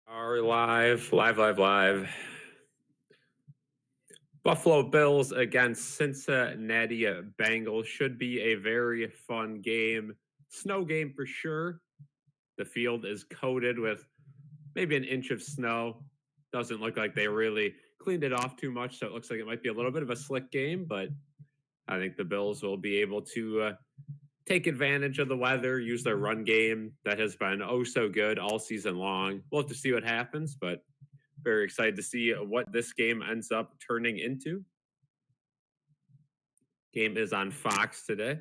Are live. Buffalo Bills against Cincinnati Bengals should be a very fun game. Snow game for sure. The field is coated with maybe an inch of snow. Doesn't look like they really cleaned it off too much, so it looks like it might be a little bit of a slick game, but I think the Bills will be able to take advantage of the weather, use their run game that has been oh so good all season long. We'll have to see what happens, but very excited to see what this game ends up turning into. Game is on Fox today.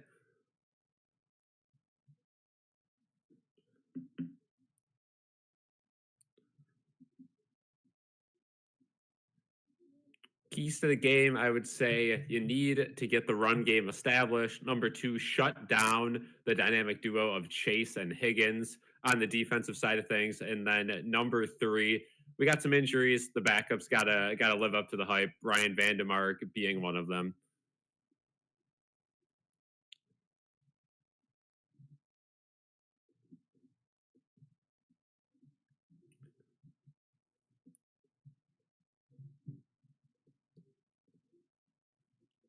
Keys to the game, I would say you need to get the run game established. Number two, shut down the dynamic duo of Chase and Higgins on the defensive side of things. And then number three, we got some injuries. The backups gotta live up to the hype. Ryan Vandemark being one of them.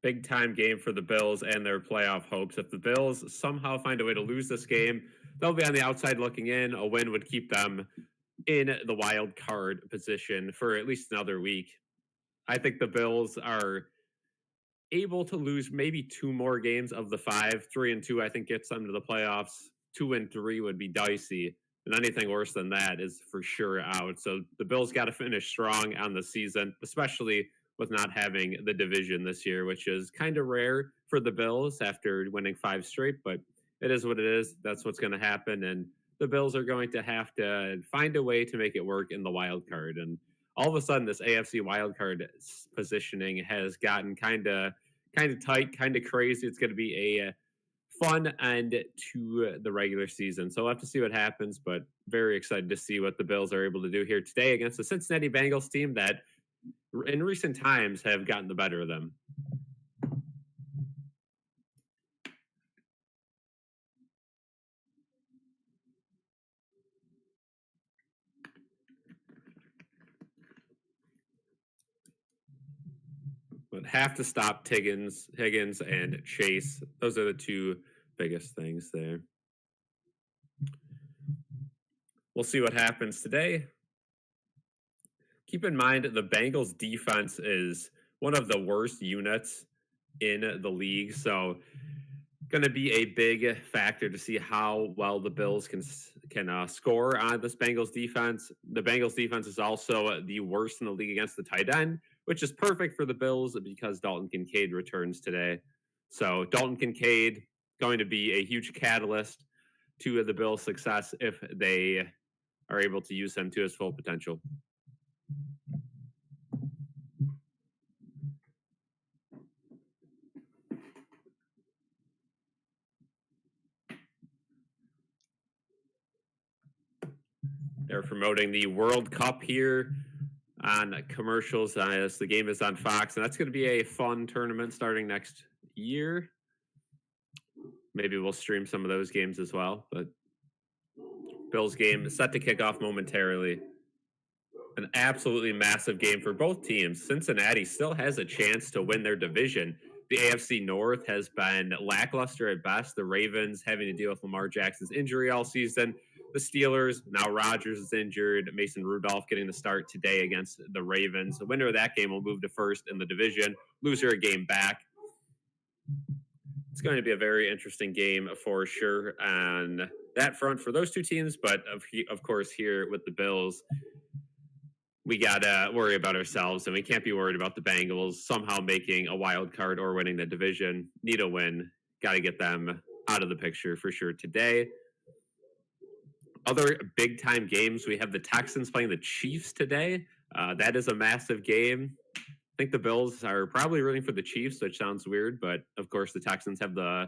Big time game for the Bills and their playoff hopes. If the Bills somehow find a way to lose this game, they'll be on the outside looking in. A win would keep them in the wild card position for at least another week. I think the Bills are able to lose maybe two more games of the five. 3-2, I think, gets them to the playoffs. 2-3 would be dicey. And anything worse than that is for sure out. So the Bills got to finish strong on the season, especially with not having the division this year, which is kind of rare for the Bills after winning five straight, but it is what it is. That's what's going to happen. And the Bills are going to have to find a way to make it work in the wild card. And all of a sudden, this AFC wild card positioning has gotten kind of tight, kind of crazy. It's going to be a fun end to the regular season. So we'll have to see what happens, but very excited to see what the Bills are able to do here today against the Cincinnati Bengals team that in recent times have gotten the better of them. But have to stop Higgins and Chase. Those are the two biggest things there. We'll see what happens today. Keep in mind the Bengals defense is one of the worst units in the league, so going to be a big factor to see how well the Bills can score on this Bengals defense. The Bengals defense is also the worst in the league against the tight end, which is perfect for the Bills because Dalton Kincaid returns today. So Dalton Kincaid going to be a huge catalyst to the Bills' success if they are able to use him to his full potential. They're promoting the World Cup here on commercials as the game is on Fox, and that's going to be a fun tournament starting next year. Maybe we'll stream some of those games as well, but Bills game is set to kick off momentarily. An absolutely massive game for both teams. Cincinnati still has a chance to win their division. The AFC North has been lackluster at best. The Ravens having to deal with Lamar Jackson's injury all season. The Steelers, now Rodgers is injured. Mason Rudolph getting the start today against the Ravens. The winner of that game will move to first in the division. Loser a game back. It's going to be a very interesting game for sure on that front for those two teams. But of course, here with the Bills, we got to worry about ourselves, and we can't be worried about the Bengals somehow making a wild card or winning the division. Need a win. Got to get them out of the picture for sure today. Other big time games, we have the Texans playing the Chiefs today. That is a massive game. I think the Bills are probably rooting for the Chiefs, which sounds weird, but of course the Texans have the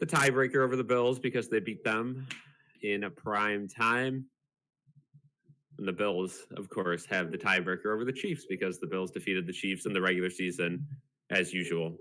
tiebreaker over the Bills because they beat them in a prime time. And the Bills, of course, have the tiebreaker over the Chiefs because the Bills defeated the Chiefs in the regular season as usual.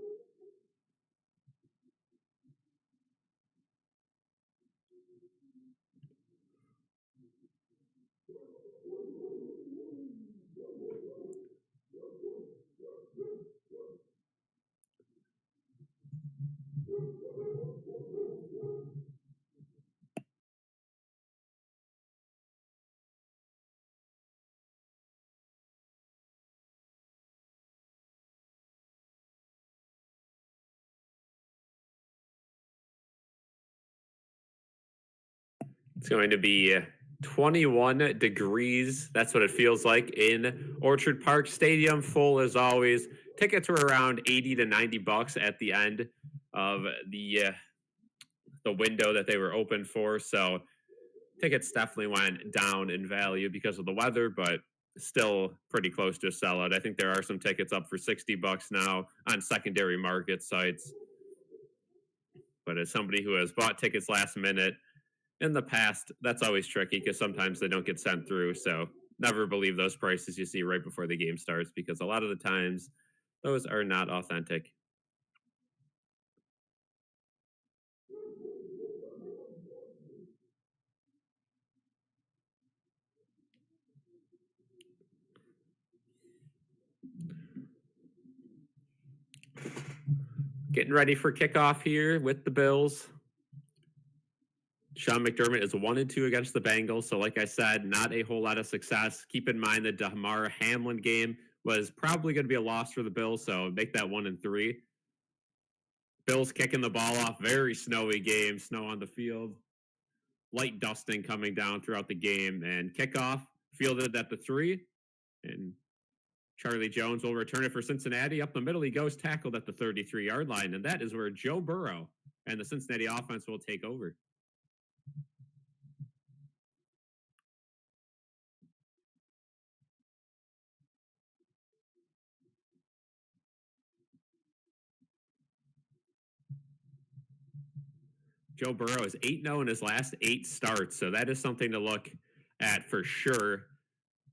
It's going to be 21 degrees. That's what it feels like in Orchard Park Stadium. Full as always. Tickets were around 80 to 90 bucks at the end of the window that they were open for. So tickets definitely went down in value because of the weather, but still pretty close to a sellout. I think there are some tickets up for 60 bucks now on secondary market sites. But as somebody who has bought tickets last minute in the past, that's always tricky because sometimes they don't get sent through. So never believe those prices you see right before the game starts because a lot of the times those are not authentic. Getting ready for kickoff here with the Bills. Sean McDermott is 1-2 against the Bengals. So, like I said, not a whole lot of success. Keep in mind the Damar Hamlin game was probably going to be a loss for the Bills. So, make that 1-3. Bills kicking the ball off. Very snowy game. Snow on the field. Light dusting coming down throughout the game. And kickoff fielded at the 3. And Charlie Jones will return it for Cincinnati. Up the middle, he goes, tackled at the 33-yard line. And that is where Joe Burrow and the Cincinnati offense will take over. Joe Burrow is 8-0 in his last 8 starts. So that is something to look at for sure.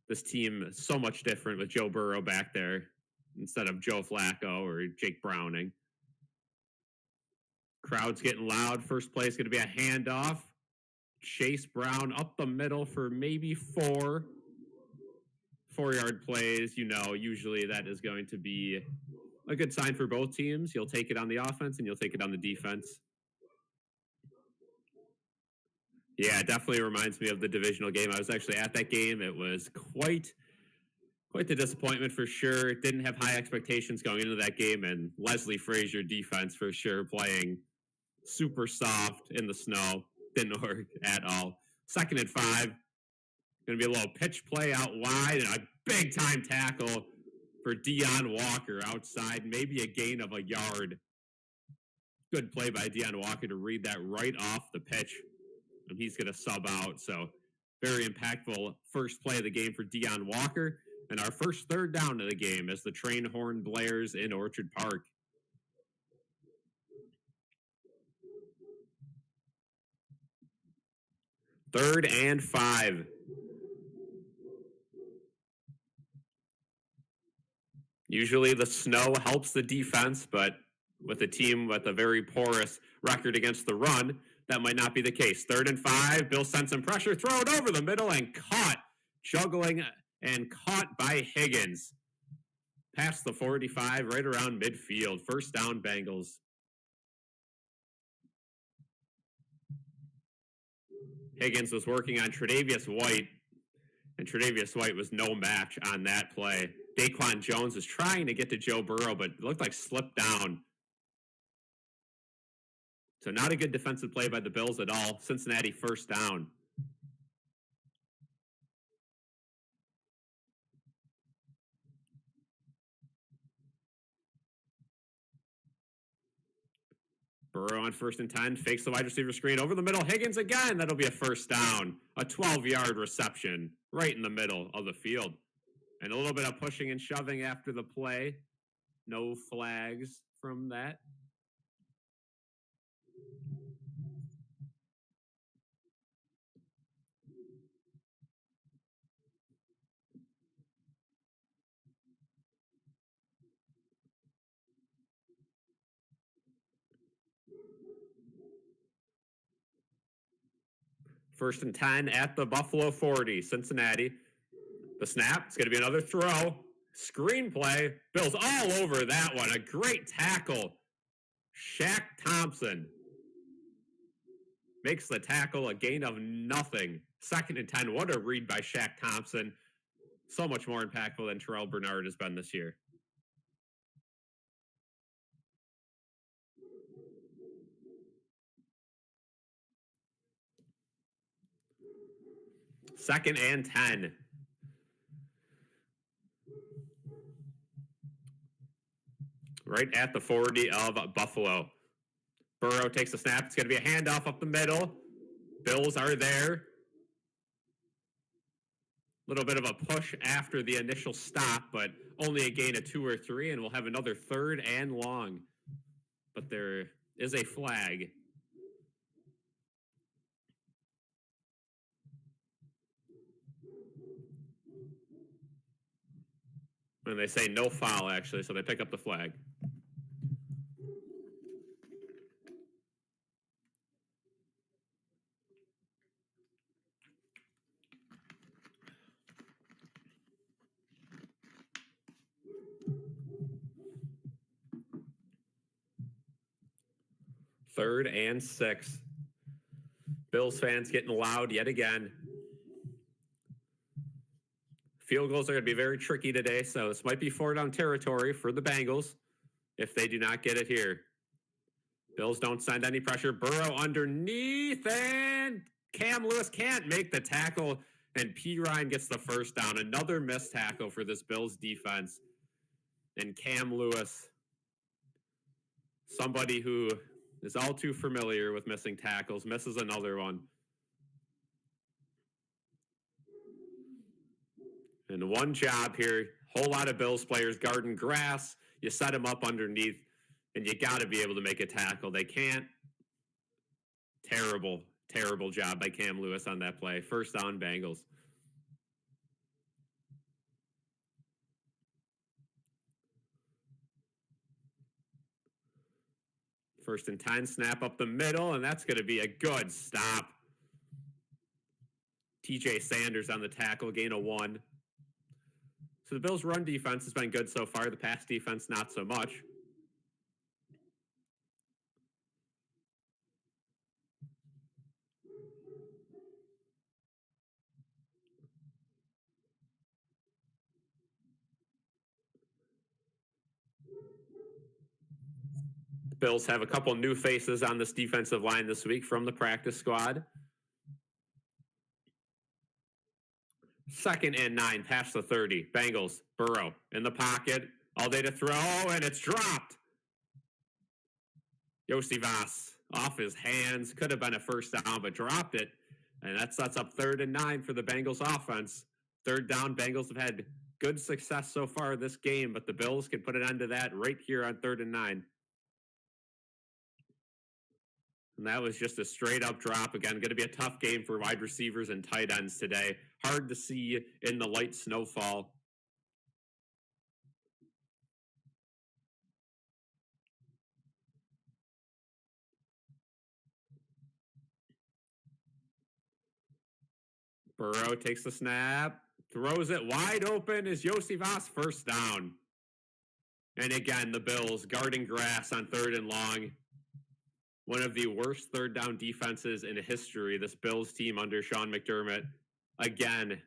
This team is so much different with Joe Burrow back there instead of Joe Flacco or Jake Browning. Crowd's getting loud. First play is going to be a handoff. Chase Brown up the middle for maybe 4 4-yard plays. You know, usually that is going to be a good sign for both teams. You'll take it on the offense and you'll take it on the defense. Yeah, it definitely reminds me of the divisional game. I was actually at that game. It was quite the disappointment for sure. Didn't have high expectations going into that game, and Leslie Frazier defense for sure playing super soft in the snow. Didn't work at all. 2nd and 5. Going to be a little pitch play out wide and a big time tackle for Deion Walker outside. Maybe a gain of a yard. Good play by Deion Walker to read that right off the pitch. And he's going to sub out. So very impactful first play of the game for Deion Walker. And our first 3rd down of the game as the train horn blares in Orchard Park. Third and 5. Usually the snow helps the defense, but with a team with a very porous record against the run, that might not be the case. 3rd and 5. Bill sent some pressure, throw it over the middle and caught. Juggling and caught by Higgins. Past the 45, right around midfield. First down, Bengals. Higgins was working on Tre'Davious White, and Tre'Davious White was no match on that play. Daquan Jones was trying to get to Joe Burrow, but it looked like slipped down. So not a good defensive play by the Bills at all. Cincinnati first down. Burrow on 1st and 10, fakes the wide receiver screen over the middle. Higgins again. That'll be a first down. A 12-yard reception right in the middle of the field. And a little bit of pushing and shoving after the play. No flags from that. First and 10 at the Buffalo 40, Cincinnati. The snap, it's going to be another throw. Screenplay. Bills all over that one. A great tackle. Shaq Thompson makes the tackle, a gain of nothing. 2nd and 10. What a read by Shaq Thompson. So much more impactful than Terrell Bernard has been this year. Second and 10. Right at the 40 of Buffalo. Burrow takes a snap. It's going to be a handoff up the middle. Bills are there. A little bit of a push after the initial stop, but only a gain of 2 or 3, and we'll have another 3rd and long. But there is a flag. And they say no foul, actually, so they pick up the flag. Third and 6. Bills fans getting loud yet again. Field goals are going to be very tricky today, so this might be 4-down territory for the Bengals if they do not get it here. Bills don't send any pressure. Burrow underneath, and Cam Lewis can't make the tackle, and P. Ryan gets the first down. Another missed tackle for this Bills defense. And Cam Lewis, somebody who is all too familiar with missing tackles, misses another one. And one job here, whole lot of Bills players guarding grass. You set them up underneath, and you got to be able to make a tackle. They can't. Terrible, terrible job by Cam Lewis on that play. First down, Bengals. First and 10, snap up the middle, and that's going to be a good stop. TJ Sanders on the tackle, gain of 1. So the Bills' run defense has been good so far. The pass defense, not so much. The Bills have a couple new faces on this defensive line this week from the practice squad. 2nd and 9, past the 30. Bengals, Burrow in the pocket, all day to throw, and it's dropped. Josie Voss off his hands. Could have been a first down, but dropped it. And that sets up 3rd and 9 for the Bengals offense. 3rd down, Bengals have had good success so far in this game, but the Bills can put an end to that right here on 3rd and 9. And that was just a straight up drop. Again, going to be a tough game for wide receivers and tight ends today. Hard to see in the light snowfall. Burrow takes the snap, throws it wide open. Is Josie Voss first down? And again, the Bills guarding grass on 3rd and long. One of the worst 3rd down defenses in history. This Bills team under Sean McDermott, again,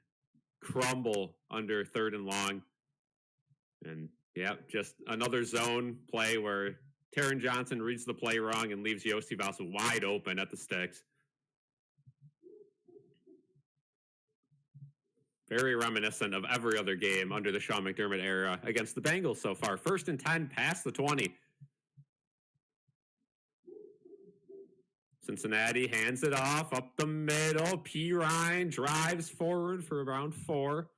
crumble under 3rd and long. And yeah, just another zone play where Taron Johnson reads the play wrong and leaves Josie Voss wide open at the sticks. Very reminiscent of every other game under the Sean McDermott era against the Bengals so far. 1st and 10, past the 20. Cincinnati hands it off up the middle. P. Ryan drives forward for around 4.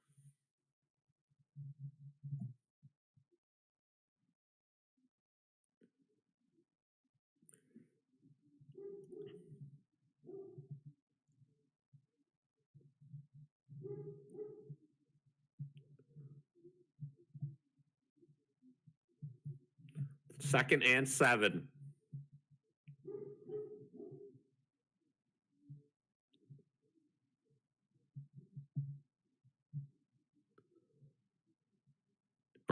Second and 7.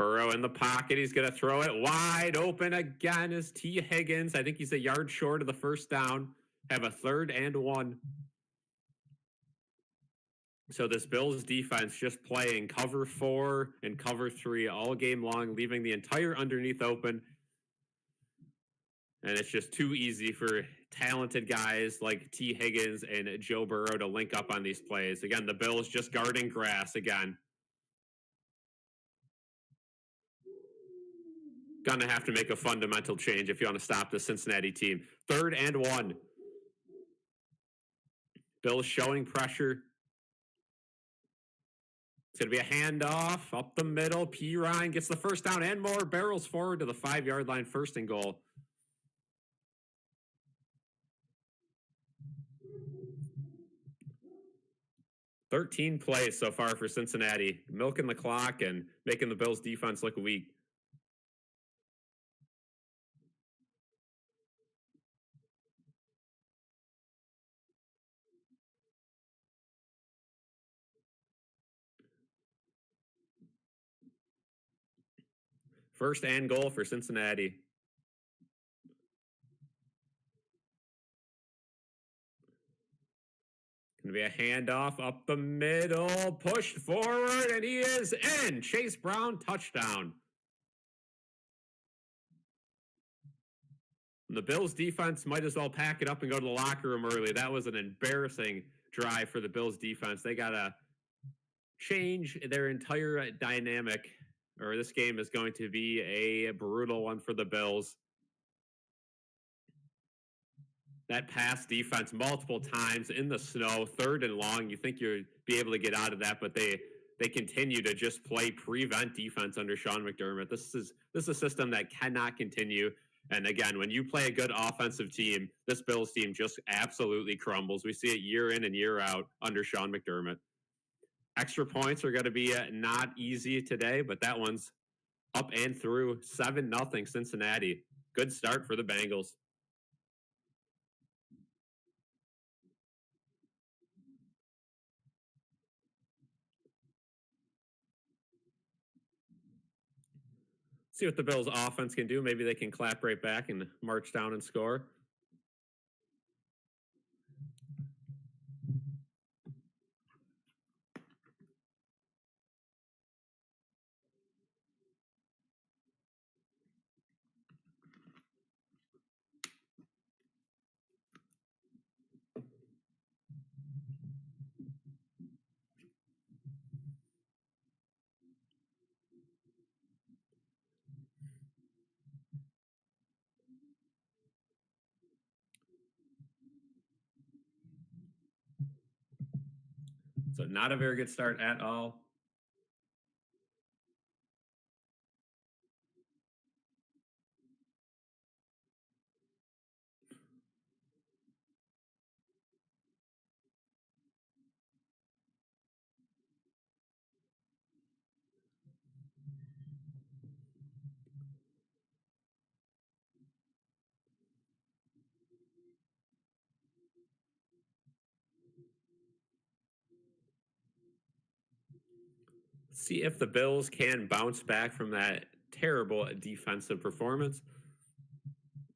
Burrow in the pocket. He's going to throw it wide open again as T. Higgins. I think he's a yard short of the first down. Have a 3rd and 1. So this Bills defense just playing cover 4 and cover 3 all game long, leaving the entire underneath open. And it's just too easy for talented guys like T. Higgins and Joe Burrow to link up on these plays. Again, the Bills just guarding grass again. Gonna have to make a fundamental change if you want to stop the Cincinnati team. 3rd and 1. Bills showing pressure. It's going to be a handoff up the middle. P. Ryan gets the first down and more. Barrels forward to the 5-yard line, 1st and goal. "13 plays so far for Cincinnati, milking the clock and making the Bills defense look weak. First and goal for Cincinnati. Going to be a handoff up the middle, pushed forward, and he is in. Chase Brown, touchdown. The Bills defense might as well pack it up and go to the locker room early. That was an embarrassing drive for the Bills defense. They got to change their entire dynamic, or this game is going to be a brutal one for the Bills. That pass defense multiple times in the snow, 3rd and long. You think you'd be able to get out of that, but they continue to just play prevent defense under Sean McDermott. This is a system that cannot continue. And again, when you play a good offensive team, this Bills team just absolutely crumbles. We see it year in and year out under Sean McDermott. Extra points are going to be not easy today, but that one's up and through. 7-0 Cincinnati. Good start for the Bengals. See what the Bills offense can do. Maybe they can clap right back and march down and score. So not a very good start at all. See if the Bills can bounce back from that terrible defensive performance.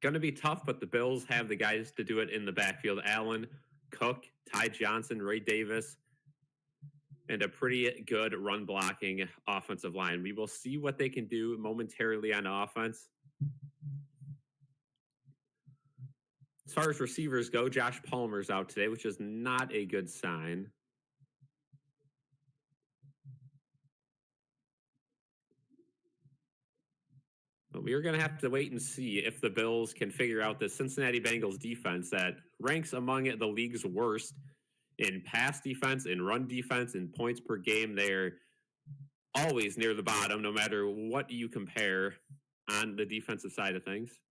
Going to be tough, but the Bills have the guys to do it in the backfield. Allen, Cook, Ty Johnson, Ray Davis, and a pretty good run blocking offensive line. We will see what they can do momentarily on offense. As far as receivers go, Josh Palmer's out today, which is not a good sign. But we are going to have to wait and see if the Bills can figure out the Cincinnati Bengals defense that ranks among the league's worst in pass defense, in run defense, in points per game. They're always near the bottom, no matter what you compare on the defensive side of things.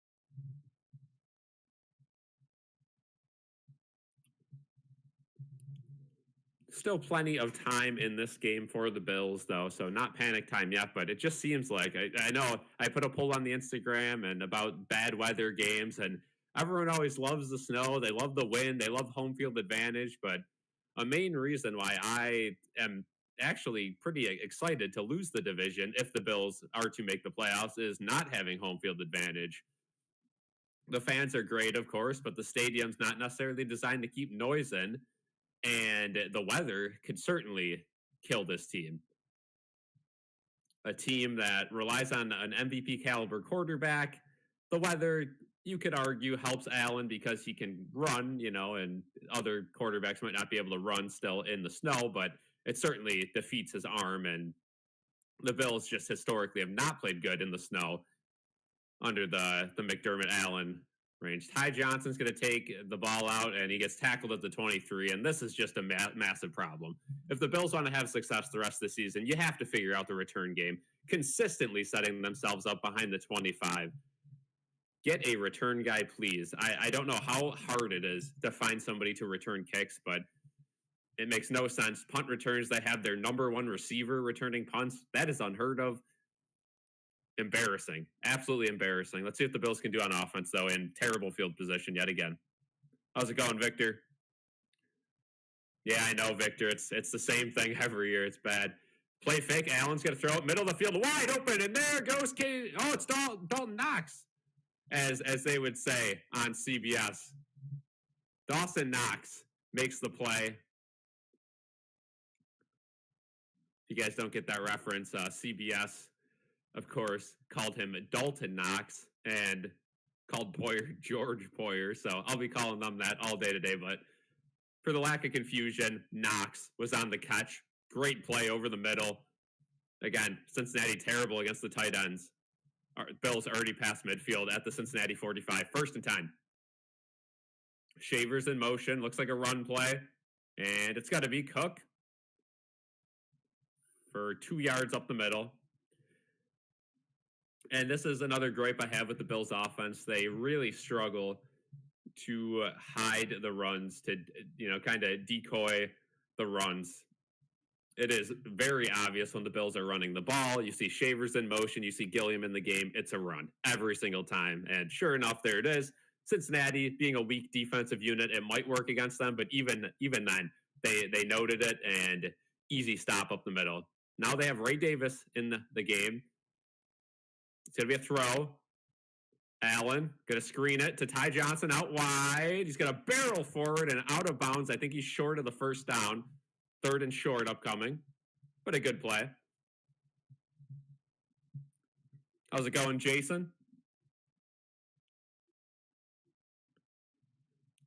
Still plenty of time in this game for the Bills, though, so not panic time yet, but it just seems like, I know I put a poll on the Instagram and about bad weather games, and everyone always loves the snow, they love the wind, they love home field advantage, but a main reason why I am actually pretty excited to lose the division if the Bills are to make the playoffs is not having home field advantage. The fans are great, of course, but the stadium's not necessarily designed to keep noise in, and the weather could certainly kill this team. A team that relies on an MVP caliber quarterback. The weather, you could argue, helps Allen because he can run, and other quarterbacks might not be able to run still in the snow, but it certainly defeats his arm. And the Bills just historically have not played good in the snow under the McDermott Allen range. Ty Johnson's going to take the ball out, and he gets tackled at the 23, and this is just a massive problem. If the Bills want to have success the rest of the season, you have to figure out the return game, consistently setting themselves up behind the 25. Get a return guy, please. I don't know how hard it is to find somebody to return kicks, but it makes no sense. Punt returns, they have their number one receiver returning punts. That is unheard of. Embarrassing. Absolutely embarrassing. Let's see what the Bills can do on offense, though, in terrible field position yet again. How's it going, Victor? Yeah, I know, Victor. It's the same thing every year. It's bad. Play fake. Allen's going to throw it. Middle of the field, wide open, and there goes Kate. Oh, it's Dalton Knox, as they would say on CBS. Dawson Knox makes the play. If you guys don't get that reference, CBS, of course, called him Dalton Knox and called Poyer George Poyer. So I'll be calling them that all day today. But for the lack of confusion, Knox was on the catch. Great play over the middle. Again, Cincinnati terrible against the tight ends. Bills already past midfield at the Cincinnati 45. 1st and 10. Shavers in motion. Looks like a run play. And it's got to be Cook for 2 yards up the middle. And this is another gripe I have with the Bills offense. They really struggle to hide the runs, to, kind of decoy the runs. It is very obvious when the Bills are running the ball. You see Shavers in motion. You see Gilliam in the game. It's a run every single time. And sure enough, there it is. Cincinnati being a weak defensive unit, it might work against them. But even then, they noted it, and easy stop up the middle. Now they have Ray Davis in the game. It's going to be a throw. Allen going to screen it to Ty Johnson out wide. He's going to barrel forward and out of bounds. I think he's short of the first down. 3rd and short upcoming. But a good play. How's it going, Jason?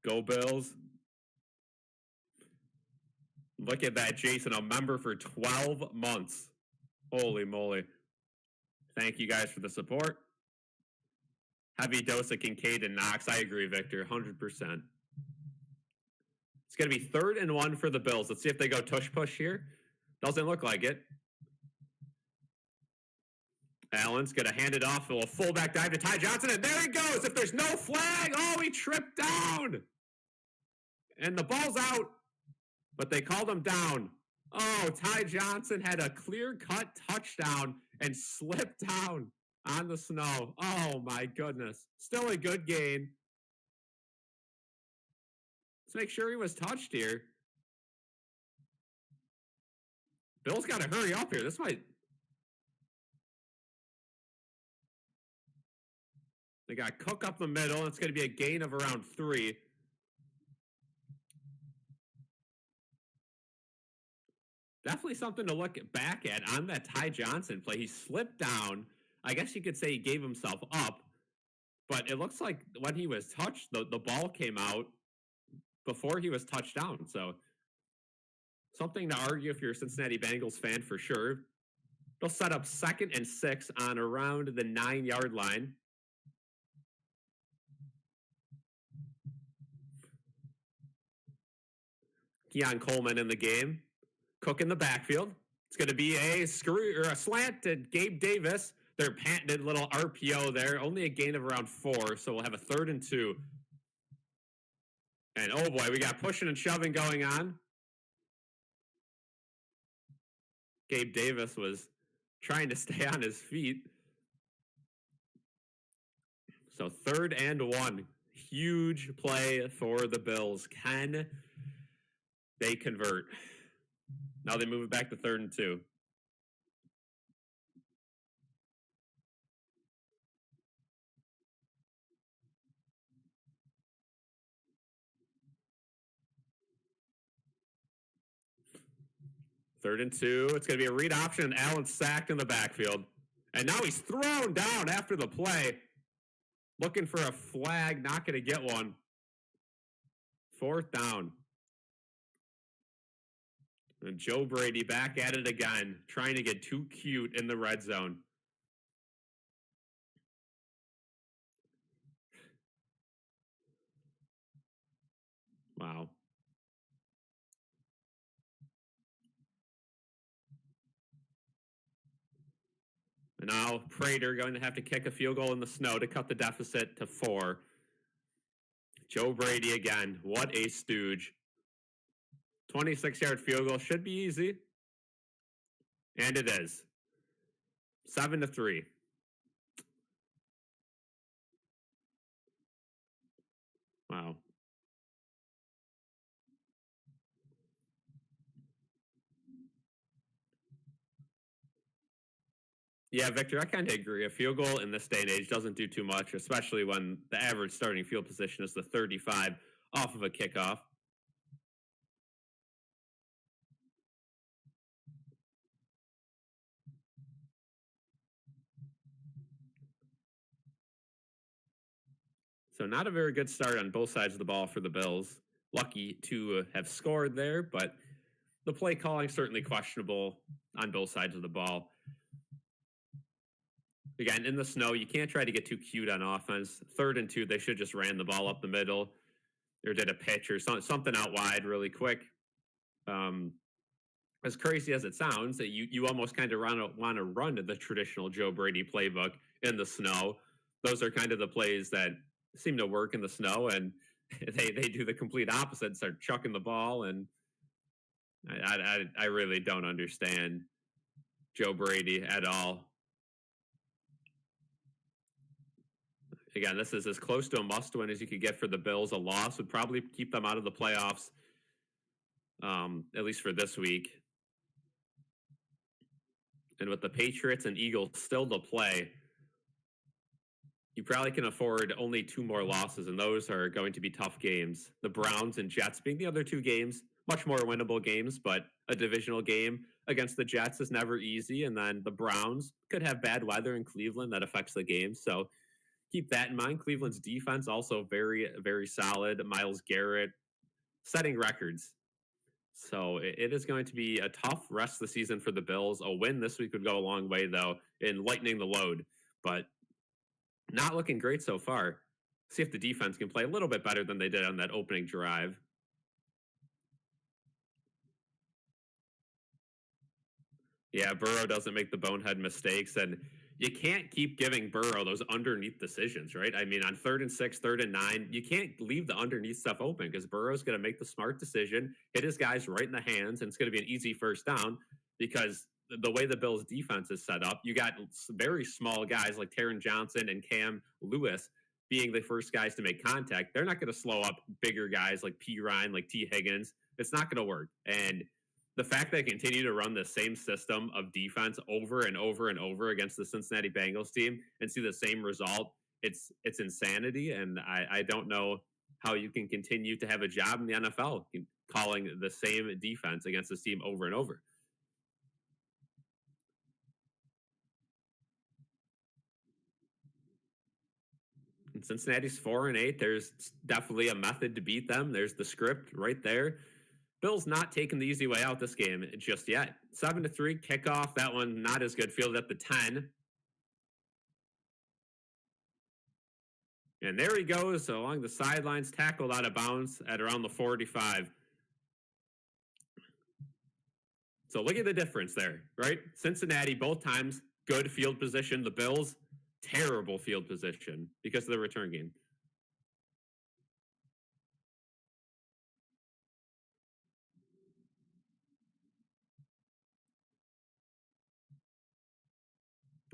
Go Bills. Look at that, Jason. A member for 12 months. Holy moly. Thank you guys for the support. Heavy dose of Kincaid and Knox. I agree, Victor, 100%. It's going to be 3rd and 1 for the Bills. Let's see if they go tush push here. Doesn't look like it. Allen's going to hand it off. A little fullback dive to Ty Johnson, and there he goes. If there's no flag, he tripped down. And the ball's out, but they called him down. Oh, Ty Johnson had a clear-cut touchdown and slipped down on the snow. Oh, my goodness. Still a good gain. Let's make sure he was touched here. Bill's got to hurry up here. This might... They got Cook up the middle. It's going to be a gain of around 3. Definitely something to look back at on that Ty Johnson play. He slipped down. I guess you could say he gave himself up. But it looks like when he was touched, the ball came out before he was touched down. So something to argue if you're a Cincinnati Bengals fan for sure. They'll set up 2nd and 6 on around the 9-yard line. Keon Coleman in the game. Cook in the backfield. It's going to be a slant to Gabe Davis. Their patented little RPO there. Only a gain of around 4, so we'll have a 3rd and 2. And oh boy, we got pushing and shoving going on. Gabe Davis was trying to stay on his feet. So 3rd and 1. Huge play for the Bills. Can they convert? Now they move it back to 3rd and 2. Third and 2. It's going to be a read option, and Allen's sacked in the backfield. And now he's thrown down after the play. Looking for a flag, not going to get one. 4th down. And Joe Brady back at it again, trying to get too cute in the red zone. Wow. And now Prater going to have to kick a field goal in the snow to cut the deficit to 4. Joe Brady again. What a stooge. 26-yard field goal should be easy. And it is. 7-3. Wow. Yeah, Victor, I kind of agree. A field goal in this day and age doesn't do too much, especially when the average starting field position is the 35 off of a kickoff. So not a very good start on both sides of the ball for the Bills. Lucky to have scored there, but the play calling certainly questionable on both sides of the ball. Again, in the snow, you can't try to get too cute on offense. 3rd and 2, they should just ran the ball up the middle or did a pitch or something out wide really quick. As crazy as it sounds, that you almost kind of want to run the traditional Joe Brady playbook in the snow. Those are kind of the plays that seem to work in the snow, and they do the complete opposite, start chucking the ball, and I really don't understand Joe Brady at all. Again, this is as close to a must-win as you could get for the Bills. A loss would probably keep them out of the playoffs, at least for this week. And with the Patriots and Eagles still to play, you probably can afford only 2 more losses, and those are going to be tough games. The Browns and Jets being the other 2 games, much more winnable games, but a divisional game against the Jets is never easy. And then the Browns could have bad weather in Cleveland that affects the game. So keep that in mind. Cleveland's defense also very, very solid. Myles Garrett setting records. So it is going to be a tough rest of the season for the Bills. A win this week would go a long way, though, in lightening the load. But not looking great so far. See if the defense can play a little bit better than they did on that opening drive. Yeah, Burrow doesn't make the bonehead mistakes, and you can't keep giving Burrow those underneath decisions, right? I mean, on 3rd and 6, 3rd and 9, you can't leave the underneath stuff open because Burrow's going to make the smart decision, hit his guys right in the hands, and it's going to be an easy 1st down because the way the Bills' defense is set up, you got very small guys like Taron Johnson and Cam Lewis being the first guys to make contact. They're not going to slow up bigger guys like P. Ryan, like T. Higgins. It's not going to work. And the fact that they continue to run the same system of defense over and over and over against the Cincinnati Bengals team and see the same result, it's insanity. And I don't know how you can continue to have a job in the NFL calling the same defense against this team over and over. And Cincinnati's 4-8. There's definitely a method to beat them. There's the script right there. Bills not taking the easy way out this game just yet. 7-3 kickoff. That one not as good. Fielded at the 10. And there he goes along the sidelines, tackled out of bounds at around the 45. So look at the difference there, right? Cincinnati, both times, good field position. The Bills, terrible field position because of the return game.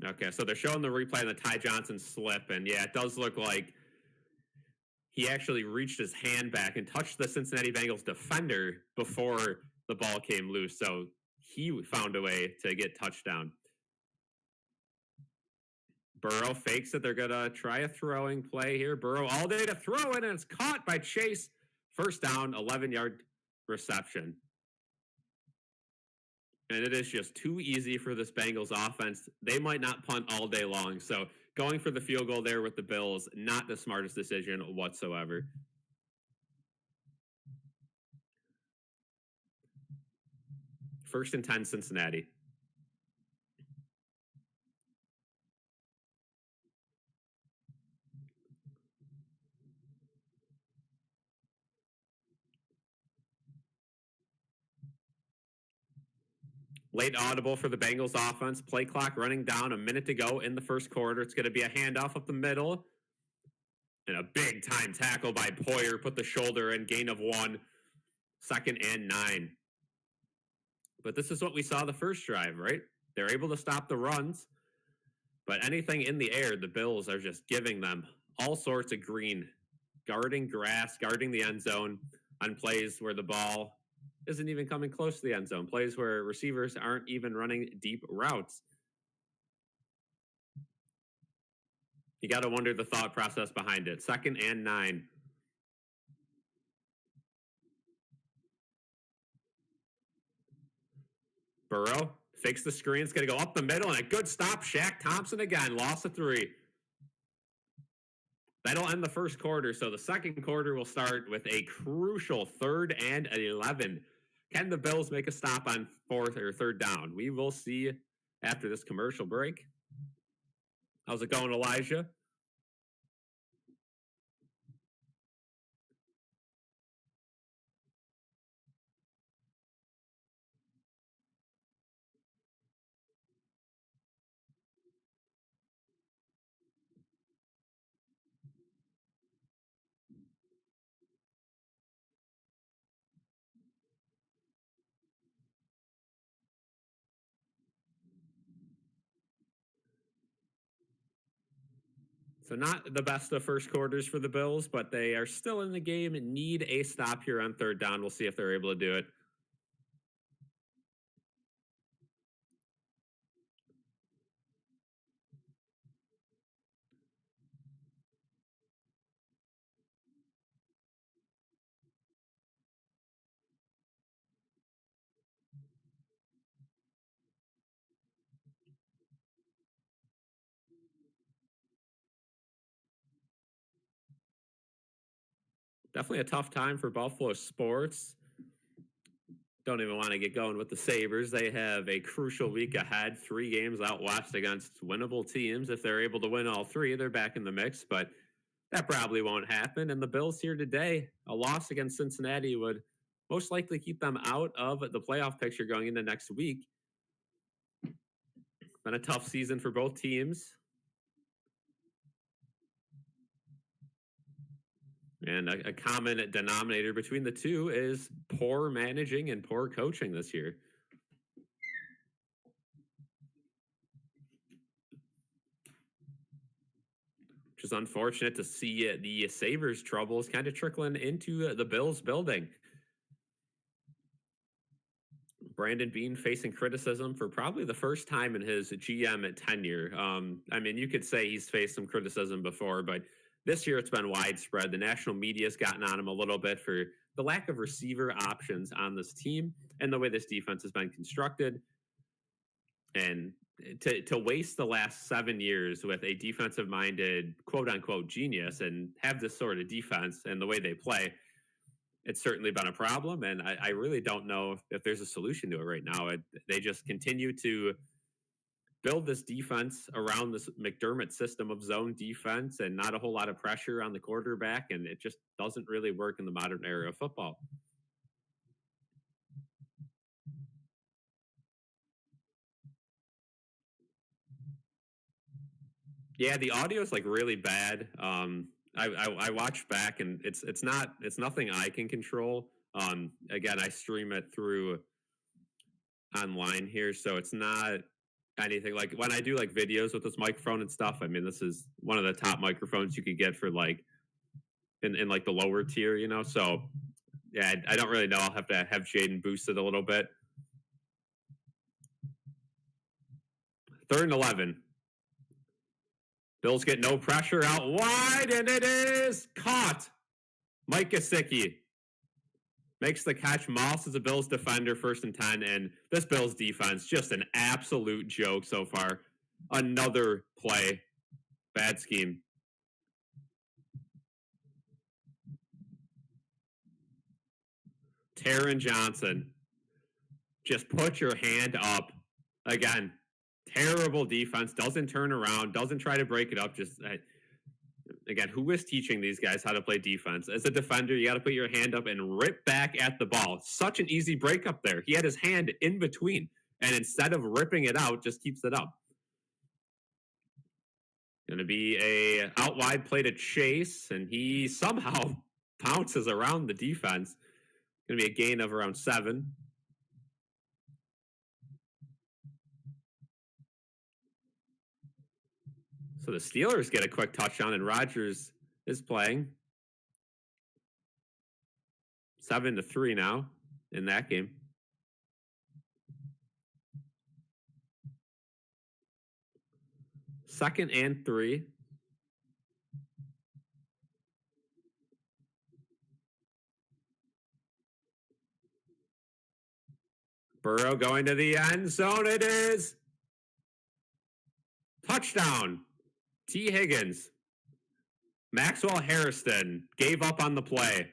Okay, so they're showing the replay on the Ty Johnson slip, and yeah, it does look like he actually reached his hand back and touched the Cincinnati Bengals defender before the ball came loose. So he found a way to get touchdown. Burrow fakes it. They're going to try a throwing play here. Burrow all day to throw it, and it's caught by Chase. First down, 11-yard reception. And it is just too easy for this Bengals offense. They might not punt all day long. So going for the field goal there with the Bills, not the smartest decision whatsoever. First and 10, Cincinnati. Late audible for the Bengals offense. Play clock running down, a minute to go in the first quarter. It's going to be a handoff up the middle. And a big time tackle by Poyer. Put the shoulder in, gain of 1. Second and 9. But this is what we saw the first drive, right? They're able to stop the runs. But anything in the air, the Bills are just giving them all sorts of green. Guarding grass, guarding the end zone on plays where the ball isn't even coming close to the end zone. Plays where receivers aren't even running deep routes. You got to wonder the thought process behind it. Second and 9. Burrow fakes the screen. It's going to go up the middle, and a good stop. Shaq Thompson again, loss of 3. That'll end the first quarter, so the second quarter will start with a crucial 3rd and 11. Can the Bills make a stop on 4th or 3rd down? We will see after this commercial break. How's it going, Elijah? So not the best of first quarters for the Bills, but they are still in the game and need a stop here on 3rd down. We'll see if they're able to do it. Definitely a tough time for Buffalo sports. Don't even want to get going with the Sabres. They have a crucial week ahead. 3 games out west against winnable teams. If they're able to win all 3, they're back in the mix, but that probably won't happen. And the Bills here today, a loss against Cincinnati would most likely keep them out of the playoff picture going into next week. Been a tough season for both teams. And a common denominator between the two is poor managing and poor coaching this year. Which is unfortunate to see the Sabres' troubles kind of trickling into the Bills' building. Brandon Beane facing criticism for probably the first time in his GM tenure. I mean, you could say he's faced some criticism before, but this year it's been widespread. The national media's gotten on him a little bit for the lack of receiver options on this team and the way this defense has been constructed. And to waste the last 7 years with a defensive-minded, quote-unquote, genius and have this sort of defense and the way they play, it's certainly been a problem, and I really don't know if there's a solution to it right now. They just continue to build this defense around this McDermott system of zone defense and not a whole lot of pressure on the quarterback, and it just doesn't really work in the modern era of football. Yeah, the audio is like really bad. I watched back and it's nothing I can control. Again, I stream it through online here, so it's not anything like when I do like videos with this microphone and stuff. I mean, this is one of the top microphones you could get for like in like the lower tier, you know. So yeah, I don't really know. I'll have to have Jaden boost it a little bit. 3rd and 11. Bills get no pressure out wide, and it is caught. Mike Gesicki makes the catch. Moss is a Bills defender, 1st and 10, and this Bills defense, just an absolute joke so far. Another play. Bad scheme. Taron Johnson, just put your hand up. Again, terrible defense, doesn't turn around, doesn't try to break it up. Just, again, who is teaching these guys how to play defense? As a defender, you got to put your hand up and rip back at the ball. Such an easy break up there. He had his hand in between, and instead of ripping it out, just keeps it up. Going to be a out wide play to Chase, and he somehow pounces around the defense. Going to be a gain of around 7. So the Steelers get a quick touchdown, and Rodgers is playing. 7-3 now in that game. Second and 3. Burrow going to the end zone. It is touchdown. T. Higgins. Maxwell Harrison gave up on the play.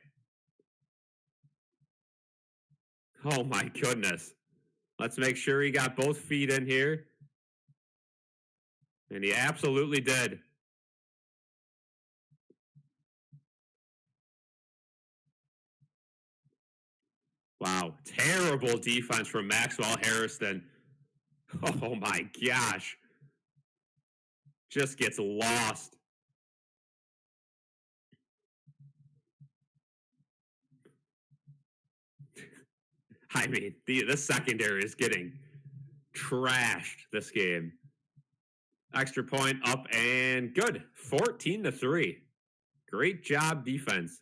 Oh my goodness. Let's make sure he got both feet in here. And he absolutely did. Wow. Terrible defense from Maxwell Harrison. Oh my gosh. Just gets lost. I mean, the secondary is getting trashed this game. Extra point up and good. 14-3. Great job, defense.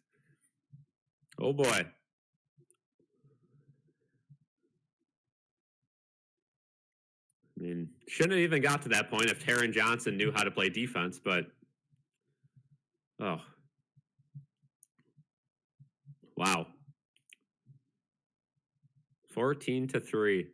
Oh boy. I mean, shouldn't have even got to that point if Taron Johnson knew how to play defense, but oh. Wow. 14-3.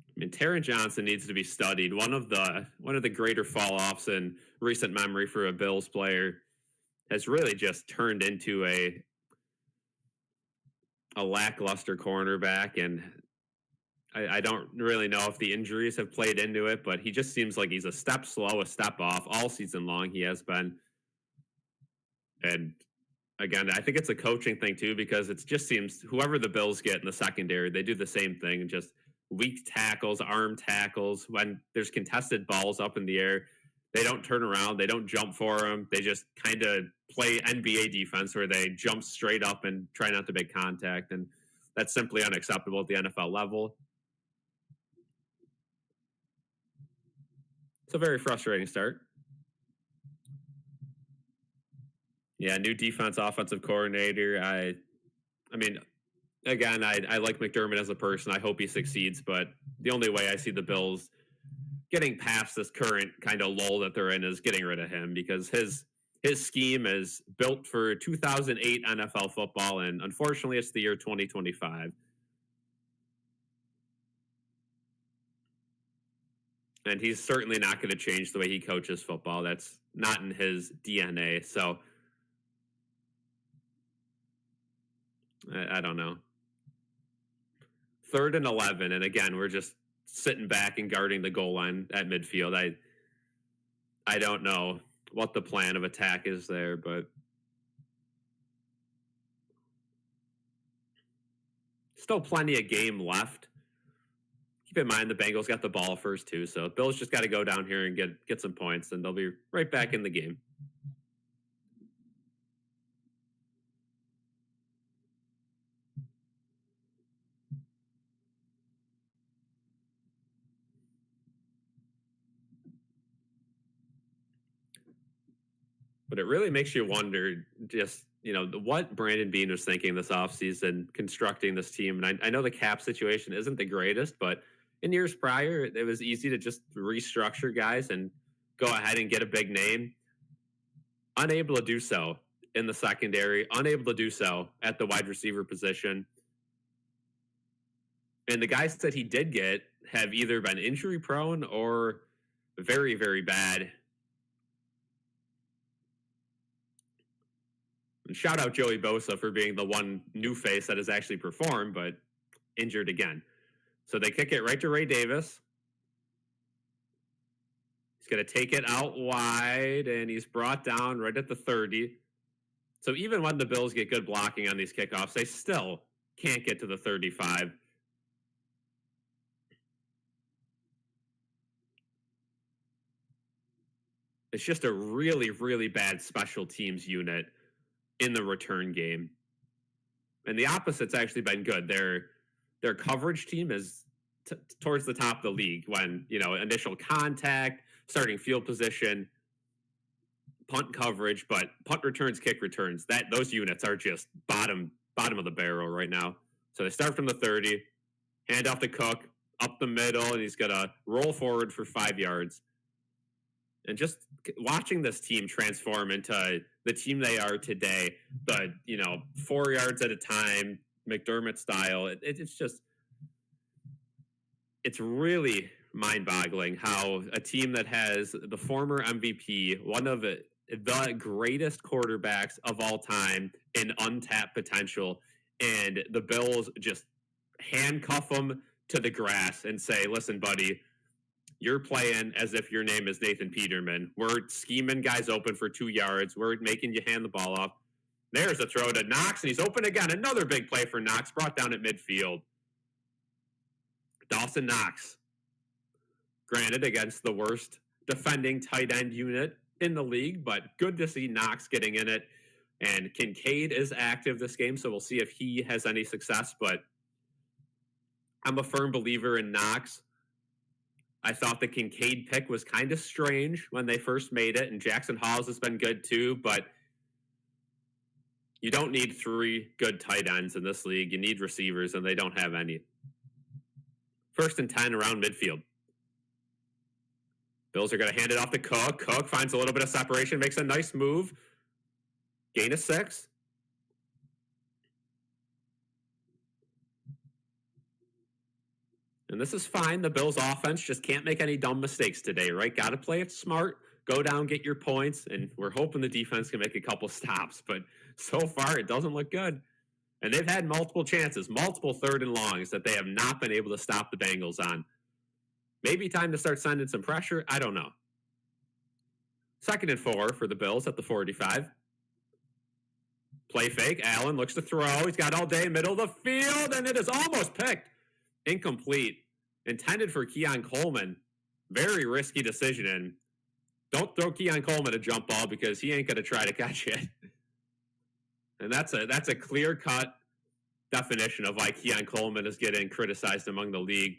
I mean, Taron Johnson needs to be studied. One of the greater fall-offs in recent memory for a Bills player has really just turned into a lackluster cornerback, and I don't really know if the injuries have played into it, but he just seems like he's a step slow, a step off all season long. He has been. And again, I think it's a coaching thing too, because it just seems whoever the Bills get in the secondary, they do the same thing, just weak tackles, arm tackles. When there's contested balls up in the air, they don't turn around, they don't jump for them. They just kind of play NBA defense where they jump straight up and try not to make contact. And that's simply unacceptable at the NFL level. It's a very frustrating start. Yeah, new defense, offensive coordinator. I mean, again, I like McDermott as a person. I hope he succeeds, but the only way I see the Bills getting past this current kind of lull that they're in is getting rid of him, because his scheme is built for 2008 NFL football, and unfortunately, it's the year 2025. And he's certainly not going to change the way he coaches football. That's not in his DNA. So I don't know. 3rd and 11, and again, we're just sitting back and guarding the goal line at midfield. I don't know what the plan of attack is there, but still plenty of game left. Keep in mind the Bengals got the ball first too, so Bills just got to go down here and get some points, and they'll be right back in the game. But it really makes you wonder, just what Brandon Beane was thinking this offseason, constructing this team. And I know the cap situation isn't the greatest, but in years prior, it was easy to just restructure guys and go ahead and get a big name. Unable to do so in the secondary, unable to do so at the wide receiver position. And the guys that he did get have either been injury prone or very, very bad. And shout out Joey Bosa for being the one new face that has actually performed, but injured again. So they kick it right to Ray Davis. He's going to take it out wide, and he's brought down right at the 30. So even when the Bills get good blocking on these kickoffs, they still can't get to the 35. It's just a really, really bad special teams unit in the return game. And the opposite's actually been good. Their coverage team is towards the top of the league when, initial contact, starting field position, punt coverage, but punt returns, kick returns, those units are just bottom of the barrel right now. So they start from the 30, hand off to Cook, up the middle, and he's going to roll forward for 5 yards. And just watching this team transform into the team they are today, but 4 yards at a time, McDermott style, it's really mind-boggling how a team that has the former MVP, one of the greatest quarterbacks of all time, in untapped potential, and the Bills just handcuff him to the grass and say, listen, buddy, you're playing as if your name is Nathan Peterman. We're scheming guys open for 2 yards. We're making you hand the ball off. There's a throw to Knox, and he's open again. Another big play for Knox, brought down at midfield. Dawson Knox, granted, against the worst defending tight end unit in the league, but good to see Knox getting in it. And Kincaid is active this game, so we'll see if he has any success. But I'm a firm believer in Knox. I thought the Kincaid pick was kind of strange when they first made it, and Jackson Hawes has been good too, but you don't need 3 good tight ends in this league. You need receivers, and they don't have any. 1st and 10 around midfield. Bills are going to hand it off to Cook. Cook finds a little bit of separation, makes a nice move. Gain of 6. And this is fine. The Bills offense just can't make any dumb mistakes today, right? Got to play it smart, go down, get your points, and we're hoping the defense can make a couple stops. But so far, it doesn't look good. And they've had multiple chances, multiple 3rd and longs that they have not been able to stop the Bengals on. Maybe time to start sending some pressure. I don't know. 2nd and 4 for the Bills at the 45. Play fake. Allen looks to throw. He's got all day, middle of the field, and it is almost picked. Incomplete. Intended for Keon Coleman. Very risky decision. And don't throw Keon Coleman a jump ball because he ain't going to try to catch it. And that's a clear-cut definition of why Keon Coleman is getting criticized among the league.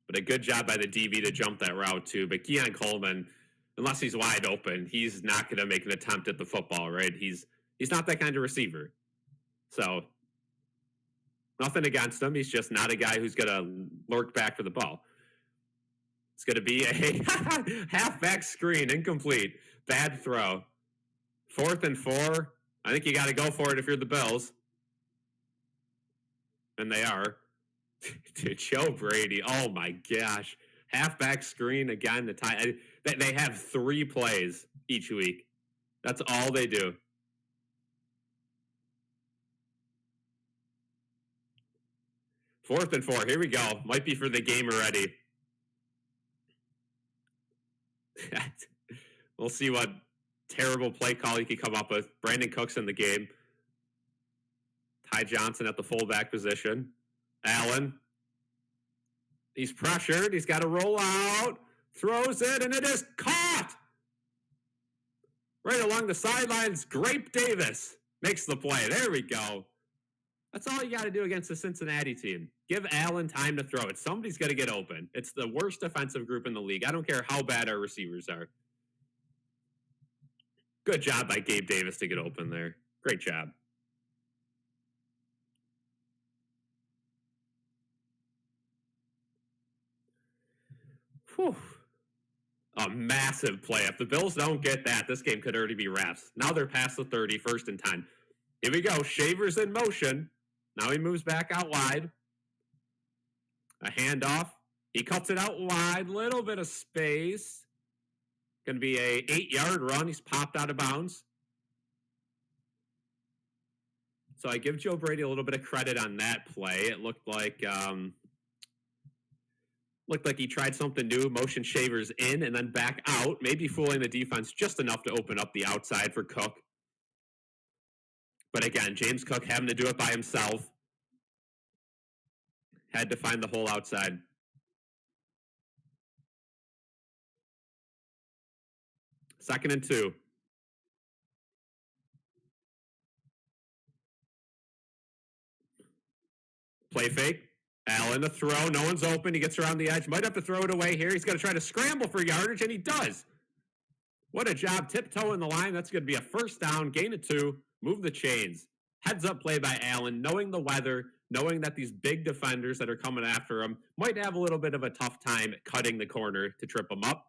But a good job by the DB to jump that route too. But Keon Coleman, unless he's wide open, he's not going to make an attempt at the football, right? He's not that kind of receiver. So nothing against him. He's just not a guy who's going to lurk back for the ball. It's going to be a halfback screen, incomplete. Bad throw. 4th and 4. I think you got to go for it if you're the Bills. And they are. Dude, Joe Brady. Oh, my gosh. Halfback screen again. They have 3 plays each week. That's all they do. 4th and 4. Here we go. Might be for the game already. We'll see what terrible play call he could come up with. Brandon Cooks in the game. Ty Johnson at the fullback position. Allen. He's pressured. He's got to roll out. Throws it, and it is caught. Right along the sidelines, Grape Davis makes the play. There we go. That's all you got to do against the Cincinnati team. Give Allen time to throw it. Somebody's got to get open. It's the worst defensive group in the league. I don't care how bad our receivers are. Good job by Gabe Davis to get open there. Great job. Whew. A massive play. If the Bills don't get that, this game could already be wraps. Now they're past the 30, 1st and 10. Here we go. Shavers in motion. Now he moves back out wide. A handoff. He cuts it out wide. Little bit of space. Going to be a 8-yard run. He's popped out of bounds. So I give Joe Brady a little bit of credit on that play. It looked like he tried something new, motion Shavers in and then back out, maybe fooling the defense just enough to open up the outside for Cook. But again, James Cook having to do it by himself. Had to find the hole outside. Second and 2. Play fake. Allen to throw. No one's open. He gets around the edge. Might have to throw it away here. He's going to try to scramble for yardage, and he does. What a job. Tiptoeing the line. That's going to be a 1st down. Gain of 2. Move the chains. Heads up play by Allen, knowing the weather, knowing that these big defenders that are coming after him might have a little bit of a tough time cutting the corner to trip him up.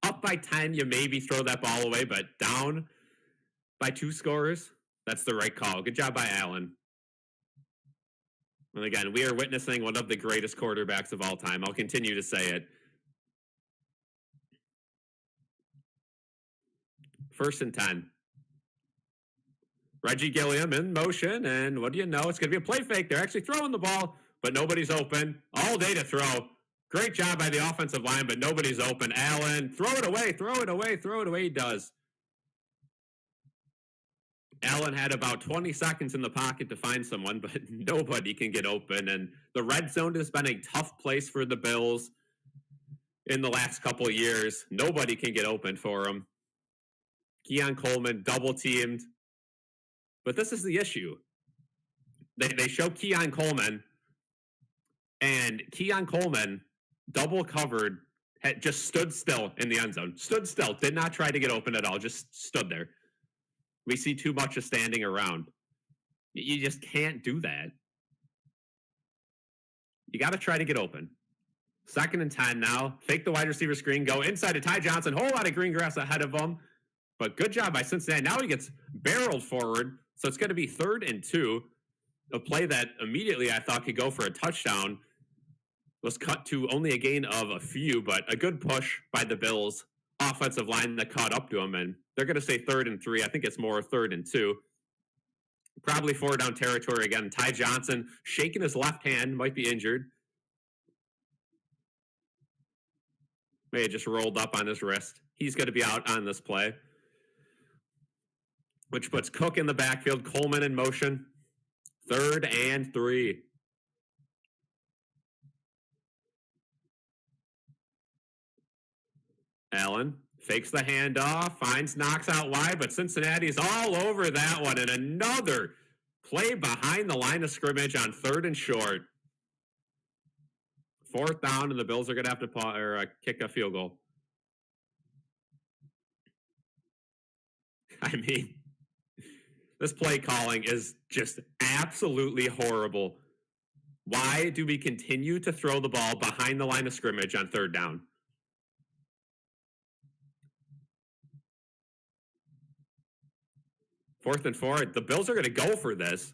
Up by 10, you maybe throw that ball away, but down by 2 scores, that's the right call. Good job by Allen. And again, we are witnessing one of the greatest quarterbacks of all time. I'll continue to say it. 1st and 10. Reggie Gilliam in motion, and what do you know? It's going to be a play fake. They're actually throwing the ball, but nobody's open. All day to throw. Great job by the offensive line, but nobody's open. Allen, throw it away, throw it away, throw it away. He does. Allen had about 20 seconds in the pocket to find someone, but nobody can get open. And the red zone has been a tough place for the Bills in the last couple of years. Nobody can get open for them. Keon Coleman double-teamed. But this is the issue. They show Keon Coleman, and Keon Coleman double covered, just stood still in the end zone. Stood still, did not try to get open at all, just stood there. We see too much of standing around. You just can't do that. You got to try to get open. 2nd and 10 now. Fake the wide receiver screen. Go inside to Ty Johnson. Whole lot of green grass ahead of him. But good job by Cincinnati. Now he gets barreled forward. So it's going to be 3rd and 2. A play that immediately I thought could go for a touchdown was cut to only a gain of a few, but a good push by the Bills offensive line that caught up to him. And they're going to say 3rd and 3. I think it's more 3rd and 2. Probably 4-down territory again. Ty Johnson shaking his left hand, might be injured. May have just rolled up on his wrist. He's going to be out on this play, which puts Cook in the backfield, Coleman in motion. 3rd and 3. Allen fakes the handoff, finds Knox out wide, but Cincinnati's all over that one. And another play behind the line of scrimmage on 3rd and short. 4th down, and the Bills are going to have to kick a field goal. I mean, this play calling is just absolutely horrible. Why do we continue to throw the ball behind the line of scrimmage on 3rd down? Fourth and 4. The Bills are going to go for this.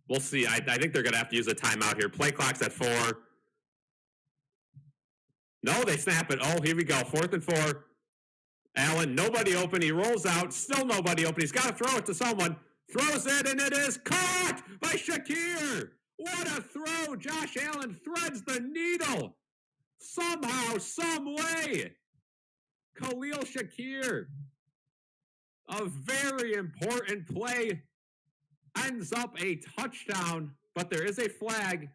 We'll see. I think they're going to have to use a timeout here. Play clock's at 4. No, they snap it. Oh, here we go. 4th and 4. Allen, nobody open. He rolls out. Still nobody open. He's got to throw it to someone. Throws it, and it is caught by Shakir. What a throw. Josh Allen threads the needle. Somehow, some way. Khalil Shakir. A very important play. Ends up a touchdown, but there is a flag.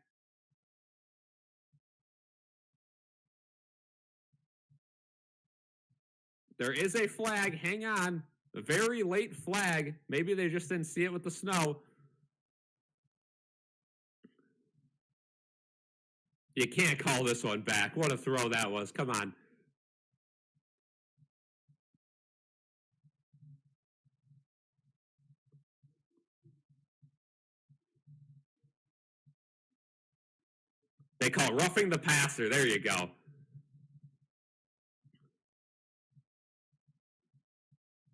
There is a flag. Hang on. A very late flag. Maybe they just didn't see it with the snow. You can't call this one back. What a throw that was. Come on. They call roughing the passer. There you go.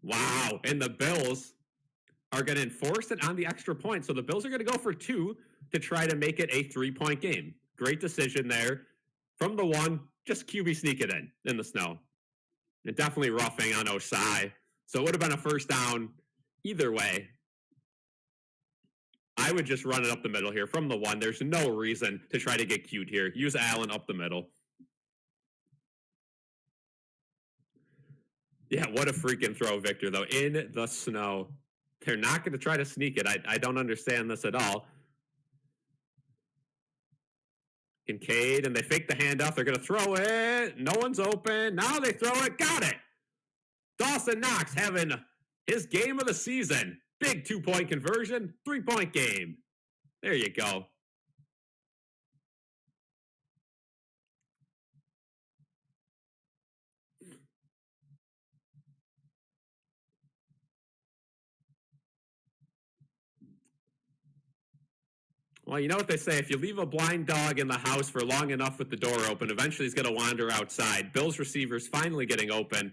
Wow. And the Bills are going to enforce it on the extra point. So the Bills are going to go for 2 to try to make it a 3-point game. Great decision there. From the 1, just QB sneak it in the snow. And definitely roughing on Osai. So it would have been a first down either way. I would just run it up the middle here from the 1. There's no reason to try to get cute here. Use Allen up the middle. Yeah, what a freaking throw, Victor, though. In the snow. They're not going to try to sneak it. I don't understand this at all. Kincaid, and they fake the handoff. They're going to throw it. No one's open. Now they throw it. Got it. Dawson Knox having his game of the season. Big 2-point conversion, 3-point game. There you go. Well, you know what they say. If you leave a blind dog in the house for long enough with the door open, eventually he's going to wander outside. Bills receivers finally getting open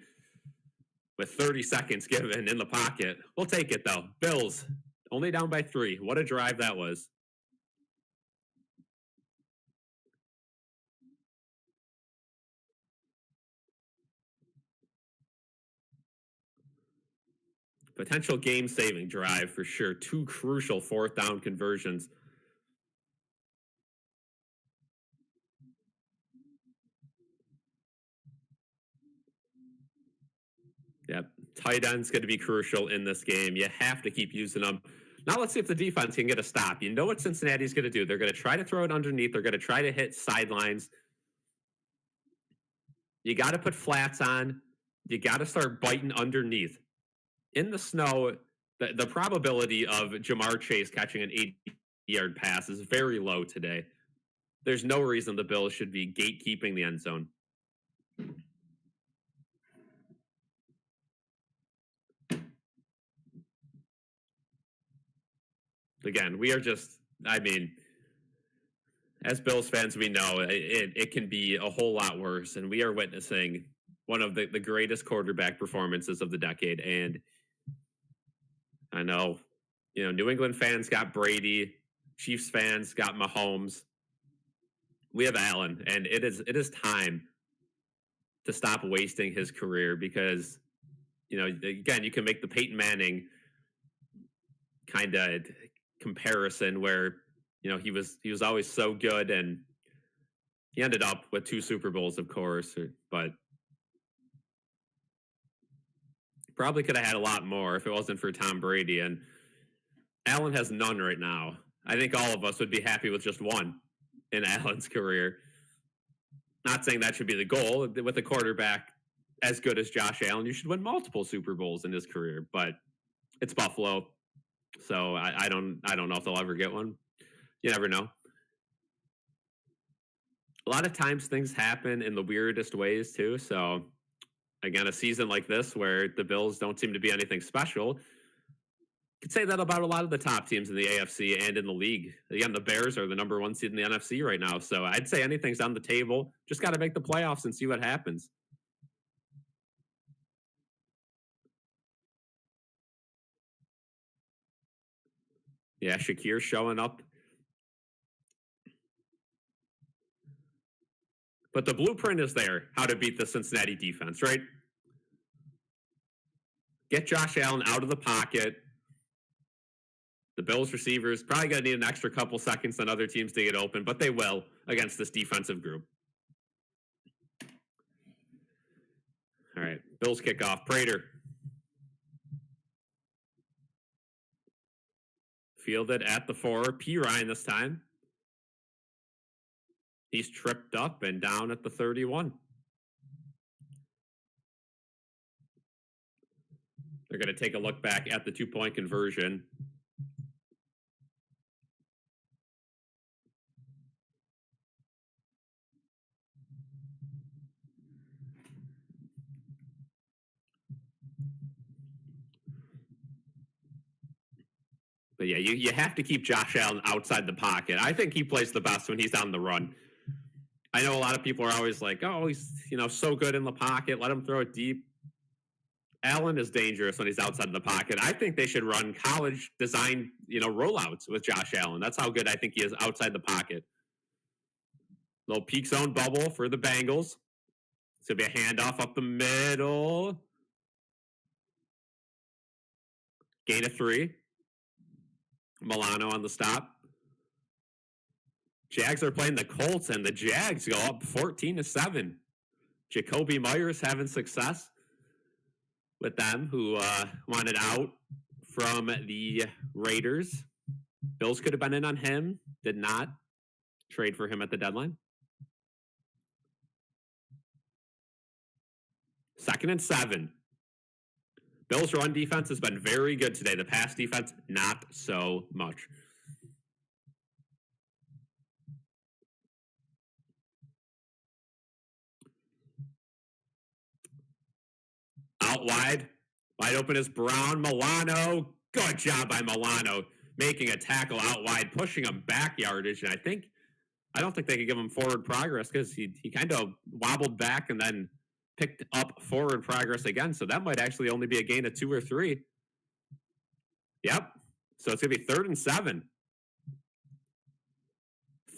with 30 seconds given in the pocket. We'll take it, though. Bills only down by 3. What a drive that was. Potential game-saving drive for sure. 2 crucial 4th down conversions. Yep. Tight end's going to be crucial in this game. You have to keep using them. Now let's see if the defense can get a stop. You know what Cincinnati's going to do. They're going to try to throw it underneath. They're going to try to hit sidelines. You got to put flats on. You got to start biting underneath. In the snow, the probability of Jamar Chase catching an 80-yard pass is very low today. There's no reason the Bills should be gatekeeping the end zone. Again, we are just, as Bills fans, we know it can be a whole lot worse, and we are witnessing one of the greatest quarterback performances of the decade. And I know, New England fans got Brady, Chiefs fans got Mahomes. We have Allen, and it is time to stop wasting his career because, again, you can make the Peyton Manning kind of comparison where he was always so good, and he ended up with 2 Super Bowls, of course, but probably could have had a lot more if it wasn't for Tom Brady. And Allen has none right now. I think all of us would be happy with just 1 in Allen's career. Not saying that should be the goal. With a quarterback as good as Josh Allen, you should win multiple Super Bowls in his career, but it's Buffalo. So I don't know if they'll ever get one. You never know. A lot of times things happen in the weirdest ways too. So again, a season like this where the Bills don't seem to be anything special, could say that about a lot of the top teams in the AFC and in the league. Again, the Bears are the number 1 seed in the NFC right now. So I'd say anything's on the table. Just got to make the playoffs and see what happens. Yeah, Shakir showing up. But the blueprint is there, how to beat the Cincinnati defense, right? Get Josh Allen out of the pocket. The Bills receivers probably going to need an extra couple seconds than other teams to get open, but they will against this defensive group. All right, Bills kickoff. Prater. Fielded at the 4. P. Ryan this time. He's tripped up and down at the 31. They're going to take a look back at the 2-point conversion. But yeah, you have to keep Josh Allen outside the pocket. I think he plays the best when he's on the run. I know a lot of people are always like, oh, he's so good in the pocket. Let him throw it deep. Allen is dangerous when he's outside of the pocket. I think they should run college design, rollouts with Josh Allen. That's how good I think he is outside the pocket. Little peak zone bubble for the Bengals. It's going to be a handoff up the middle. Gain of 3. Milano on the stop. Jags are playing the Colts, and the Jags go up 14-7. Jacoby Myers having success with them, who wanted out from the Raiders. Bills could have been in on him, did not trade for him at the deadline. 2nd and 7. Bills' run defense has been very good today. The pass defense, not so much. Out wide. Wide open is Brown. Milano. Good job by Milano. Making a tackle out wide, pushing him back yardage. And I don't think they could give him forward progress because he kind of wobbled back and then picked up forward progress again. So that might actually only be a gain of 2 or 3. Yep. So it's going to be 3rd and 7.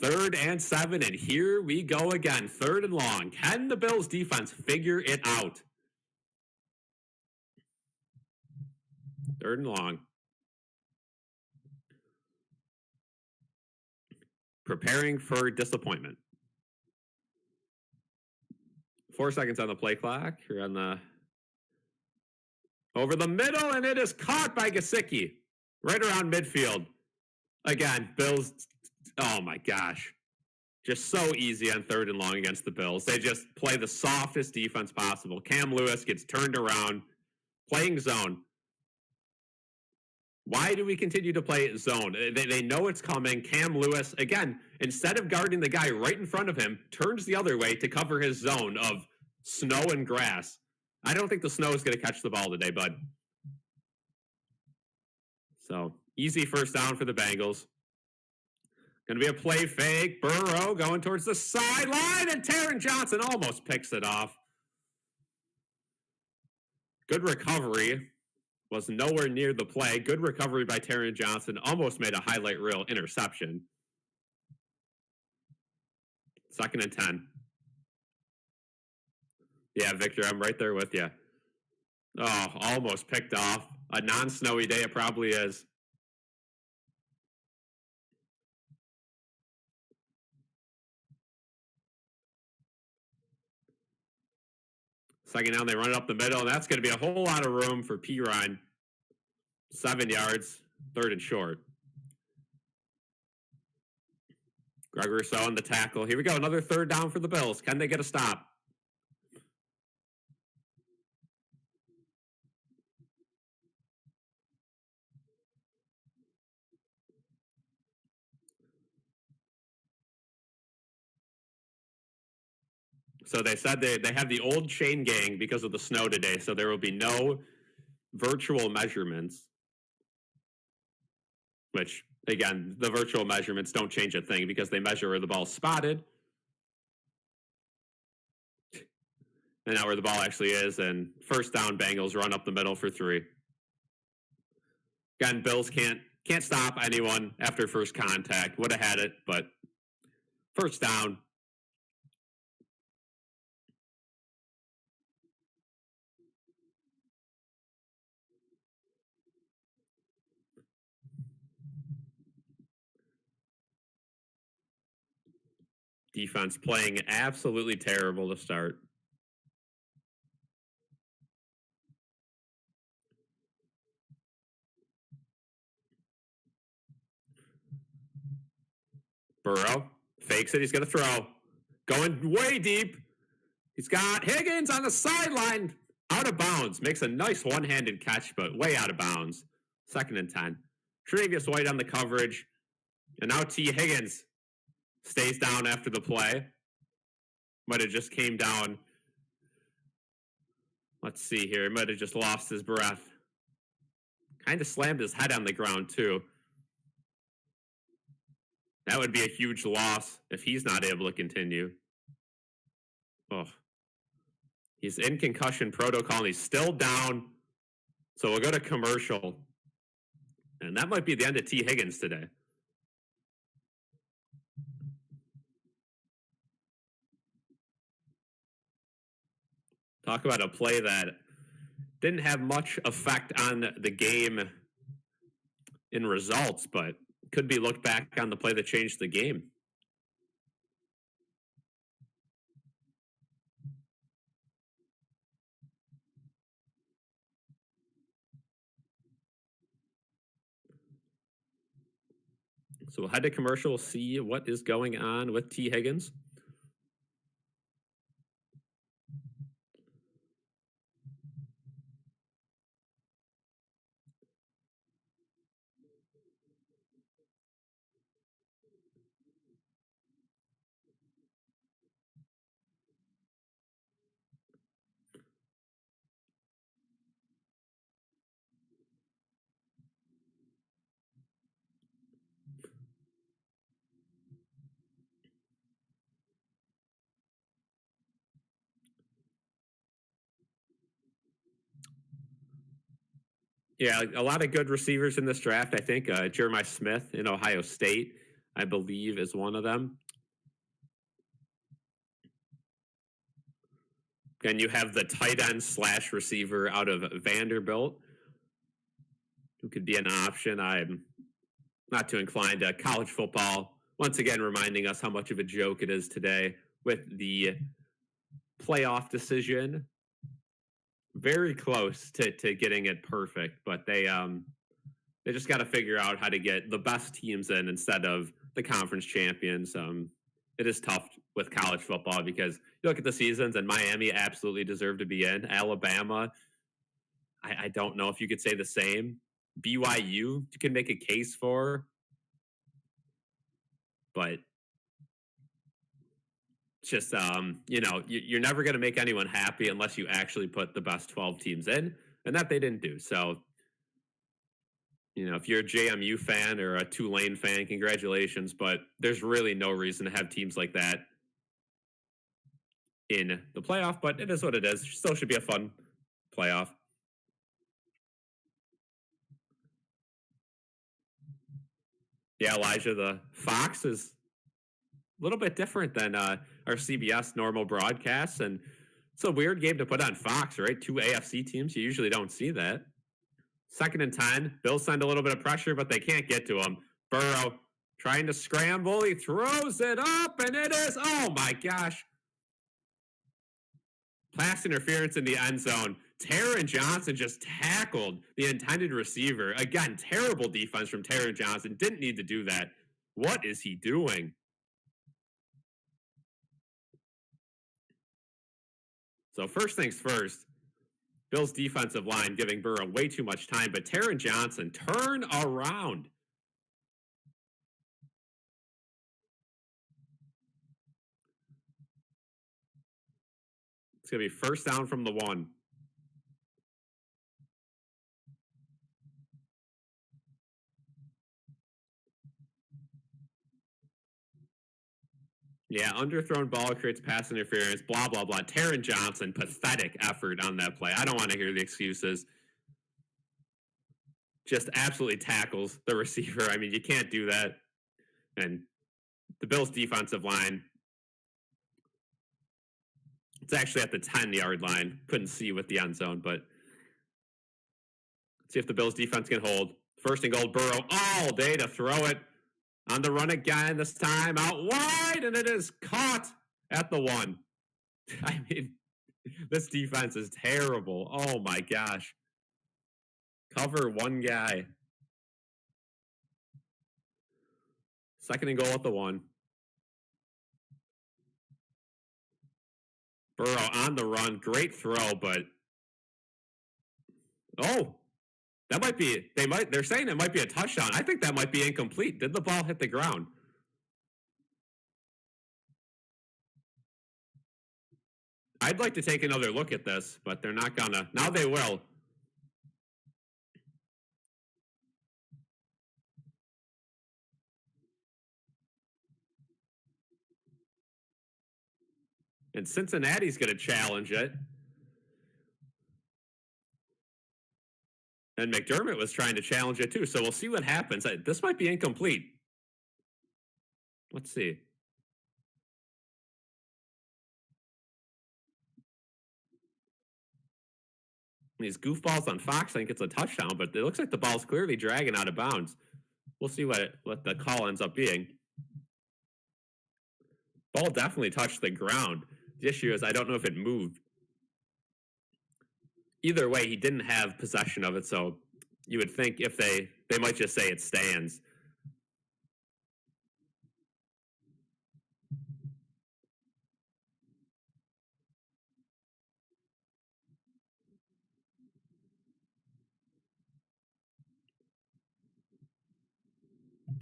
3rd and 7. And here we go again. 3rd and long. Can the Bills defense figure it out? 3rd and long. Preparing for disappointment. 4 seconds on the play clock. You're on the over the middle, and it is caught by Gesicki. Right around midfield. Again, Bills. Oh my gosh. Just so easy on 3rd and long against the Bills. They just play the softest defense possible. Cam Lewis gets turned around, playing zone. Why do we continue to play zone? They know it's coming. Cam Lewis, again, instead of guarding the guy right in front of him, turns the other way to cover his zone of snow and grass. I don't think the snow is going to catch the ball today, bud. So, easy 1st down for the Bengals. Going to be a play fake. Burrow going towards the sideline, and Taron Johnson almost picks it off. Good recovery. Was nowhere near the play. Good recovery by Taron Johnson. Almost made a highlight reel interception. 2nd and 10. Yeah, Victor, I'm right there with you. Oh, almost picked off. A non-snowy day, it probably is. Second down, they run it up the middle, and that's going to be a whole lot of room for Pirine. 7 yards, 3rd and short. Greg Rousseau on the tackle. Here we go, another 3rd down for the Bills. Can they get a stop? So they said they have the old chain gang because of the snow today, so there will be no virtual measurements. Which, again, the virtual measurements don't change a thing because they measure where the ball's spotted. And not where the ball actually is. And 1st down, Bengals run up the middle for 3. Again, Bills can't stop anyone after first contact. Would have had it, but 1st down. Defense playing absolutely terrible to start. Burrow fakes it. He's going to throw. Going way deep. He's got Higgins on the sideline. out of bounds. Makes a nice one-handed catch, but way out of bounds. 2nd and 10. Tre'Davious White on the coverage. And now T. Higgins stays down after the play. Might have just came down. Let's see here. He might have just lost his breath. Kind of slammed his head on the ground, too. That would be a huge loss if he's not able to continue. Oh. He's in concussion protocol, and he's still down. So we'll go to commercial. And that might be the end of T. Higgins today. Talk about a play that didn't have much effect on the game in results, but could be looked back on the play that changed the game. So we'll head to commercial, see what is going on with T. Higgins. Yeah, a lot of good receivers in this draft, I think. Jeremiah Smith in Ohio State, I believe, is one of them. And you have the tight end / receiver out of Vanderbilt, who could be an option. I'm not too inclined to college football. Once again, reminding us how much of a joke it is today with the playoff decision. Very close to getting it perfect, but they just got to figure out how to get the best teams in instead of the conference champions. It is tough with college football because you look at the seasons and Miami absolutely deserved to be in. Alabama, I don't know if you could say the same. BYU, you can make a case for, but just you're never going to make anyone happy unless you actually put the best 12 teams in, and that they didn't do. So, if you're a JMU fan or a Tulane fan, congratulations, but there's really no reason to have teams like that in the playoff, but it is what it is. Still should be a fun playoff. Yeah, Elijah, the Fox is a little bit different than our CBS normal broadcasts, and it's a weird game to put on Fox, right? 2 AFC teams. You usually don't see that. 2nd and 10. Bills send a little bit of pressure, but they can't get to him. Burrow trying to scramble. He throws it up, and it is, oh my gosh. Pass interference in the end zone. Taron Johnson just tackled the intended receiver. Again, terrible defense from Taron Johnson. Didn't need to do that. What is he doing? So first things first, Bills defensive line giving Burrow way too much time, but Taron Johnson, turn around. It's going to be first down from the 1. Yeah, underthrown ball creates pass interference, blah, blah, blah. Taron Johnson, pathetic effort on that play. I don't want to hear the excuses. Just absolutely tackles the receiver. I mean, you can't do that. And the Bills' defensive line, it's actually at the 10-yard line. Couldn't see with the end zone, but let's see if the Bills' defense can hold. 1st and goal, Burrow all day to throw it. On the run again, this time out wide, and it is caught at the 1. I mean, this defense is terrible. Oh my gosh. Cover one guy. 2nd and goal at the 1. Burrow on the run. Great throw, but Oh, that might be, they're saying it might be a touchdown. I think that might be incomplete. Did the ball hit the ground? I'd like to take another look at this, but they're not gonna. Now they will. And Cincinnati's going to challenge it. And McDermott was trying to challenge it too. So we'll see what happens. This might be incomplete. Let's see. These goofballs on Fox think it's a touchdown, but it looks like the ball's clearly dragging out of bounds. We'll see what the call ends up being. Ball definitely touched the ground. The issue is I don't know if it moved. Either way, he didn't have possession of it, so you would think if they might just say it stands.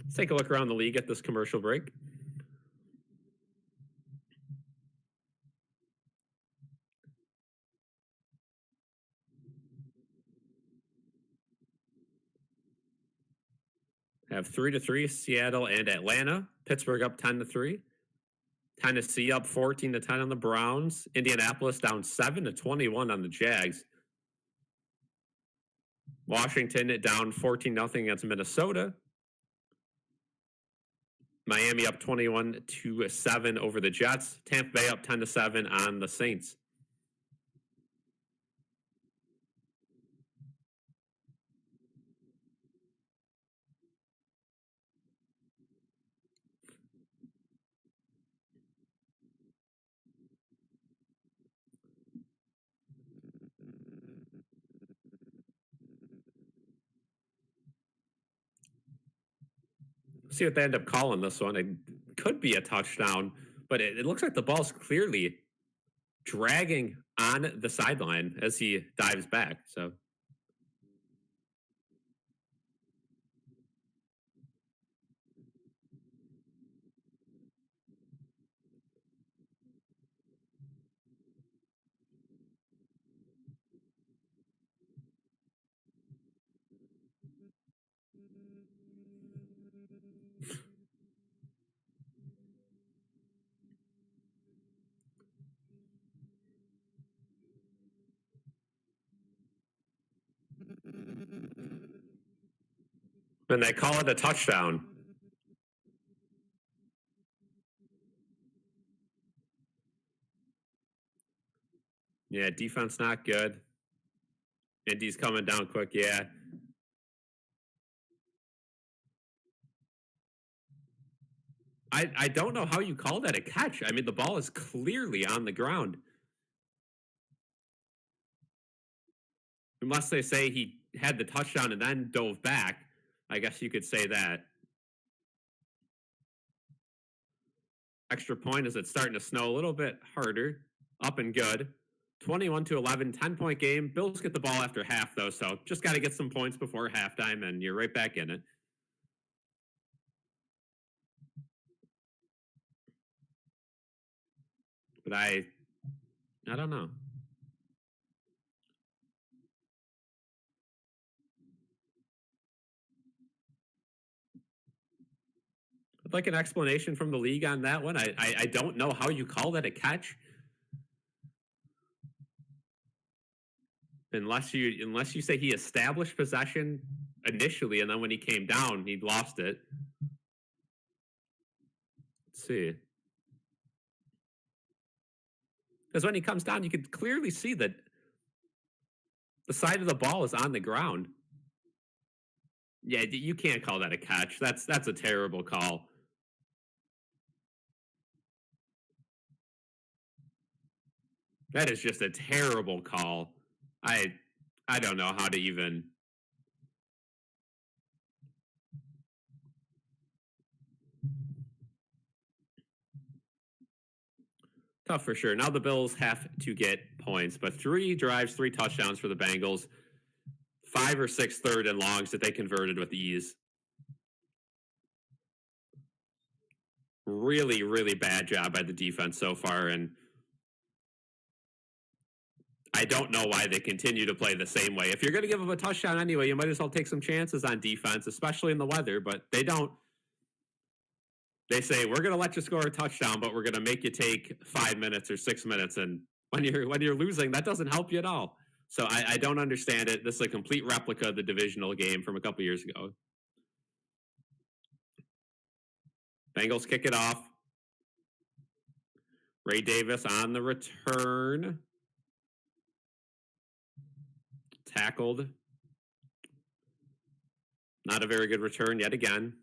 Let's take a look around the league at this commercial break. Have 3-3 Seattle and Atlanta. Pittsburgh up 10-3. Tennessee up 14-10 on the Browns. Indianapolis down 7-21 on the Jags. Washington down 14-0 against Minnesota. Miami up 21-7 over the Jets. Tampa Bay up 10-7 on the Saints. See what they end up calling this one. It could be a touchdown, but it looks like the ball's clearly dragging on the sideline as he dives back. So and they call it a touchdown. Yeah, defense not good. Indy's coming down quick. Yeah. I don't know how you call that a catch. I mean, the ball is clearly on the ground. Unless they say he had the touchdown and then dove back, I guess you could say that. Extra point as it's starting to snow a little bit harder. Up and good. 21-11, 10-point game. Bills get the ball after half, though, so just got to get some points before halftime, and you're right back in it. But I don't know. I'd like an explanation from the league on that one. I don't know how you call that a catch. Unless you say he established possession initially, and then when he came down, he lost it. Let's see. Because when he comes down, you can clearly see that the side of the ball is on the ground. Yeah, you can't call that a catch. That's a terrible call. That is just a terrible call. I don't know how to even. Tough for sure. Now the Bills have to get points, but 3 drives, 3 touchdowns for the Bengals. 5 or 6 third and longs that they converted with ease. Really, really bad job by the defense so far, and I don't know why they continue to play the same way. If you're going to give them a touchdown anyway, you might as well take some chances on defense, especially in the weather, but they don't. They say, we're going to let you score a touchdown, but we're going to make you take 5 minutes or 6 minutes. And when you're losing, that doesn't help you at all. So I don't understand it. This is a complete replica of the divisional game from a couple years ago. Bengals kick it off. Ray Davis on the return. Tackled. Not a very good return yet again.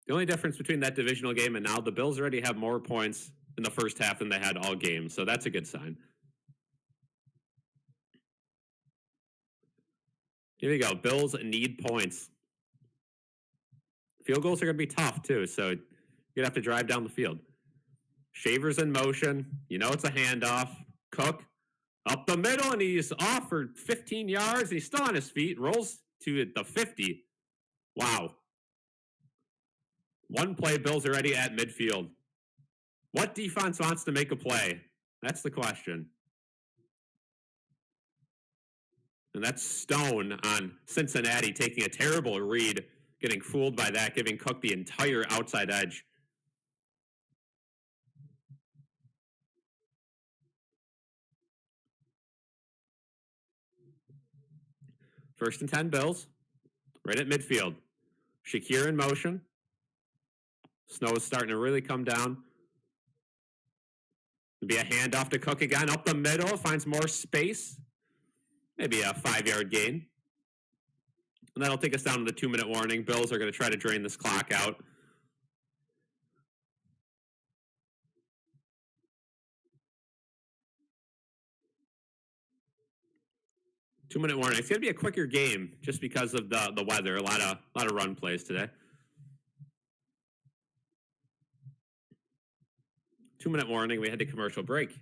The only difference between that divisional game and now, the Bills already have more points in the first half than they had all game, so that's a good sign. Here we go. Bills need points. Field goals are going to be tough, too, so you're going to have to drive down the field. Shaver's in motion. You know it's a handoff. Cook up the middle, and he's off for 15 yards. He's still on his feet. Rolls to the 50. Wow. One play, Bills already at midfield. What defense wants to make a play? That's the question. And that's Stone on Cincinnati taking a terrible read, getting fooled by that, giving Cook the entire outside edge. First and 10 Bills, right at midfield. Shakir in motion. Snow is starting to really come down. It'll be a handoff to Cook again, up the middle, finds more space. Maybe a 5-yard gain. And that'll take us down to the 2-minute warning. Bills are going to try to drain this clock out. Two-minute warning. It's going to be a quicker game just because of the weather. A lot of run plays today. 2-minute warning. We had a commercial break.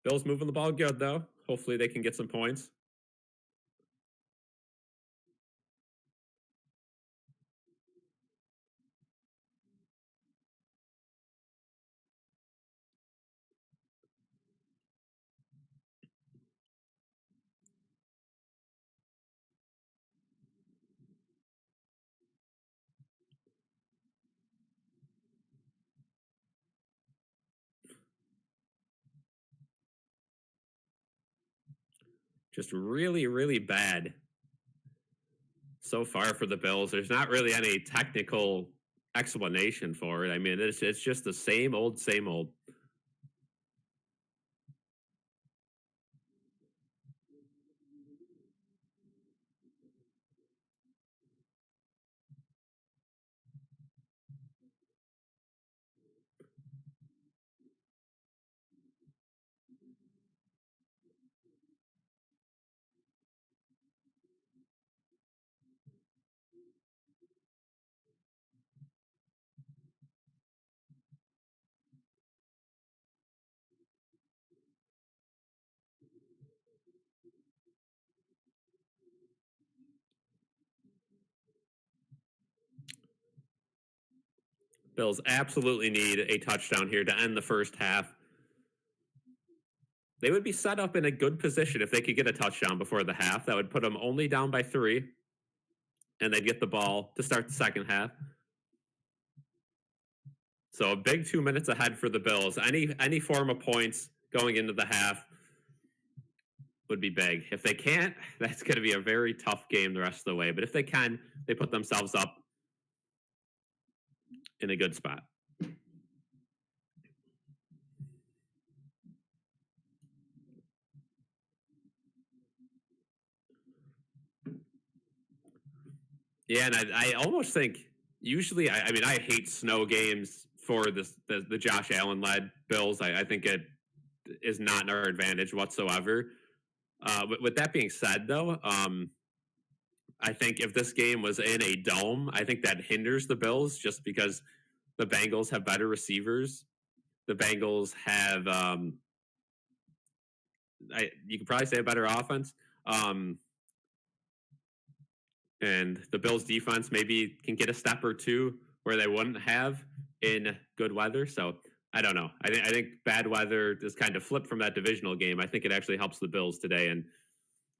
Bills moving the ball good, though. Hopefully they can get some points. Just really, really bad so far for the Bills. There's not really any technical explanation for it. I mean, it's just the same old, same old. Bills absolutely need a touchdown here to end the first half. They would be set up in a good position if they could get a touchdown before the half. That would put them only down by 3, and they'd get the ball to start the second half. So a big 2 minutes ahead for the Bills. Any form of points going into the half would be big. If they can't, that's going to be a very tough game the rest of the way. But if they can, they put themselves up in a good spot. Yeah, and I almost think usually, I mean, I hate snow games for the Josh Allen led Bills. I think it is not in our advantage whatsoever. With that being said, though, I think if this game was in a dome, I think that hinders the Bills just because the Bengals have better receivers. The Bengals have, you could probably say a better offense. And the Bills defense maybe can get a step or two where they wouldn't have in good weather. So I don't know. I think bad weather is kind of flipped from that divisional game. I think it actually helps the Bills today. And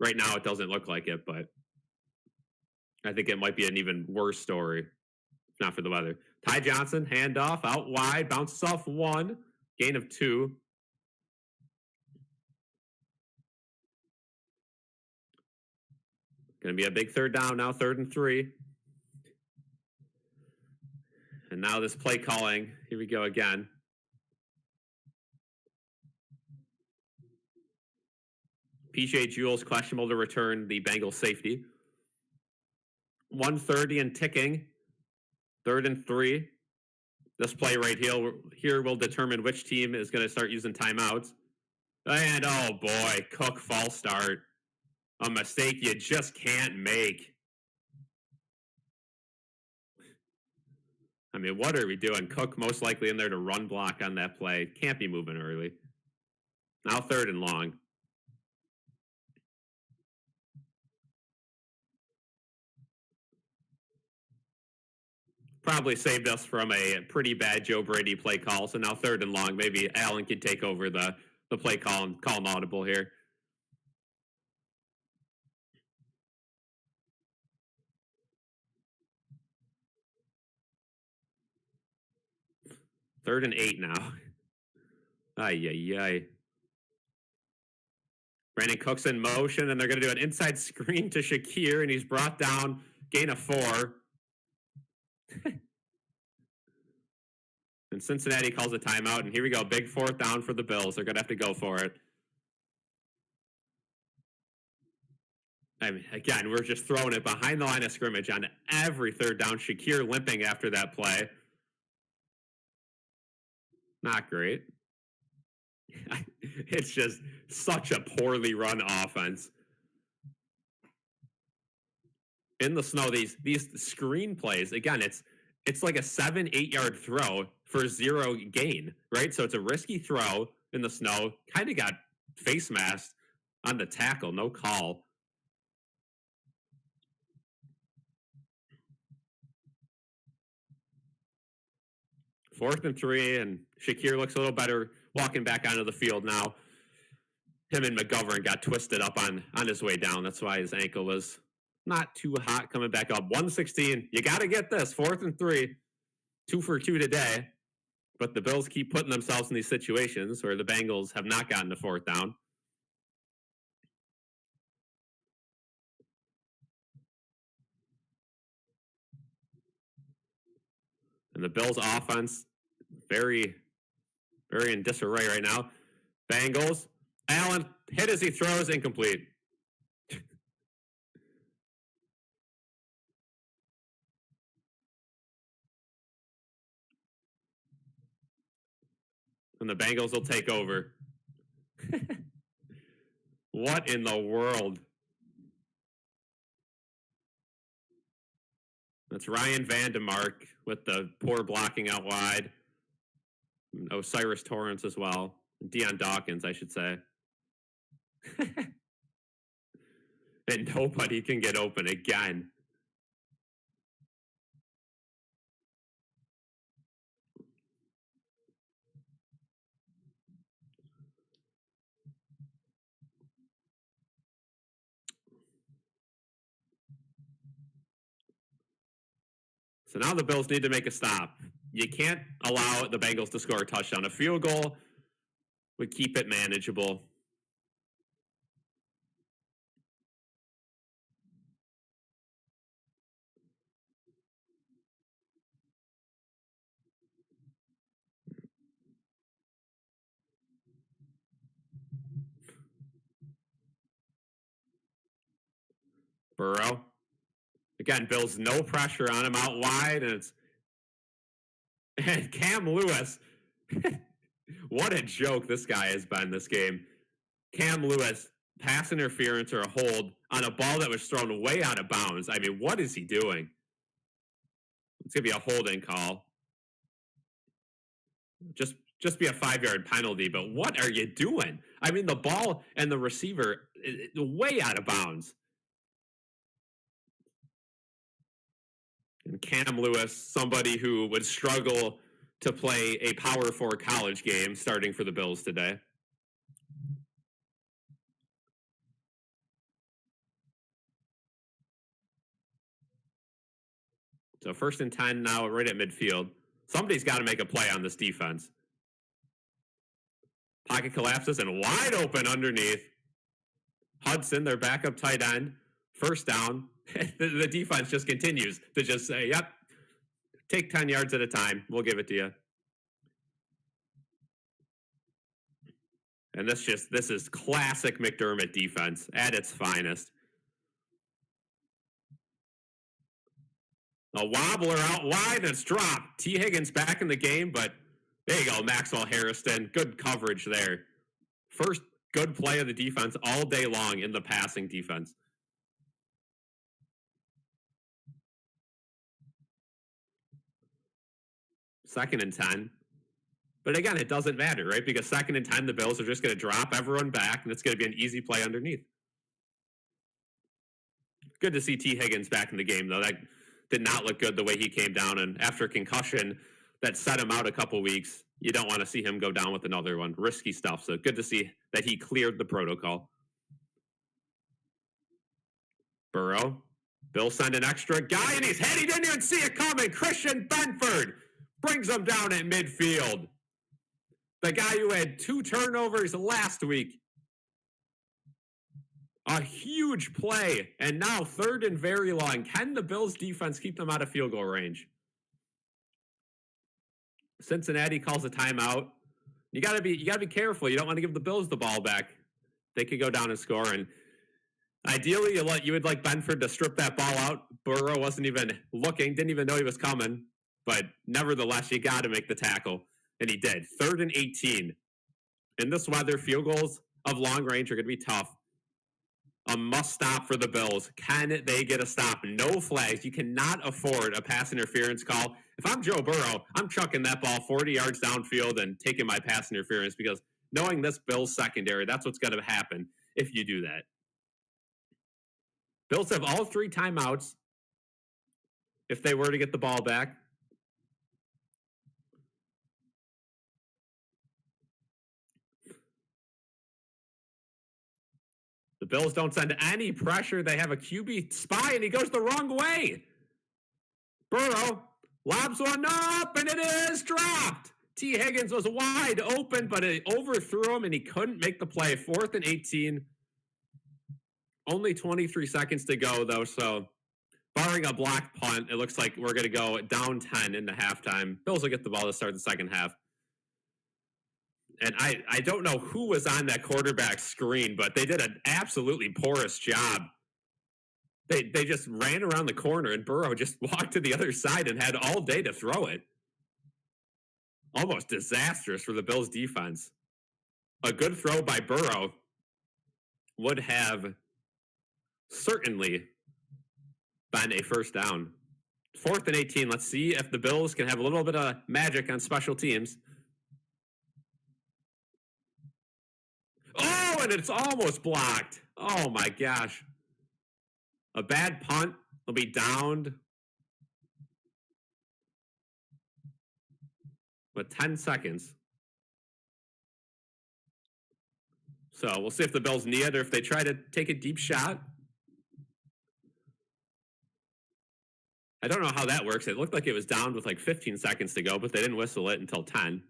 right now it doesn't look like it, but I think it might be an even worse story if not for the weather. Ty Johnson, handoff, out wide, bounces off one, gain of 2. Going to be a big third down now, 3rd and 3. And now this play calling. Here we go again. PJ Jules questionable to return the Bengals safety. 1:30 and ticking. 3rd and 3. This play right here will determine which team is going to start using timeouts. And oh boy, Cook false start. A mistake you just can't make. I mean, what are we doing? Cook most likely in there to run block on that play. Can't be moving early. Now 3rd and long. Probably saved us from a pretty bad Joe Brady play call. So now 3rd and long. Maybe Allen could take over the play call and call an audible here. Third and 8 now. Ay. Brandon Cook's in motion, and they're going to do an inside screen to Shakir, and he's brought down, gain of 4. And Cincinnati calls a timeout, and here we go, big 4th down for the Bills. They're going to have to go for it. I mean, again, we're just throwing it behind the line of scrimmage on every 3rd down. Shakir limping after that play. Not great. It's just such a poorly run offense. In the snow, these screen plays, again, it's like a 7-8 yard throw for 0 gain, right? So it's a risky throw in the snow. Kind of got face masked on the tackle, no call. Fourth and 3, and Shakir looks a little better walking back onto the field now. Him and McGovern got twisted up on his way down. That's why his ankle was not too hot coming back up. 116. You got to get this. 4th and 3. 2 for 2 today. But the Bills keep putting themselves in these situations where the Bengals have not gotten to 4th down. And the Bills offense, very, very in disarray right now. Bengals, Allen hit as he throws, incomplete. And the Bengals will take over. What in the world? That's Ryan Vandemark with the poor blocking out wide. Osiris Torrance as well. Deion Dawkins, I should say. And nobody can get open again. So now the Bills need to make a stop. You can't allow the Bengals to score a touchdown. A field goal would keep it manageable. Burrow. Again, Bills no pressure on him out wide, and Cam Lewis. What a joke this guy has been this game. Cam Lewis pass interference or a hold on a ball that was thrown way out of bounds. I mean, what is he doing? It's going to be a holding call. Just be a 5-yard penalty, but what are you doing? I mean, the ball and the receiver way out of bounds. And Cam Lewis, somebody who would struggle to play a Power 4 college game starting for the Bills today. So 1st and 10 now right at midfield. Somebody's got to make a play on this defense. Pocket collapses and wide open underneath. Hudson, their backup tight end. 1st down. The defense just continues to just say, yep, take 10 yards at a time. We'll give it to you. And this is classic McDermott defense at its finest. A wobbler out wide, and it's dropped. T. Higgins back in the game, but there you go, Maxwell Harrison. Good coverage there. First good play of the defense all day long in the passing defense. Second and 10. But again, it doesn't matter, right? Because 2nd and 10, the Bills are just going to drop everyone back, and it's going to be an easy play underneath. Good to see T. Higgins back in the game, though. That did not look good the way he came down. And after a concussion that set him out a couple weeks, you don't want to see him go down with another one. Risky stuff. So good to see that he cleared the protocol. Burrow. Bill send an extra guy, and he's hit. He didn't even see it coming. Christian Benford brings him down at midfield. The guy who had 2 turnovers last week. A huge play, and now 3rd and very long. Can the Bills defense keep them out of field goal range? Cincinnati calls a timeout. You gotta be careful. You don't want to give the Bills the ball back. They could go down and score. And ideally, you would like Benford to strip that ball out. Burrow wasn't even looking, didn't even know he was coming. But nevertheless, you got to make the tackle, and he did. 3rd and 18. In this weather, field goals of long range are going to be tough. A must stop for the Bills. Can they get a stop? No flags. You cannot afford a pass interference call. If I'm Joe Burrow, I'm chucking that ball 40 yards downfield and taking my pass interference, because knowing this Bills secondary, that's what's going to happen if you do that. Bills have all 3 timeouts if they were to get the ball back. The Bills don't send any pressure. They have a QB spy, and he goes the wrong way. Burrow lobs one up, and it is dropped. T. Higgins was wide open, but it overthrew him, and he couldn't make the play. 4th and 18. Only 23 seconds to go, though, so barring a blocked punt, it looks like we're going to go down 10 into halftime. Bills will get the ball to start the second half. And I don't know who was on that quarterback screen, but they did an absolutely porous job. They just ran around the corner, and Burrow just walked to the other side and had all day to throw it. Almost disastrous for the Bills defense. A good throw by Burrow would have certainly been a 1st down. 4th and 18. Let's see if the Bills can have a little bit of magic on special teams. Oh, and it's almost blocked. Oh, my gosh. A bad punt will be downed with 10 seconds. So we'll see if the Bills knee it or if they try to take a deep shot. I don't know how that works. It looked like it was downed with like 15 seconds to go, but they didn't whistle it until 10.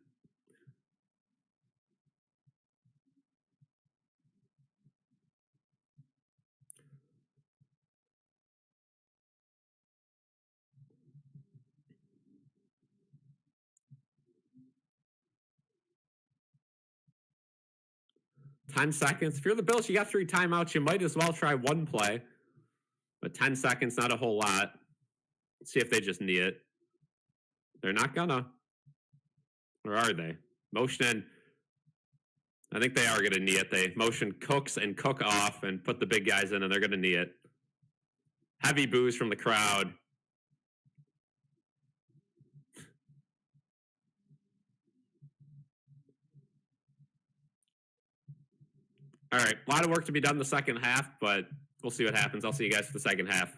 $10 seconds. If you're the Bills, you got 3 timeouts. You might as well try one play. But 10 seconds, not a whole lot. Let's see if they just knee it. They're not gonna. Or are they? Motion I think they are going to knee it. They motion Cooks and Cook off and put the big guys in, and they're going to knee it. Heavy boos from the crowd. All right, a lot of work to be done in the second half, but we'll see what happens. I'll see you guys for the second half.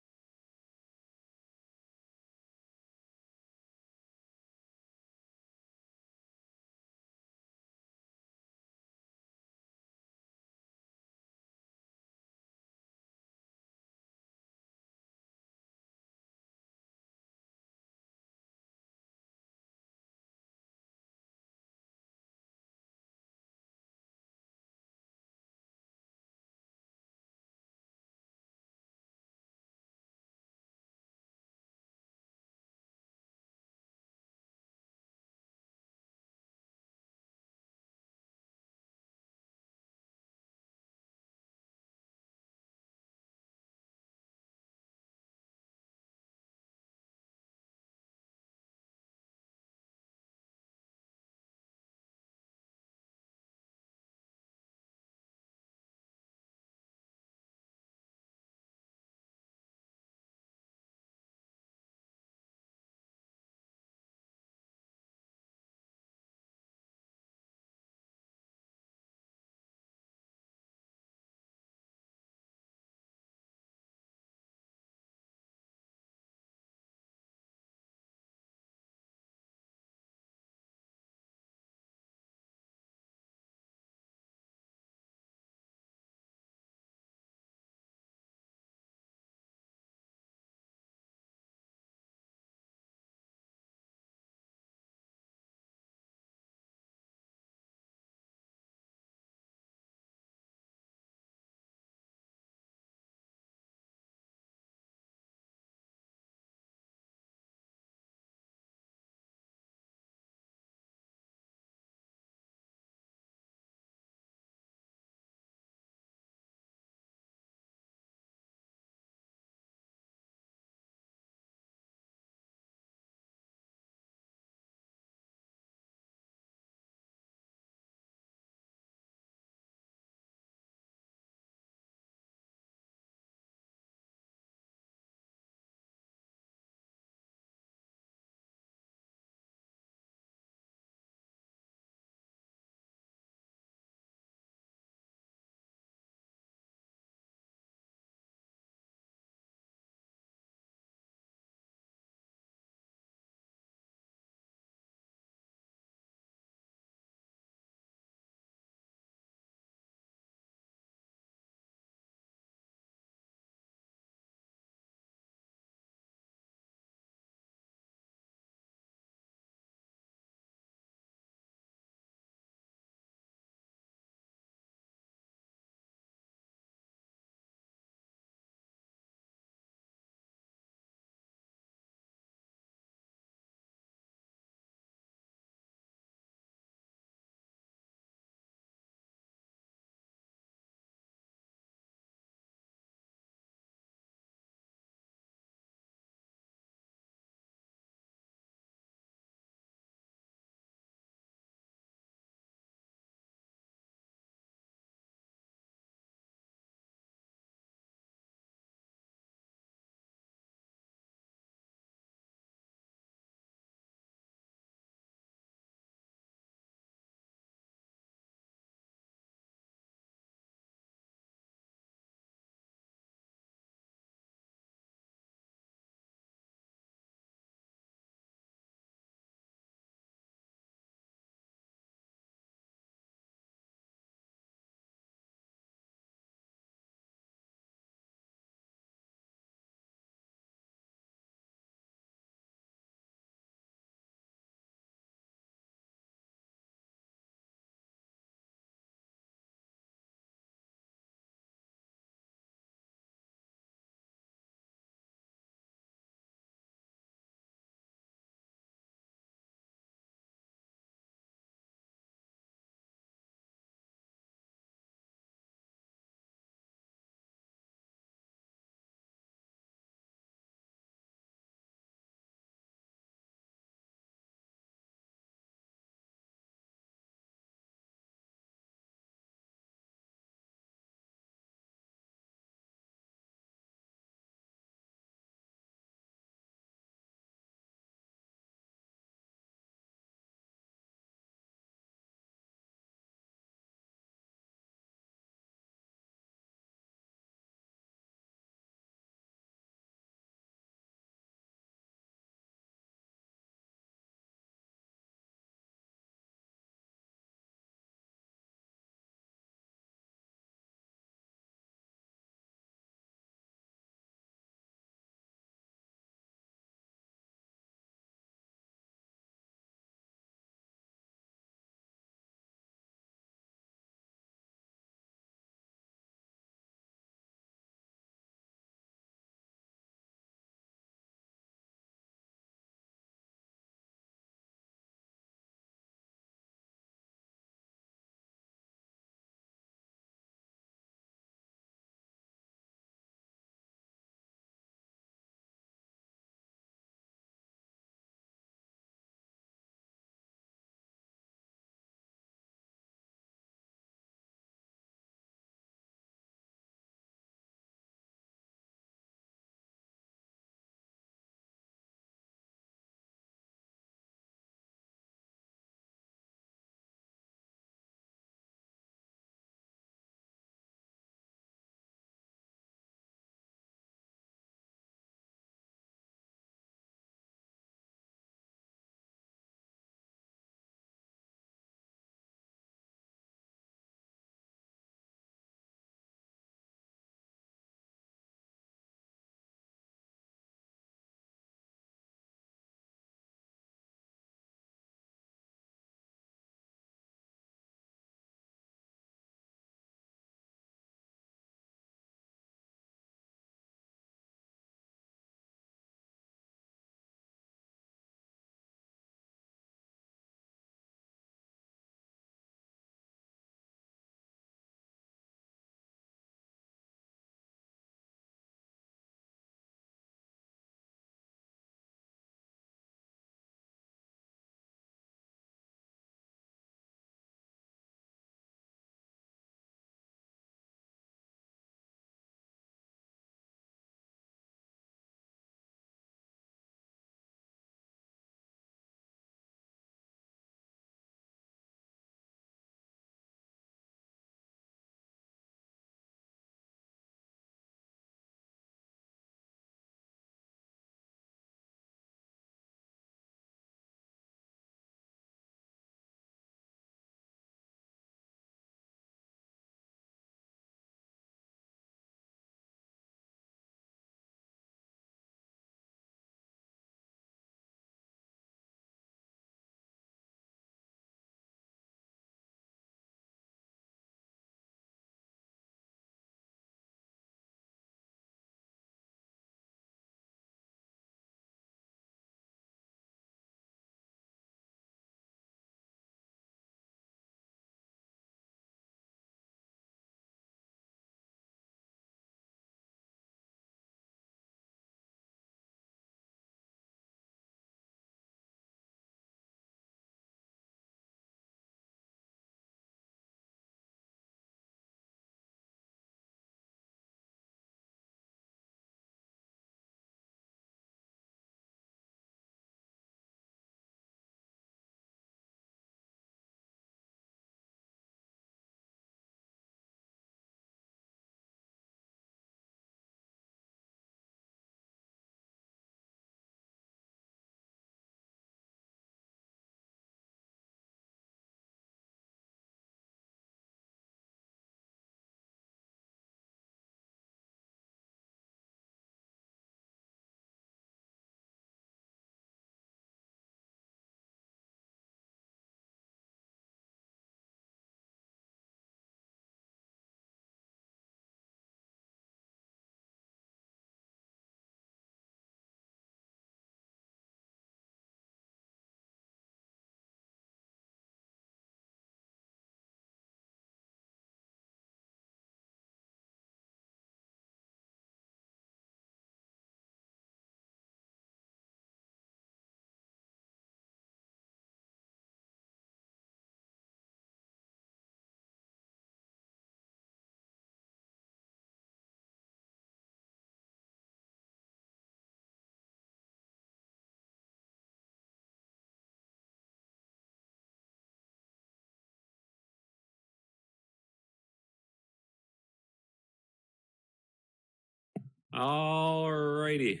Alrighty.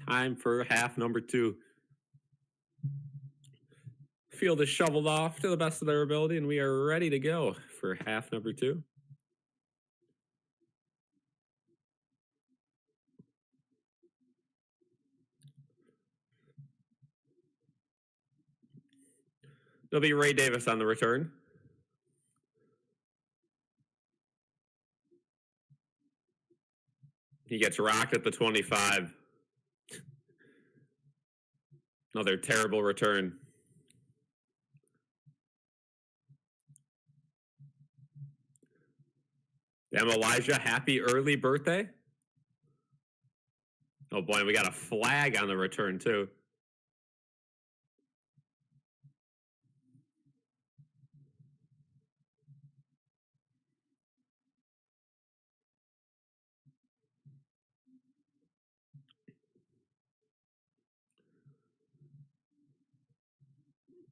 Time for half number 2. Field is shoveled off to the best of their ability, and we are ready to go for half number 2. It'll be Ray Davis on the return. He gets rocked at the 25. Another terrible return. Damn, Elijah, happy early birthday. Oh boy, we got a flag on the return too.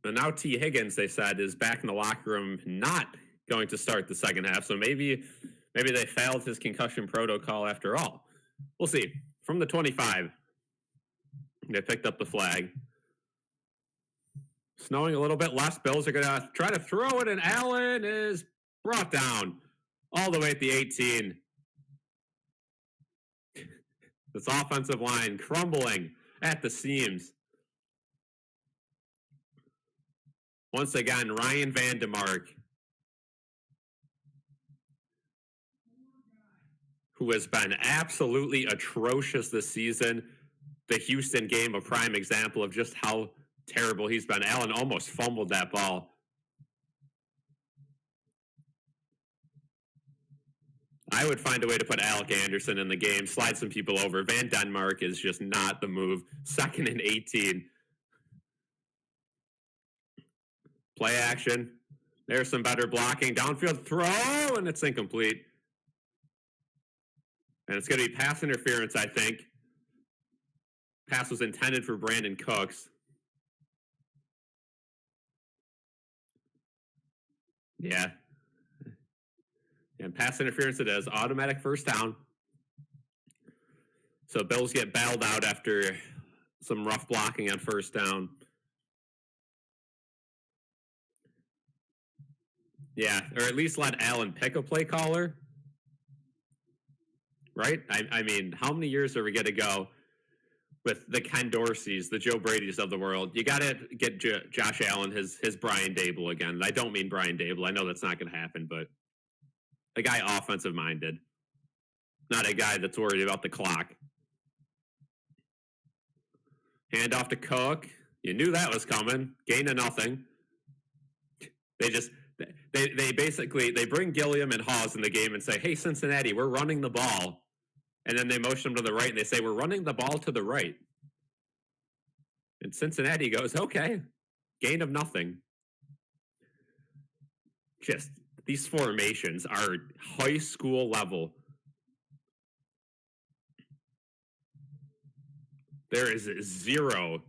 And now T. Higgins, they said, is back in the locker room, not going to start the second half. So maybe they failed his concussion protocol after all. We'll see. From the 25, they picked up the flag. Snowing a little bit less. Bills are going to try to throw it, and Allen is brought down all the way at the 18. This offensive line crumbling at the seams. Once again, Ryan Vandemark, who has been absolutely atrocious this season. The Houston game, a prime example of just how terrible he's been. Allen almost fumbled that ball. I would find a way to put Alec Anderson in the game, slide some people over. Van Denmark is just not the move. 2nd and 18. Play action. There's some better blocking. Downfield throw, and it's incomplete. And it's going to be pass interference, I think. Pass was intended for Brandon Cooks. Yeah. And pass interference it is. Automatic first down. So Bills get bailed out after some rough blocking on first down. Yeah, or at least let Allen pick a play caller. Right? I mean, how many years are we going to go with the Ken Dorseys, the Joe Bradys of the world? You got to get Josh Allen his Brian Dable again. I don't mean Brian Dable. I know that's not going to happen, but a guy offensive-minded, not a guy that's worried about the clock. Hand off to Cook. You knew that was coming. Gain of nothing. They basically bring Gilliam and Hawes in the game and say, hey, Cincinnati, we're running the ball. And then they motion them to the right and they say, we're running the ball to the right. And Cincinnati goes, okay, gain of nothing. Just these formations are high school level. There's zero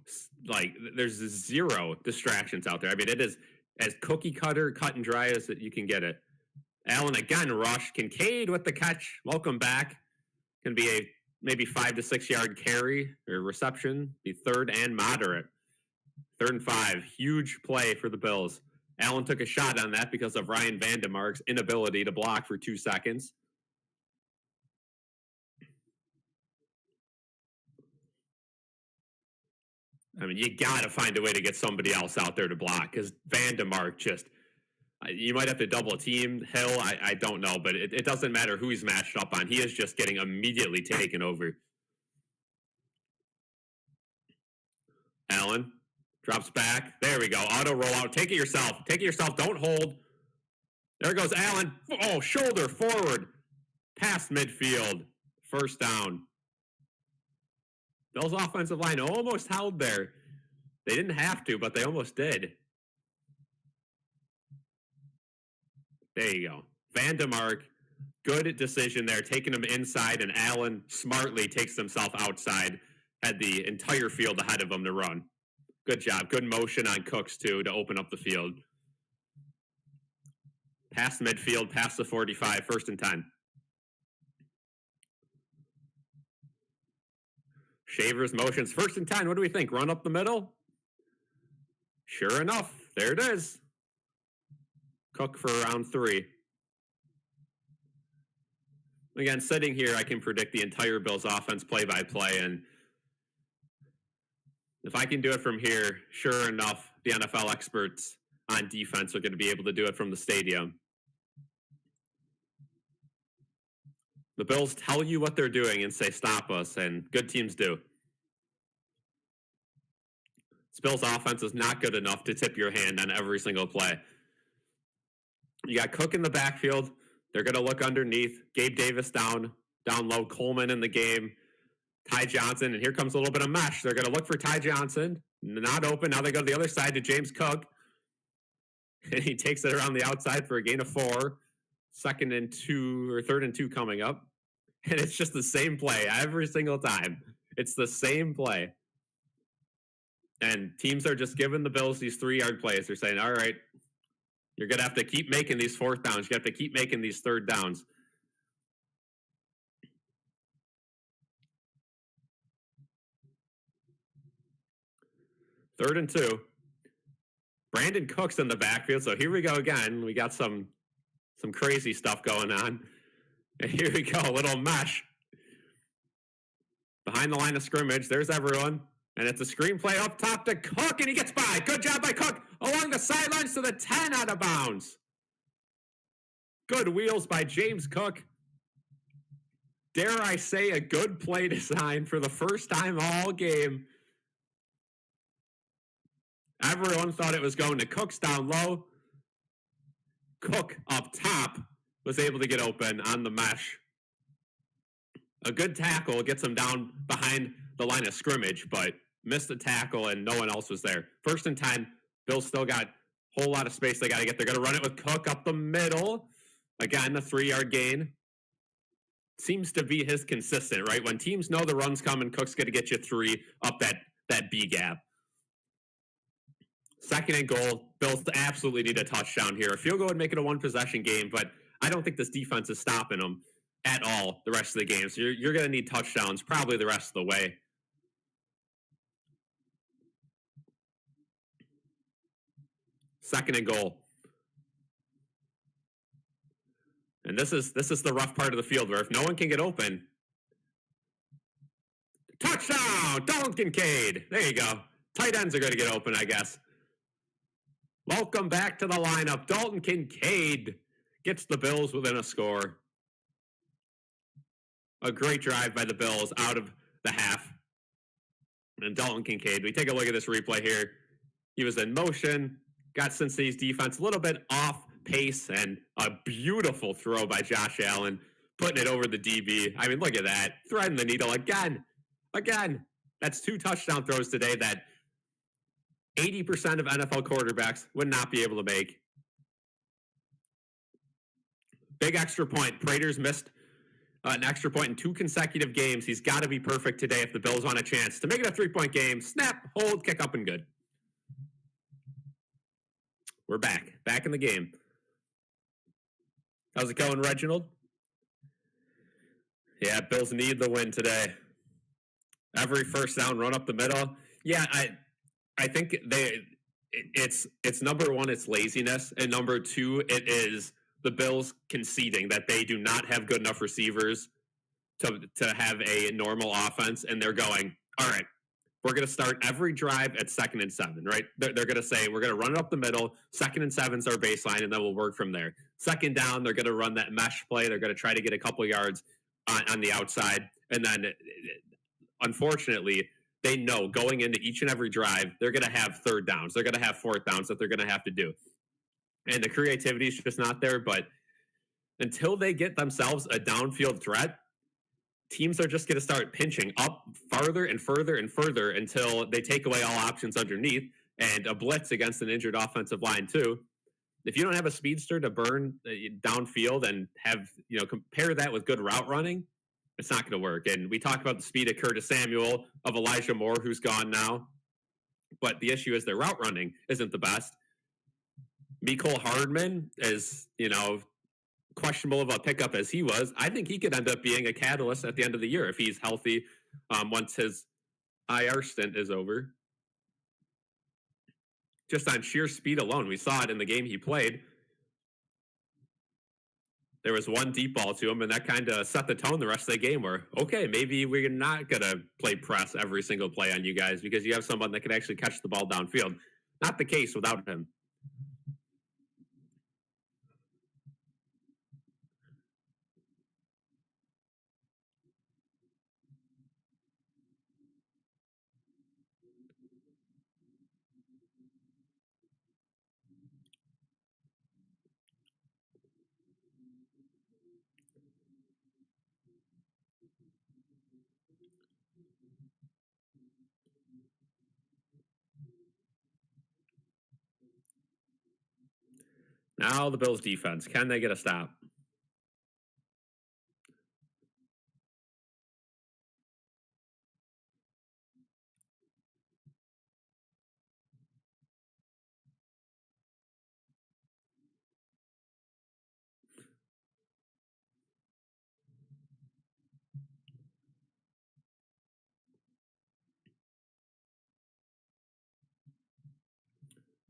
distractions out there. I mean, it is as cookie cutter, cut and dry as you can get it. Allen again rush. Kincaid with the catch. Welcome back. Can be a maybe 5 to 6 yard carry or reception. Be 3rd and moderate. 3rd and 5. Huge play for the Bills. Allen took a shot on that because of Ryan Vandemark's inability to block for 2 seconds. I mean, you got to find a way to get somebody else out there to block because Vandemark just, you might have to double team Hill. I don't know, but it doesn't matter who he's matched up on. He is just getting immediately taken over. Allen drops back. There we go. Auto rollout. Take it yourself. Take it yourself. Don't hold. There goes Allen. Oh, shoulder forward. Past midfield. First down. Bills offensive line almost held there. They didn't have to, but they almost did. There you go. Vandemark, good decision there, taking him inside, and Allen smartly takes himself outside. Had the entire field ahead of him to run. Good job. Good motion on Cooks, too, to open up the field. Past midfield, past the 45, 1st and 10. Shavers motions 1st and 10. What do we think? Run up the middle? Sure enough, there it is. Cook for round 3. Again, sitting here, I can predict the entire Bills offense play-by-play, and if I can do it from here, sure enough, the NFL experts on defense are going to be able to do it from the stadium. The Bills tell you what they're doing and say, stop us, and good teams do. This Bills offense is not good enough to tip your hand on every single play. You got Cook in the backfield. They're going to look underneath. Gabe Davis down low. Coleman in the game. Ty Johnson, and here comes a little bit of mesh. They're going to look for Ty Johnson. Not open. Now they go to the other side to James Cook. And he takes it around the outside for a gain of 4. 2nd and 2 or 3rd and 2 coming up. And it's just the same play every single time. It's the same play. And teams are just giving the Bills these 3-yard plays. They're saying, all right, you're going to have to keep making these 4th downs. You have to keep making these 3rd downs. Third and 2. Brandon Cook's in the backfield. So here we go again. We got some crazy stuff going on. And here we go, a little mesh. Behind the line of scrimmage, there's everyone. And it's a screenplay up top to Cook, and he gets by. Good job by Cook. Along the sidelines to the 10, out of bounds. Good wheels by James Cook. Dare I say, a good play design for the first time all game. Everyone thought it was going to Cook's down low. Cook up top was able to get open on the mesh. A good tackle gets him down behind the line of scrimmage, but missed the tackle and no one else was there. 1st and 10, Bills still got a whole lot of space they got to get. They're going to run it with Cook up the middle. Again, a 3-yard gain. Seems to be his consistent, right? When teams know the run's coming, Cook's going to get you 3 up that B gap. 2nd and goal. Bills absolutely need a touchdown here. A field goal would make it a 1-possession game, but I don't think this defense is stopping them at all the rest of the game. So you're going to need touchdowns probably the rest of the way. Second and goal. And this is the rough part of the field where if no one can get open, touchdown, Dalton Kincaid. There you go. Tight ends are going to get open, I guess. Welcome back to the lineup. Dalton Kincaid gets the Bills within a score. A great drive by the Bills out of the half. And Dalton Kincaid, we take a look at this replay here. He was in motion, got Cincinnati's defense a little bit off pace, and a beautiful throw by Josh Allen, putting it over the DB. I mean, look at that. Threading the needle again. That's 2 touchdown throws today that 80% of NFL quarterbacks would not be able to make. Big extra point. Prater's missed an extra point in 2 consecutive games. He's got to be perfect today if the Bills want a chance to make it a 3-point game. Snap, hold, kick up, and good. We're back in the game. How's it going, Reginald? Yeah, Bills need the win today. Every first down, run up the middle. Yeah, I think it's number 1, it's laziness, and number 2, it is the Bills conceding that they do not have good enough receivers to have a normal offense, and they're going, all right, we're going to start every drive at 2nd and 7, right? They're going to say, we're going to run it up the middle, 2nd and 7's our baseline, and then we'll work from there. 2nd down, they're going to run that mesh play. They're going to try to get a couple yards on the outside, and then, unfortunately, they know going into each and every drive, they're going to have 3rd downs. They're going to have 4th downs that they're going to have to do. And the creativity is just not there. But until they get themselves a downfield threat, teams are just going to start pinching up farther and further and further until they take away all options underneath, and a blitz against an injured offensive line too. If you don't have a speedster to burn downfield and have, compare that with good route running, it's not going to work. And we talk about the speed of Curtis Samuel, of Elijah Moore, who's gone now. But the issue is their route running isn't the best. Mecole Hardman is, questionable of a pickup as he was. I think he could end up being a catalyst at the end of the year if he's healthy once his IR stint is over. Just on sheer speed alone. We saw it in the game he played. There was one deep ball to him, and that kind of set the tone the rest of the game where, okay, maybe we're not going to play press every single play on you guys because you have someone that can actually catch the ball downfield. Not the case without him. Now the Bills defense. Can they get a stop?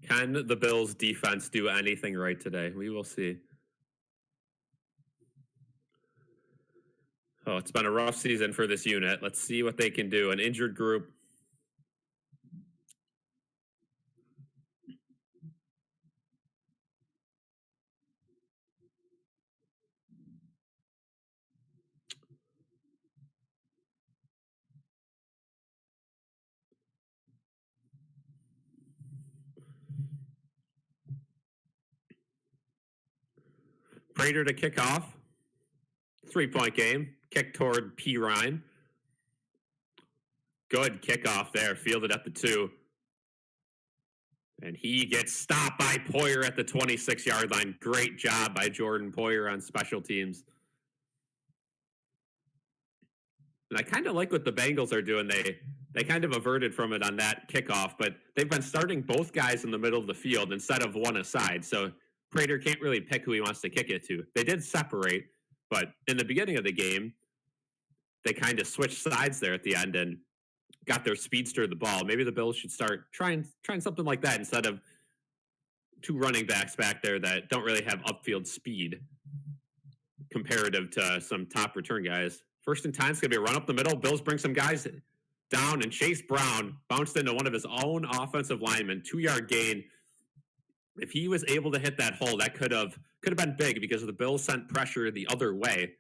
Can the Bills defense do anything right today? We will see. Oh, it's been a rough season for this unit. Let's see what they can do. An injured group. Prater to kick off. 3-point game. Kick toward P. Ryan. Good kickoff there. Fielded at the 2. And he gets stopped by Poyer at the 26-yard line. Great job by Jordan Poyer on special teams. And I kind of like what the Bengals are doing. They kind of averted from it on that kickoff, but they've been starting both guys in the middle of the field instead of one aside. So Prater can't really pick who he wants to kick it to. They did separate, but in the beginning of the game, they kind of switched sides there at the end and got their speedster the ball. Maybe the Bills should start trying something like that instead of 2 running backs back there that don't really have upfield speed comparative to some top return guys. First and 10 is going to be a run up the middle. Bills bring some guys down, and Chase Brown bounced into one of his own offensive linemen. 2-yard gain. If he was able to hit that hole, that could have been big because the Bills sent pressure the other way.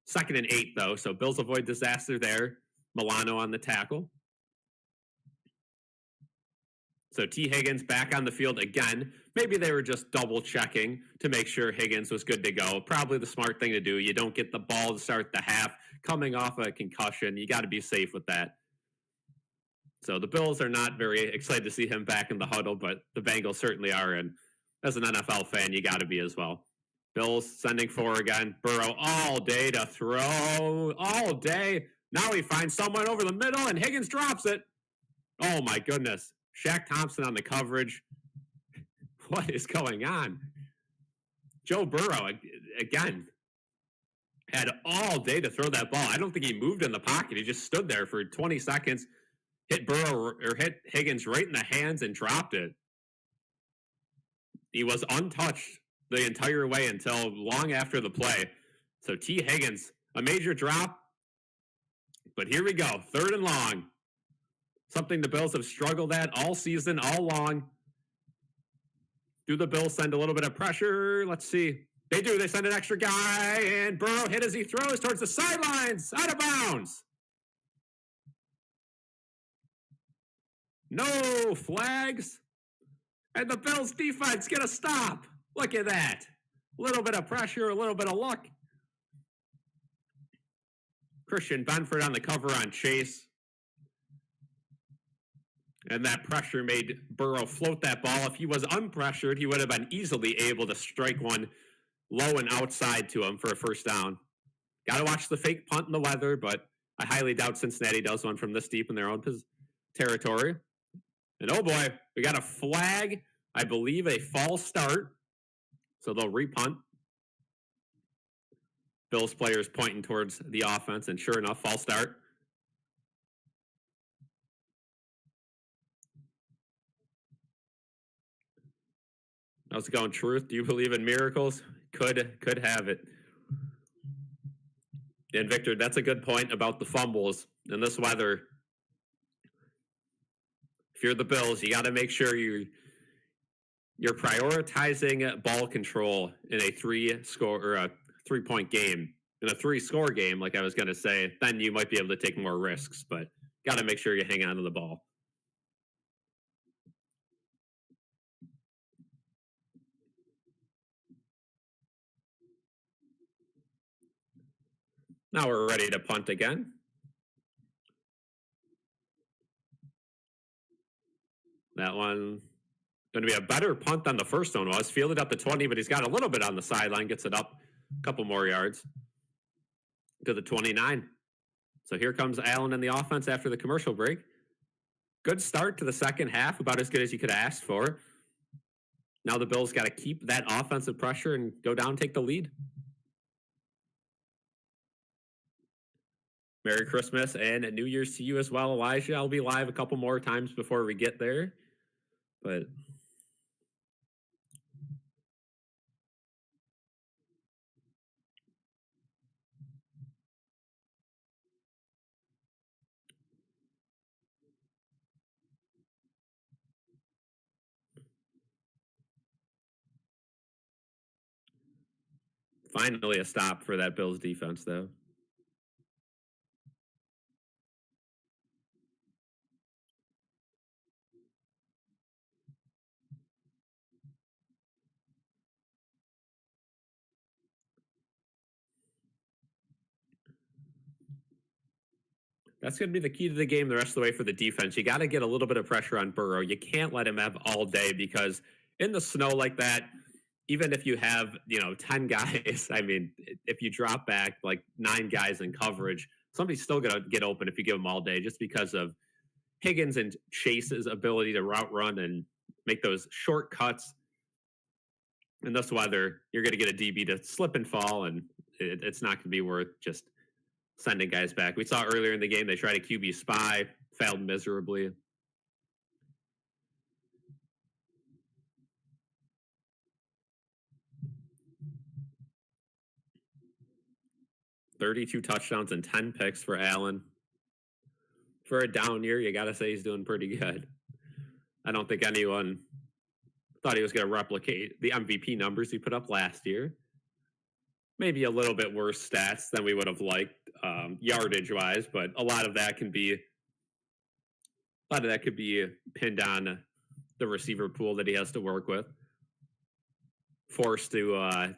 2nd and 8, though, so Bills avoid disaster there. Milano on the tackle. So T. Higgins back on the field again. Maybe they were just double checking to make sure Higgins was good to go. Probably the smart thing to do. You don't get the ball to start the half coming off a concussion. You got to be safe with that. So the Bills are not very excited to see him back in the huddle, but the Bengals certainly are. And as an NFL fan, you got to be as well. Bills sending 4 again. Burrow all day to throw. All day. Now he finds someone over the middle, and Higgins drops it. Oh, my goodness. Shaq Thompson on the coverage. What is going on? Joe Burrow, again, had all day to throw that ball. I don't think he moved in the pocket. He just stood there for 20 seconds, hit Higgins right in the hands and dropped it. He was untouched the entire way until long after the play. So T. Higgins, a major drop. But here we go, 3rd and long. Something the Bills have struggled at all season, all long. Do the Bills send a little bit of pressure? Let's see. They do. They send an extra guy, and Burrow hit as he throws towards the sidelines, out of bounds. No flags. And the Bills defense get a stop. Look at that. A little bit of pressure, a little bit of luck. Christian Benford on the cover on Chase. And that pressure made Burrow float that ball. If he was unpressured, he would have been easily able to strike one low and outside to him for a first down. Got to watch the fake punt in the weather, but I highly doubt Cincinnati does one from this deep in their own territory. And oh boy, we got a flag, I believe a false start. So they'll repunt. Bills players pointing towards the offense, and sure enough, false start. How's it going, Truth? Do you believe in miracles? Could have it. And Victor, that's a good point about the fumbles in this weather. If you're the Bills, you got to make sure you're prioritizing ball control in a 3-point game. In a 3-score game, like I was going to say, then you might be able to take more risks, but got to make sure you hang on to the ball. Now we're ready to punt again. That one going to be a better punt than the first one was. Fielded up the 20, but he's got a little bit on the sideline, gets it up a couple more yards to the 29. So here comes Allen in the offense after the commercial break. Good start to the second half, about as good as you could ask for. Now the Bills got to keep that offensive pressure and go down, take the lead. Merry Christmas and New Year's to you as well, Elijah. I'll be live a couple more times before we get there, but finally a stop for that Bills defense, though. That's going to be the key to the game the rest of the way for the defense. You got to get a little bit of pressure on Burrow. You can't let him have all day because in the snow like that, even if you have, 10 guys, I mean, if you drop back like 9 guys in coverage, somebody's still going to get open if you give them all day just because of Higgins and Chase's ability to route run and make those short cuts. In this weather, you're going to get a DB to slip and fall, and it's not going to be worth just sending guys back. We saw earlier in the game they tried a QB spy, failed miserably. $32 touchdowns and 10 picks for Allen. For a down year, you got to say he's doing pretty good. I don't think anyone thought he was going to replicate the MVP numbers he put up last year. Maybe a little bit worse stats than we would have liked yardage-wise, but a lot of that could be pinned on the receiver pool that he has to work with. Forced to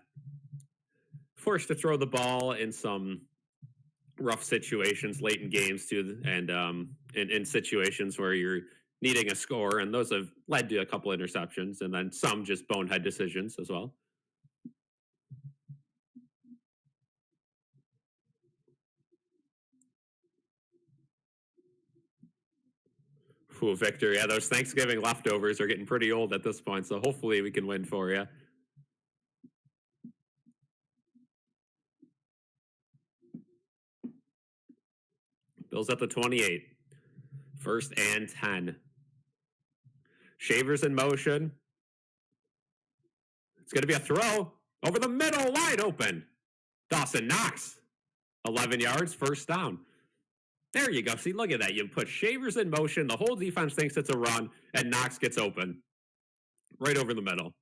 throw the ball in some rough situations late in games too, and in situations where you're needing a score, and those have led to a couple interceptions, and then some just bonehead decisions as well. Ooh, Victor, yeah, those Thanksgiving leftovers are getting pretty old at this point, so hopefully we can win for you. Bills at the 28. 1st and 10. Shavers in motion. It's going to be a throw over the middle, wide open. Dawson Knox, 11 yards, 1st down. There you go. See, look at that. You put Shavers in motion. The whole defense thinks it's a run, and Knox gets open. Right over the middle.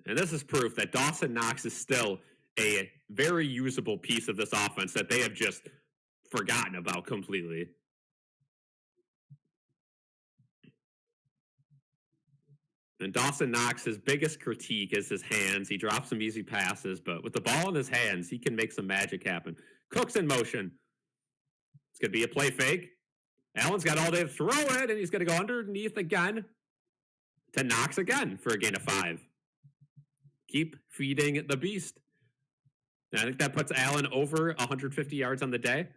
And this is proof that Dawson Knox is still a very usable piece of this offense that they have just forgotten about completely. And Dawson Knox, his biggest critique is his hands. He drops some easy passes, but with the ball in his hands, he can make some magic happen. Cook's in motion. It's going to be a play fake. Allen's got all day to throw it, and he's going to go underneath again to Knox again for a gain of 5. Keep feeding the beast. And I think that puts Allen over 150 yards on the day.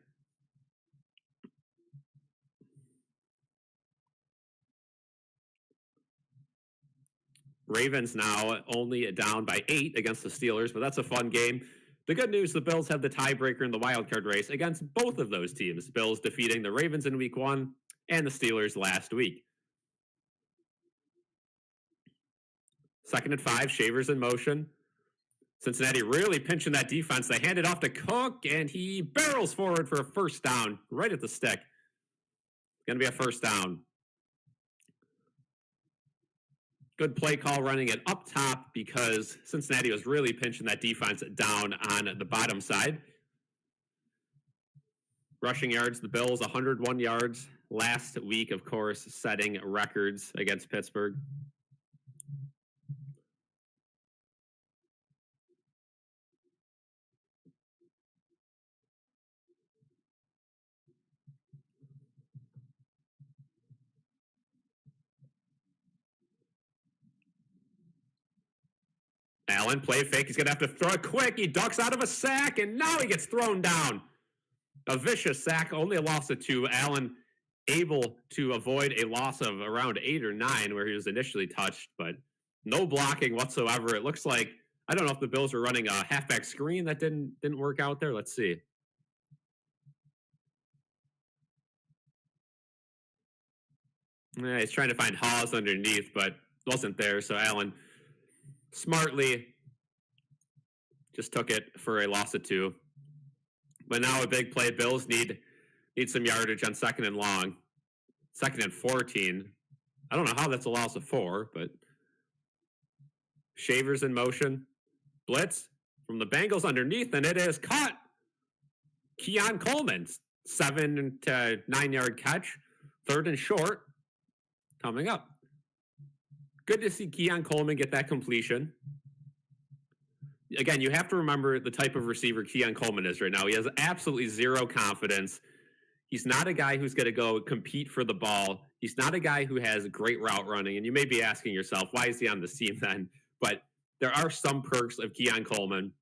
Ravens now only down by 8 against the Steelers, but that's a fun game. The good news, the Bills have the tiebreaker in the wildcard race against both of those teams. Bills defeating the Ravens in week 1 and the Steelers last week. 2nd and 5, Shavers in motion. Cincinnati really pinching that defense. They hand it off to Cook, and he barrels forward for a first down right at the stick. Going to be a first down. Good play call running it up top because Cincinnati was really pinching that defense down on the bottom side. Rushing yards, the Bills 101 yards last week, of course, setting records against Pittsburgh. Allen, play fake. He's going to have to throw it quick. He ducks out of a sack, and now he gets thrown down. A vicious sack, only a loss of 2. Allen able to avoid a loss of around 8 or 9 where he was initially touched, but no blocking whatsoever. It looks like, I don't know if the Bills were running a halfback screen that didn't work out there. Let's see. Yeah, he's trying to find Hawes underneath, but wasn't there. So Allen smartly just took it for a loss of 2. But now a big play. Bills need some yardage on 2nd and long. 2nd and 14. I don't know how that's a loss of 4, but Shavers in motion. Blitz from the Bengals underneath, and it is caught. Keon Coleman, 7 to 9 yard catch. 3rd and short coming up. Good to see Keon Coleman get that completion. Again, you have to remember the type of receiver Keon Coleman is right now. He has absolutely zero confidence. He's not a guy who's going to go compete for the ball. He's not a guy who has great route running. And you may be asking yourself, why is he on this team then? But there are some perks of Keon Coleman.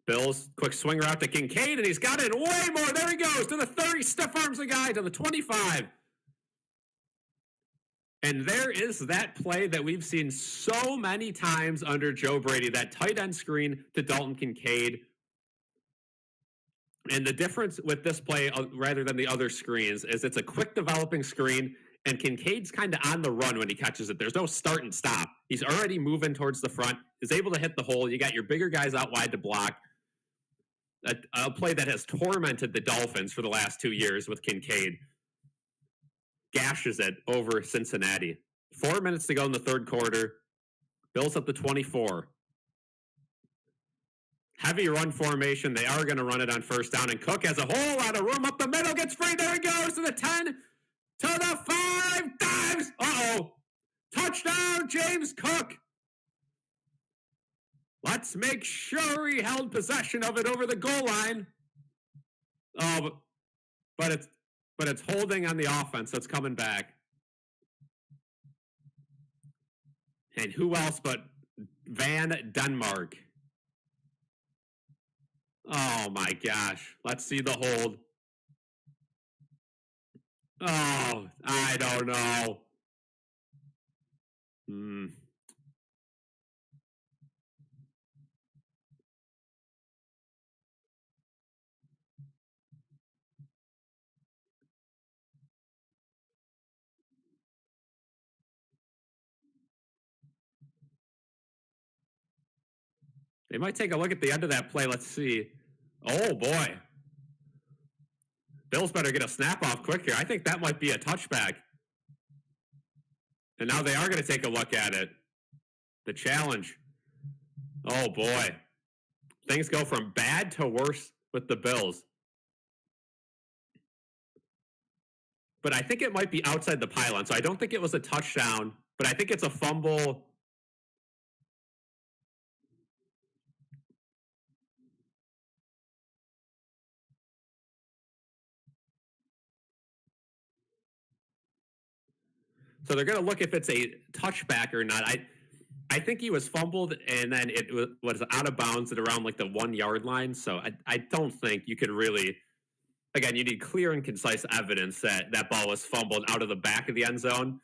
Bills, quick swing route to Kincaid, and he's got it way more. There he goes to the 30, stiff arms the guy to the 25. And there is that play that we've seen so many times under Joe Brady, that tight end screen to Dalton Kincaid. And the difference with this play, rather than the other screens, is it's a quick developing screen, and Kincaid's kind of on the run when he catches it. There's no start and stop. He's already moving towards the front. He's able to hit the hole. You got your bigger guys out wide to block. A play that has tormented the Dolphins for the last 2 years with Kincaid. Gashes it over Cincinnati. 4 minutes to go in the 3rd quarter. Bills up to 24. Heavy run formation. They are going to run it on 1st down, and Cook has a whole lot of room up the middle. Gets free. There he goes to the 10, to the 5. Dives. Uh-oh. Touchdown, James Cook. Let's make sure he held possession of it over the goal line. Oh, but it's holding on the offense, so it's coming back. And who else but Van Denmark? Oh my gosh. Let's see the hold. Oh, I don't know. They might take a look at the end of that play. Let's see. Oh, boy. Bills better get a snap off quick here. I think that might be a touchback. And now they are going to take a look at it. The challenge. Oh, boy. Things go from bad to worse with the Bills. But I think it might be outside the pylon. So I don't think it was a touchdown, but I think it's a fumble. So they're going to look if it's a touchback or not. I think he was fumbled, and then it was out of bounds at around like the 1 yard line. So I don't think you could really, again, you need clear and concise evidence that that ball was fumbled out of the back of the end zone.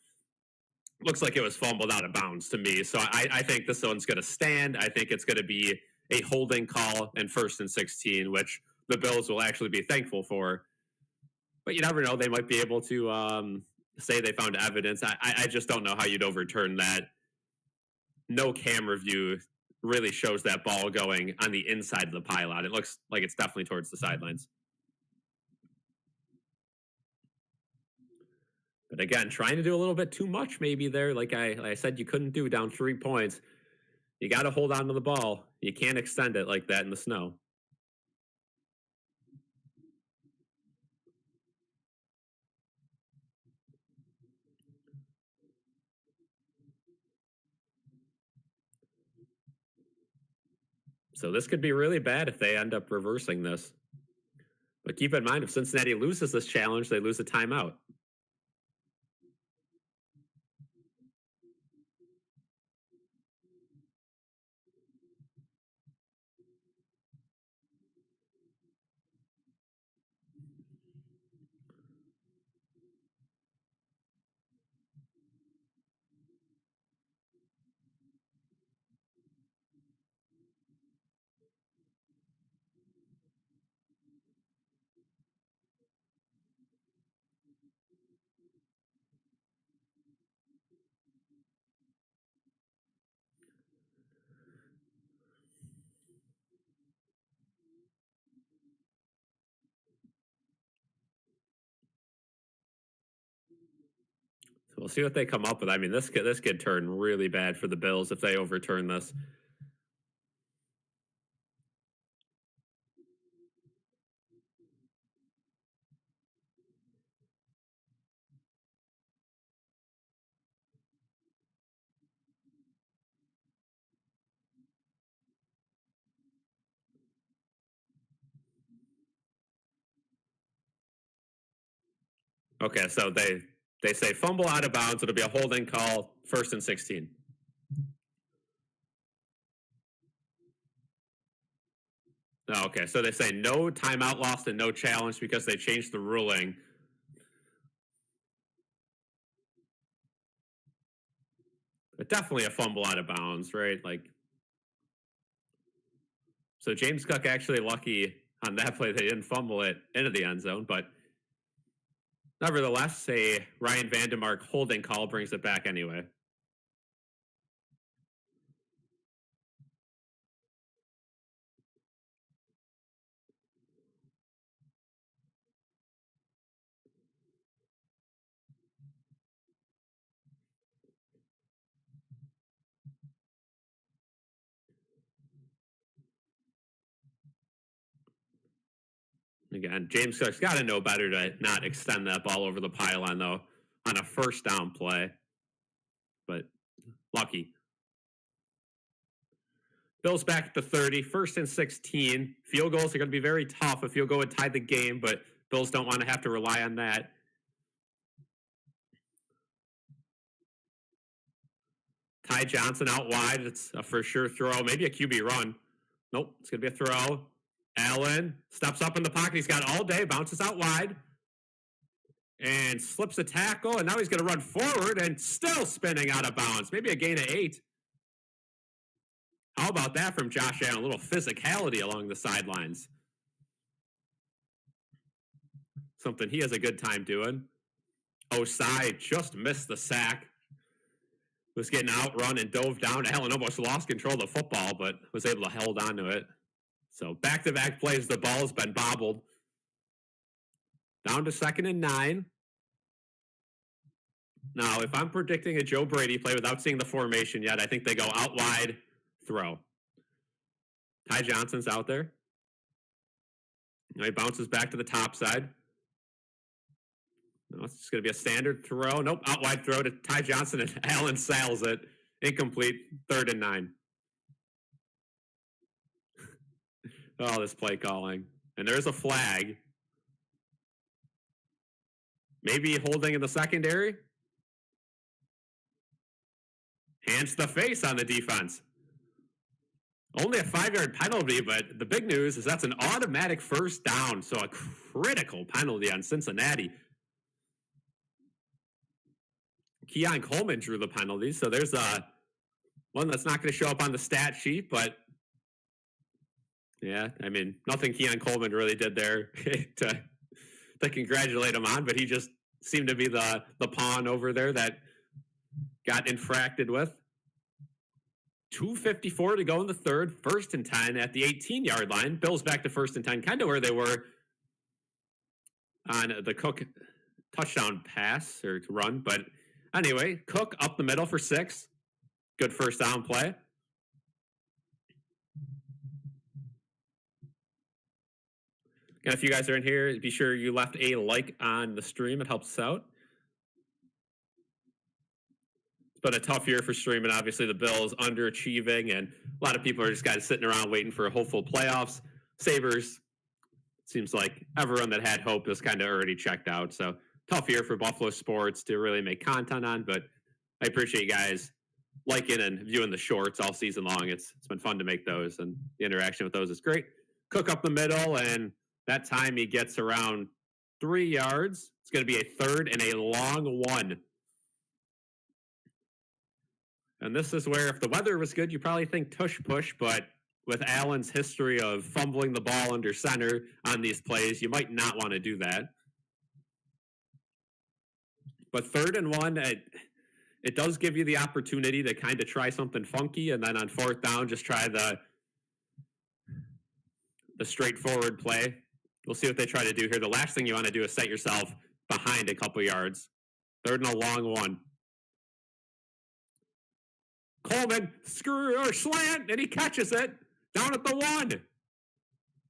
Looks like it was fumbled out of bounds to me. So I think this one's going to stand. I think it's going to be a holding call and 1st and 16, which the Bills will actually be thankful for. But you never know. They might be able to say they found evidence. I just don't know how you'd overturn that. No camera view really shows that ball going on the inside of the pylon. It looks like it's definitely towards the sidelines. But again, trying to do a little bit too much maybe there. Like I said, you couldn't do down 3 points. You got to hold on to the ball. You can't extend it like that in the snow. So this could be really bad if they end up reversing this. But keep in mind, if Cincinnati loses this challenge, they lose a timeout. So we'll see what they come up with. I mean, this could turn really bad for the Bills if they overturn this. Okay, so they say fumble out of bounds. It'll be a holding call, 1st and 16. Okay, so they say no timeout lost and no challenge because they changed the ruling. But definitely a fumble out of bounds, right? Like, so James Cook actually lucky on that play they didn't fumble it into the end zone, but nevertheless, a Ryan Vandemark holding call brings it back anyway. Again, James Cook's got to know better to not extend that ball over the pylon, though, on a 1st down play. But lucky. Bills back at the 30, 1st and 16. Field goals are going to be very tough if field goal would tie the game, but Bills don't want to have to rely on that. Ty Johnson out wide. It's a for sure throw. Maybe a QB run. Nope, it's going to be a throw. Allen steps up in the pocket. He's got all day, bounces out wide, and slips a tackle. And now he's going to run forward and still spinning out of bounds. Maybe a gain of 8. How about that from Josh Allen? A little physicality along the sidelines. Something he has a good time doing. Osai just missed the sack. Was getting outrun and dove down. Allen almost lost control of the football, but was able to hold on to it. So back-to-back plays, the ball's been bobbled. Down to 2nd and 9. Now, if I'm predicting a Joe Brady play without seeing the formation yet, I think they go out wide, throw. Ty Johnson's out there. He bounces back to the top side. No, it's just going to be a standard throw. Nope, out wide throw to Ty Johnson, and Allen sails it. Incomplete, 3rd and 9. Oh, this play calling. And there's a flag. Maybe holding in the secondary. Hands to the face on the defense. Only a 5-yard penalty, but the big news is that's an automatic 1st down, so a critical penalty on Cincinnati. Keon Coleman drew the penalty, so there's one that's not going to show up on the stat sheet, but Yeah, I mean, nothing Keon Coleman really did there to congratulate him on, but he just seemed to be the pawn over there that got infracted with. 2:54 to go in the third, 1st and 10 at the 18-yard line. Bills back to 1st and 10, kind of where they were on the Cook touchdown pass or run. But anyway, Cook up the middle for 6. Good first down play. And if you guys are in here, be sure you left a like on the stream. It helps us out. It's been a tough year for streaming. Obviously, the Bills underachieving, and a lot of people are just kind of sitting around waiting for a hopeful playoffs. Sabres, seems like everyone that had hope is kind of already checked out. So tough year for Buffalo sports to really make content on, but I appreciate you guys liking and viewing the shorts all season long. It's been fun to make those, and the interaction with those is great. Cook up the middle, and that time he gets around 3 yards. It's going to be a 3rd and a long 1. And this is where, if the weather was good, you probably think tush push, but with Allen's history of fumbling the ball under center on these plays, you might not want to do that. But 3rd and 1, it does give you the opportunity to kind of try something funky, and then on 4th down, just try the straightforward play. We'll see what they try to do here. The last thing you want to do is set yourself behind a couple yards. 3rd and a long 1. Coleman, slant, and he catches it down at the 1.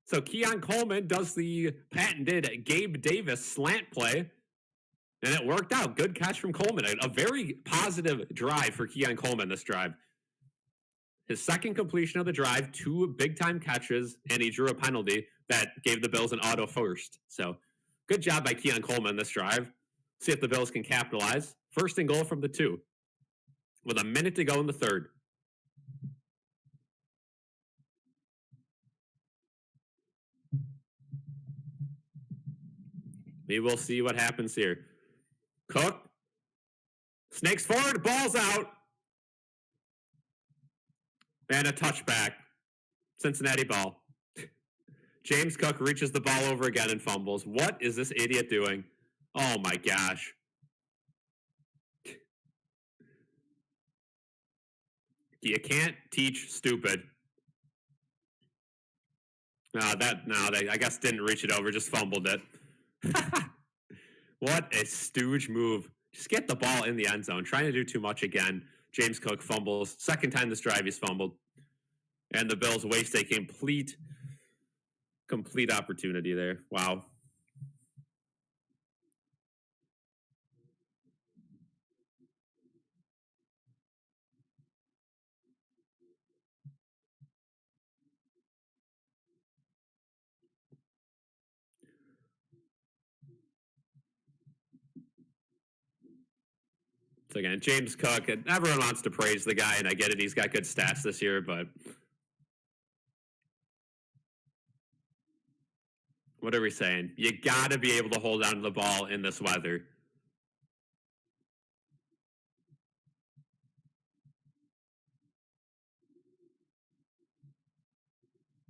So Keon Coleman does the patented Gabe Davis slant play, and it worked out. Good catch from Coleman. A very positive drive for Keon Coleman this drive. His second completion of the drive, 2 big-time catches, and he drew a penalty that gave the Bills an auto first. So good job by Keon Coleman this drive. See if the Bills can capitalize. 1st and goal from the 2. With a minute to go in the 3rd. We will see what happens here. Cook. Snakes forward. Ball's out. And a touchback. Cincinnati ball. James Cook reaches the ball over again and fumbles. What is this idiot doing? Oh my gosh. You can't teach stupid. They I guess didn't reach it over, just fumbled it. What a stooge move. Just get the ball in the end zone. Trying to do too much again. James Cook fumbles. 2nd time this drive he's fumbled. And the Bills waste a complete opportunity there. Wow. So again, James Cook, and everyone wants to praise the guy, and I get it. He's got good stats this year, but what are we saying? You got to be able to hold on to the ball in this weather.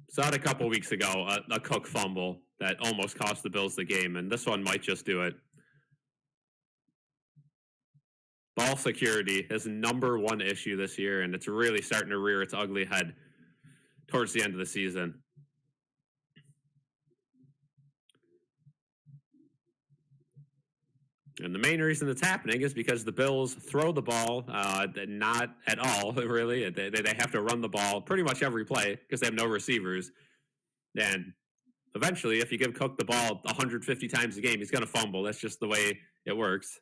Saw it a couple weeks ago, a Cook fumble that almost cost the Bills the game, and this one might just do it. Ball security is #1 issue this year, and it's really starting to rear its ugly head towards the end of the season. And the main reason it's happening is because the Bills throw the ball not at all, really. They have to run the ball pretty much every play because they have no receivers. And eventually, if you give Cook the ball 150 times a game, he's going to fumble. That's just the way it works.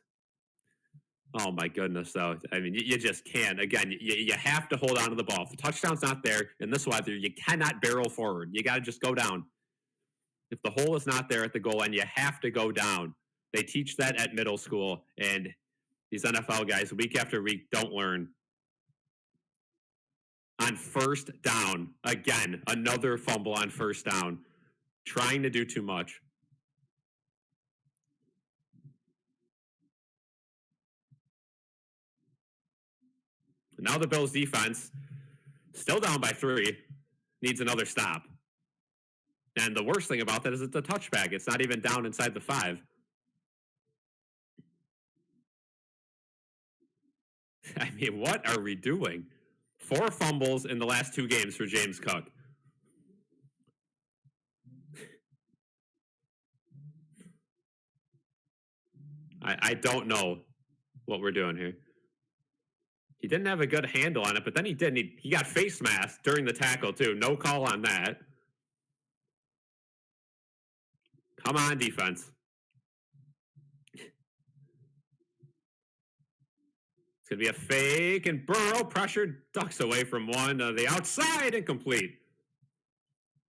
Oh, my goodness, though. I mean, you just can't. Again, you have to hold on to the ball. If the touchdown's not there in this weather, you cannot barrel forward. You got to just go down. If the hole is not there at the goal line, you have to go down. They teach that at middle school, and these NFL guys, week after week, don't learn. On 1st down, again, another fumble on 1st down. Trying to do too much. Now the Bills defense, still down by 3, needs another stop. And the worst thing about that is it's a touchback. It's not even down inside the 5. I mean, what are we doing? 4 fumbles in the last 2 games for James Cook. I don't know what we're doing here. He didn't have a good handle on it, but then he didn't. He got face masked during the tackle, too. No call on that. Come on, defense. It's going to be a fake, and Burrow pressured, ducks away from one. The outside, incomplete.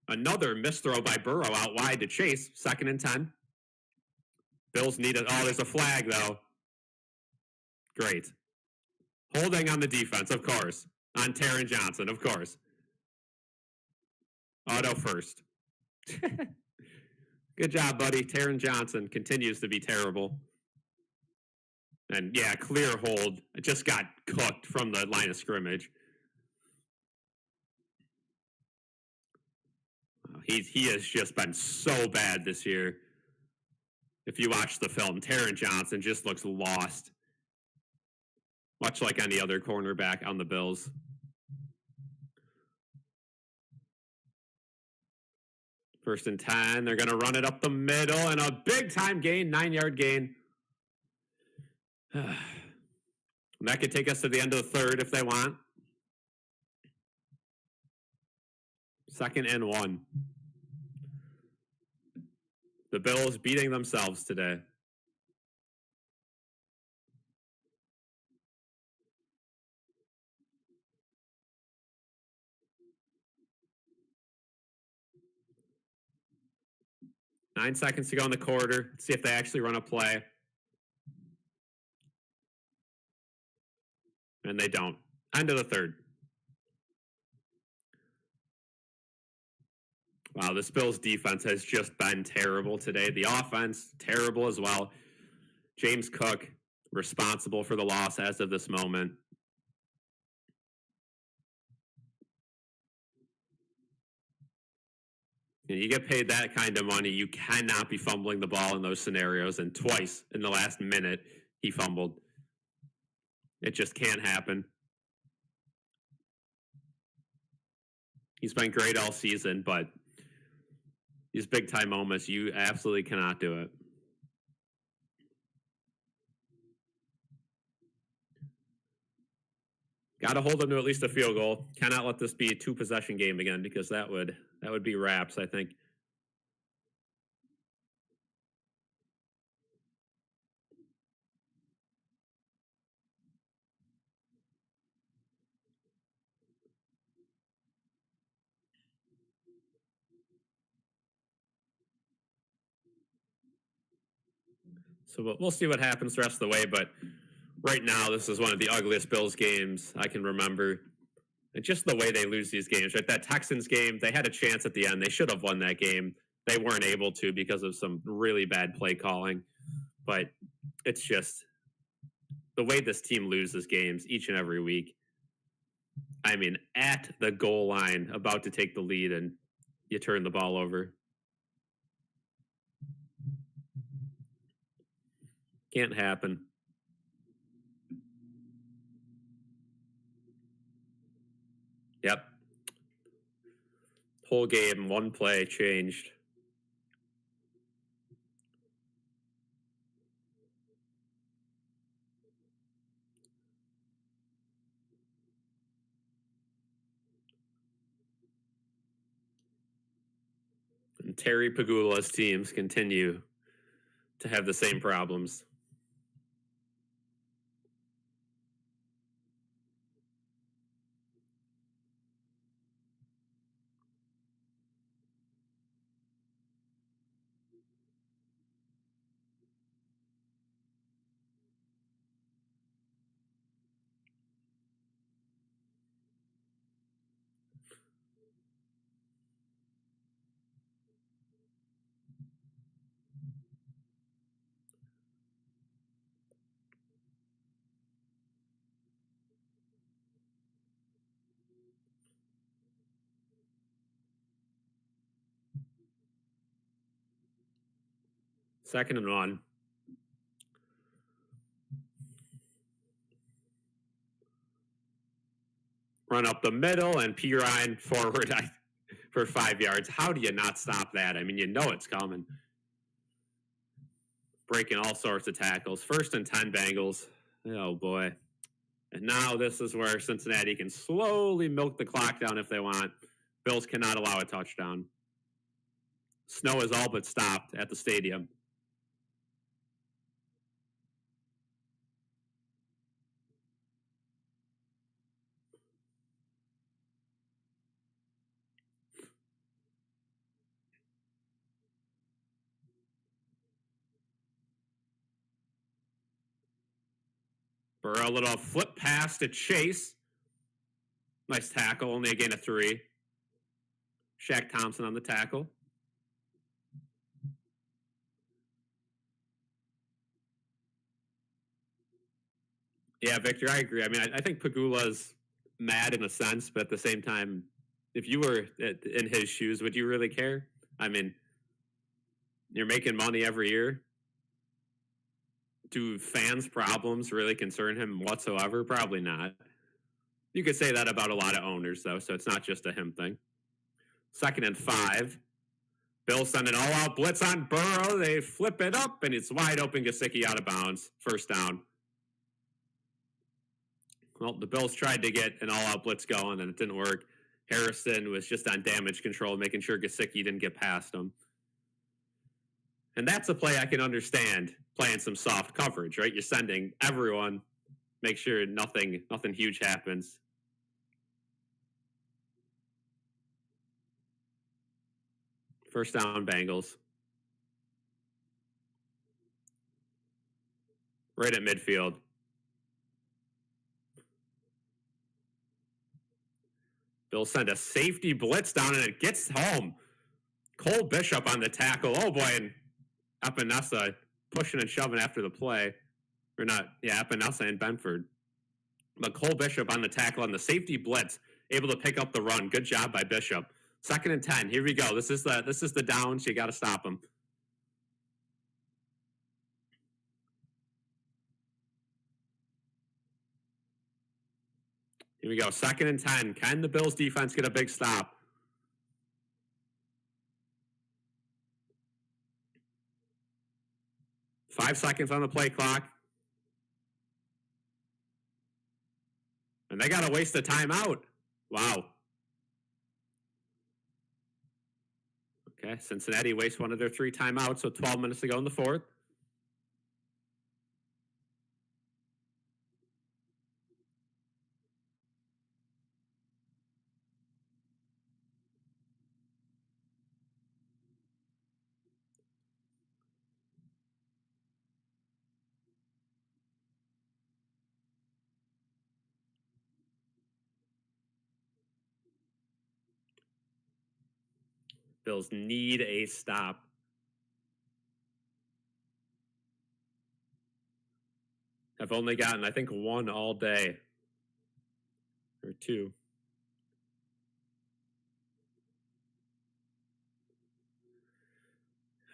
Another misthrow by Burrow out wide to Chase. 2nd and 10. Bills need it. Oh, there's a flag, though. Great. Holding on the defense, of course. On Taron Johnson, of course. Auto first. Good job, buddy. Taron Johnson continues to be terrible. And, yeah, clear hold. It just got cooked from the line of scrimmage. He has just been so bad this year. If you watch the film, Taron Johnson just looks lost. Much like any other cornerback on the Bills. First and 10. They're going to run it up the middle, and a big-time gain, 9-yard gain. And that could take us to the end of the 3rd if they want. 2nd and 1. The Bills beating themselves today. Nine seconds to go in the quarter. Let's see if they actually run a play. And they don't. End of the 3rd. Wow, this Bills defense has just been terrible today. The offense, terrible as well. James Cook, responsible for the loss as of this moment. You get paid that kind of money, you cannot be fumbling the ball in those scenarios. And twice in the last minute, he fumbled. It just can't happen. He's been great all season, but these big-time moments, you absolutely cannot do it. Got to hold them to at least a field goal. Cannot let this be a 2-possession game again, because that would be wraps, I think. So we'll see what happens the rest of the way, but right now, this is one of the ugliest Bills games I can remember. And just the way they lose these games, right? That Texans game, they had a chance at the end. They should have won that game. They weren't able to because of some really bad play calling. But it's just the way this team loses games each and every week. I mean, at the goal line, about to take the lead, and you turn the ball over. Can't happen. Yep. Whole game, one play changed. And Terry Pagula's teams continue to have the same problems. 2nd and 1. Run up the middle and Pirine forward for 5 yards. How do you not stop that? I mean, you know it's coming. Breaking all sorts of tackles. 1st and 10 Bengals. Oh, boy. And now this is where Cincinnati can slowly milk the clock down if they want. Bills cannot allow a touchdown. Snow is all but stopped at the stadium. Burrow, a little flip pass to Chase. Nice tackle, only a gain of 3. Shaq Thompson on the tackle. Yeah, Victor, I agree. I mean, I think Pagula's mad in a sense, but at the same time, if you were in his shoes, would you really care? I mean, you're making money every year. Do fans' problems really concern him whatsoever? Probably not. You could say that about a lot of owners, though, so it's not just a him thing. 2nd and 5. Bills send an all-out blitz on Burrow. They flip it up, and it's wide open. Gesicki out of bounds. 1st down. Well, the Bills tried to get an all-out blitz going, and it didn't work. Harrison was just on damage control, making sure Gesicki didn't get past him. And that's a play I can understand, playing some soft coverage, right? You're sending everyone, make sure nothing huge happens. First down, Bengals. Right at midfield. Bills send a safety blitz down, and it gets home. Cole Bishop on the tackle. Oh, boy, and Epinesa pushing and shoving after the play. Or not, yeah, Epinesa and Benford. But Cole Bishop on the tackle on the safety blitz, able to pick up the run. Good job by Bishop. 2nd and 10. Here we go. This is the downs. You got to stop him. Here we go. 2nd and 10. Can the Bills defense get a big stop? Five seconds on the play clock. And they got to waste a timeout. Wow. Okay, Cincinnati wastes one of their 3 timeouts, so 12 minutes to go in the 4th. Bills need a stop. I've only gotten, I think, 1 all day. Or 2.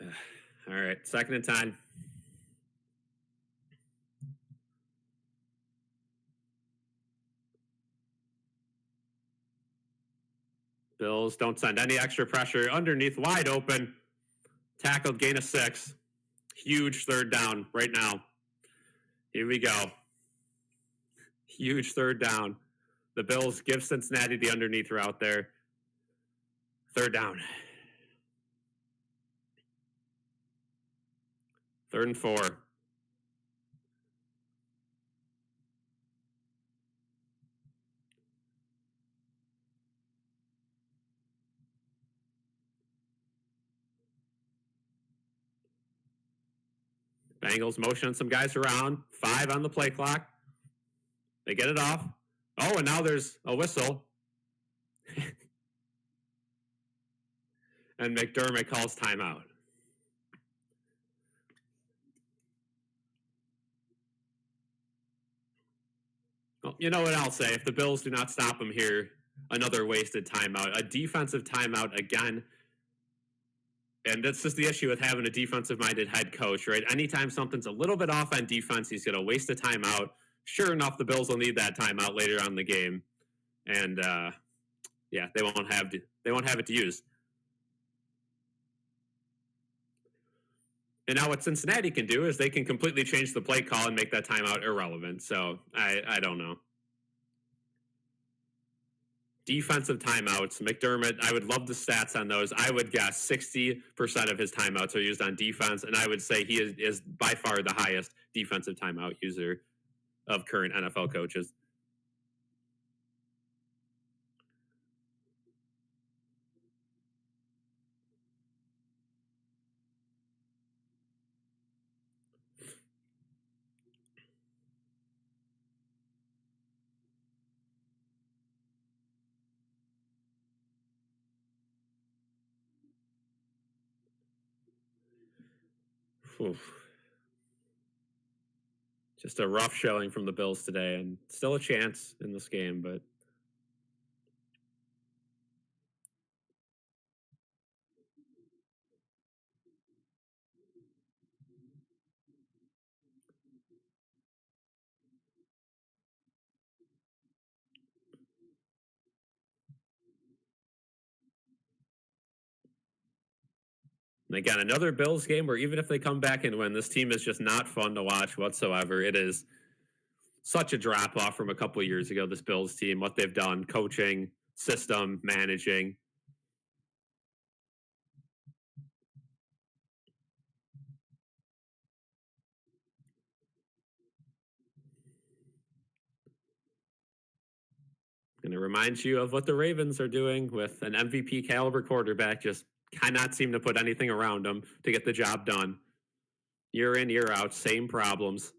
All right, 2nd and 10. Bills don't send any extra pressure. Underneath, wide open. Tackled, gain of 6. Huge 3rd down right now. Here we go. Huge 3rd down. The Bills give Cincinnati the underneath route there. 3rd down. 3rd and 4. Bengals motioning some guys around. 5 on the play clock. They get it off. Oh, and now there's a whistle. And McDermott calls timeout. Well, you know what I'll say. If the Bills do not stop him here, another wasted timeout. A defensive timeout again. And that's just the issue with having a defensive-minded head coach, right? Anytime something's a little bit off on defense, he's going to waste a timeout. Sure enough, the Bills will need that timeout later on in the game, and yeah, they won't have it to use. And now what Cincinnati can do is they can completely change the play call and make that timeout irrelevant. So I don't know. Defensive timeouts, McDermott, I would love the stats on those. I would guess 60% of his timeouts are used on defense, and I would say he is by far the highest defensive timeout user of current NFL coaches. Oof. Just a rough showing from the Bills today, and still a chance in this game, but again, another Bills game where even if they come back and win, this team is just not fun to watch whatsoever. It is such a drop off from a couple of years ago, this Bills team, what they've done, coaching, system, managing. And it reminds you of what the Ravens are doing with an MVP caliber quarterback, just cannot seem to put anything around him to get the job done. Year in, year out, same problems.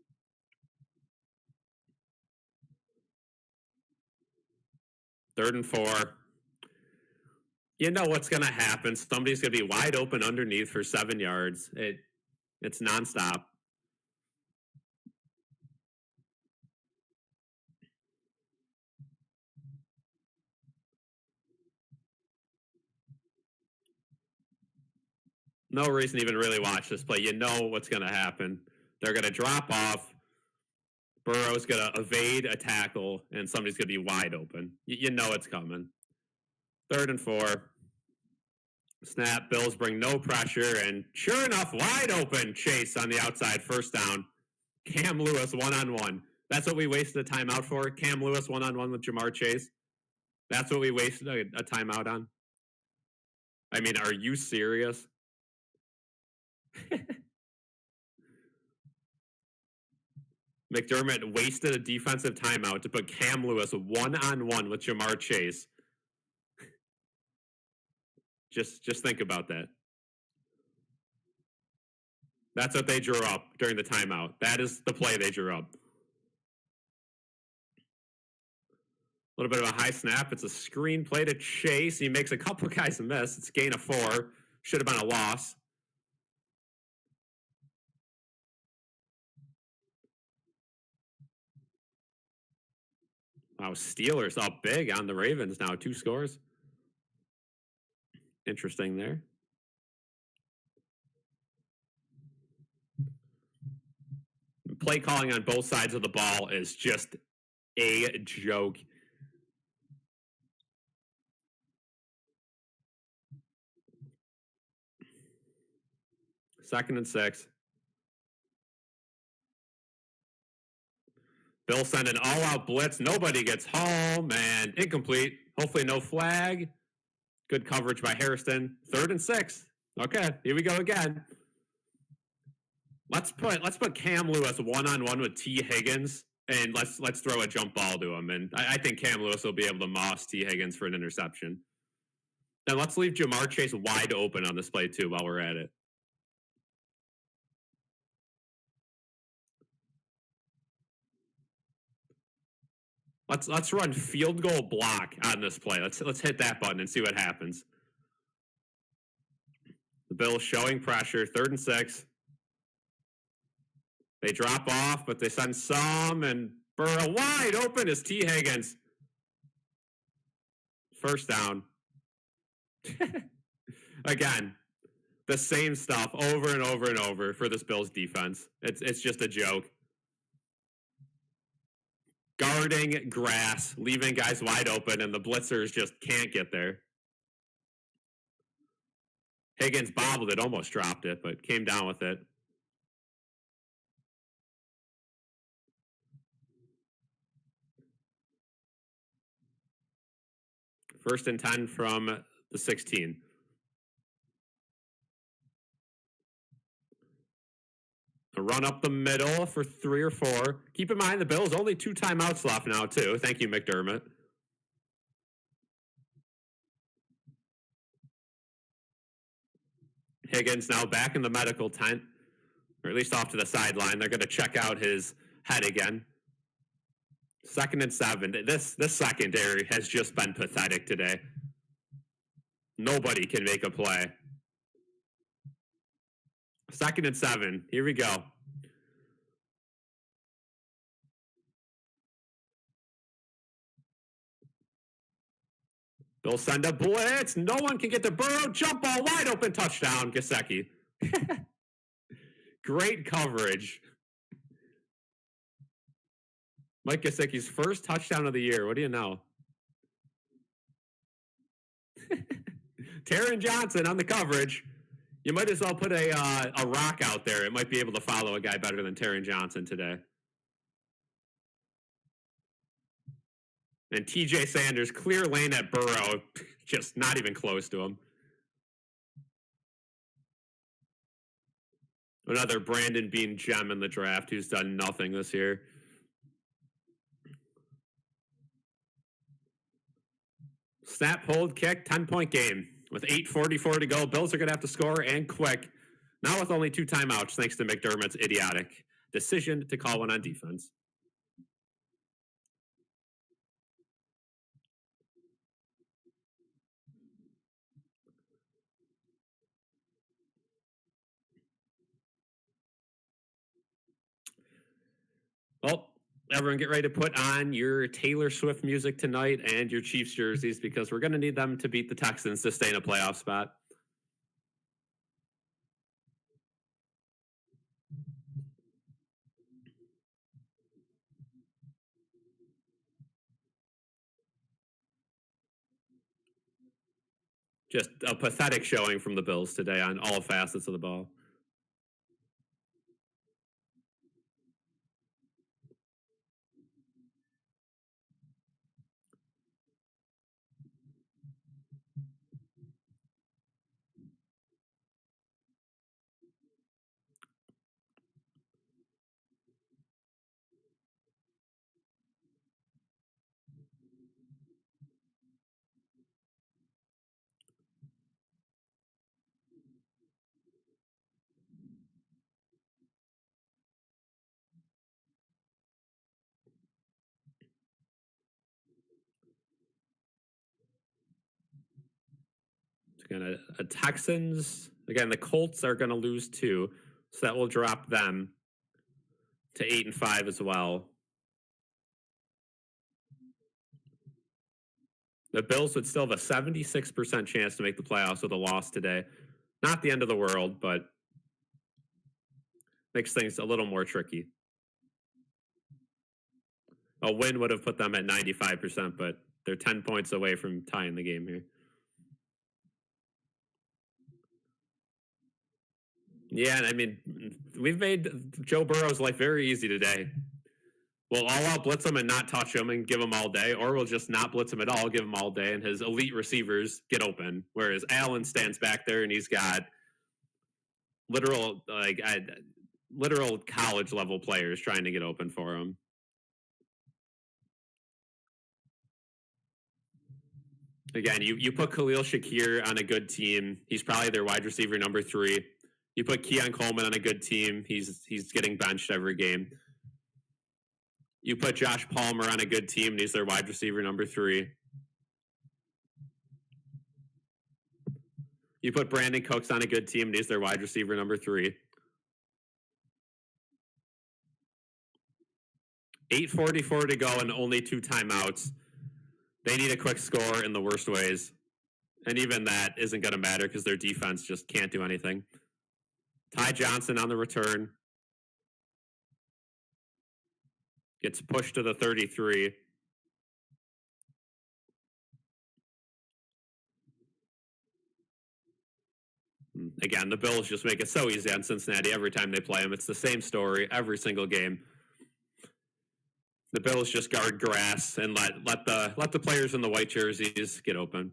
Third and 4. You know what's going to happen. Somebody's going to be wide open underneath for 7 yards. It's nonstop. No reason to even really watch this play. You know what's going to happen. They're going to drop off. Burrow's going to evade a tackle, and somebody's going to be wide open. You know it's coming. Third and 4. Snap. Bills bring no pressure, and sure enough, wide open. Chase on the outside, first down. Cam Lewis one-on-one. That's what we wasted a timeout for. Cam Lewis one-on-one with Jamar Chase. That's what we wasted a timeout on. I mean, are you serious? McDermott wasted a defensive timeout to put Cam Lewis one-on-one with Jamar Chase. Just think about that. That's what they drew up during the timeout. That is the play they drew up. A little bit of a high snap. It's a screen play to Chase. He makes a couple guys miss. It's a gain of 4. Should have been a loss. Wow, Steelers up big on the Ravens now. 2 scores. Interesting there. Play calling on both sides of the ball is just a joke. Second and 6. Bill send an all-out blitz. Nobody gets home, and incomplete. Hopefully no flag. Good coverage by Hairston. Third and 6. Okay, here we go again. Let's put Cam Lewis one-on-one with T. Higgins, and let's throw a jump ball to him. And I think Cam Lewis will be able to moss T. Higgins for an interception. Then let's leave Jamar Chase wide open on this play too while we're at it. Let's run field goal block on this play. Let's hit that button and see what happens. The Bills showing pressure. Third and 6. They drop off, but they send some, and Burrow wide open is T. Higgins. First down. Again, the same stuff over and over and over for this Bills defense. It's just a joke. Guarding grass, leaving guys wide open, and the blitzers just can't get there. Higgins bobbled it, almost dropped it, but came down with it. First and 10 from the 16. A run up the middle for 3 or 4. Keep in mind, the Bills only 2 timeouts left now, too. Thank you, McDermott. Higgins now back in the medical tent, or at least off to the sideline. They're going to check out his head again. 2nd and 7. This secondary has just been pathetic today. Nobody can make a play. 2nd and 7. Here we go. They'll send a blitz. No one can get to Burrow. Jump ball, wide open, touchdown, Gesicki. Great coverage. Mike Gesicki's first touchdown of the year. What do you know? Taron Johnson on the coverage. You might as well put a rock out there. It might be able to follow a guy better than Taron Johnson today. And TJ Sanders, clear lane at Burrow, just not even close to him. Another Brandon Bean gem in the draft who's done nothing this year. Snap, hold, kick, 10-point game. With 8:44 to go, Bills are going to have to score and quick. Now with only 2 timeouts, thanks to McDermott's idiotic decision to call one on defense. Well, everyone get ready to put on your Taylor Swift music tonight and your Chiefs jerseys because we're going to need them to beat the Texans to stay in a playoff spot. Just a pathetic showing from the Bills today on all facets of the ball. Again, Texans, again, the Colts are going to lose 2, so that will drop them to 8-5 as well. The Bills would still have a 76% chance to make the playoffs with a loss today. Not the end of the world, but makes things a little more tricky. A win would have put them at 95%, but they're 10 points away from tying the game here. Yeah, and I mean, we've made Joe Burrow's life very easy today. We'll all out blitz him and not touch him and give him all day, or we'll just not blitz him at all, give him all day, and his elite receivers get open. Whereas Allen stands back there and he's got literal college level players trying to get open for him. Again, you put Khalil Shakir on a good team, he's probably their wide receiver number 3. You put Keon Coleman on a good team, he's getting benched every game. You put Josh Palmer on a good team, and he's their wide receiver number 3. You put Brandon Cooks on a good team, and he's their wide receiver number 3. 8:44 to go and only 2 timeouts. They need a quick score in the worst ways. And even that isn't going to matter because their defense just can't do anything. Ty Johnson on the return. Gets pushed to the 33. Again, the Bills just make it so easy on Cincinnati every time they play them. It's the same story every single game. The Bills just guard grass and let the players in the white jerseys get open.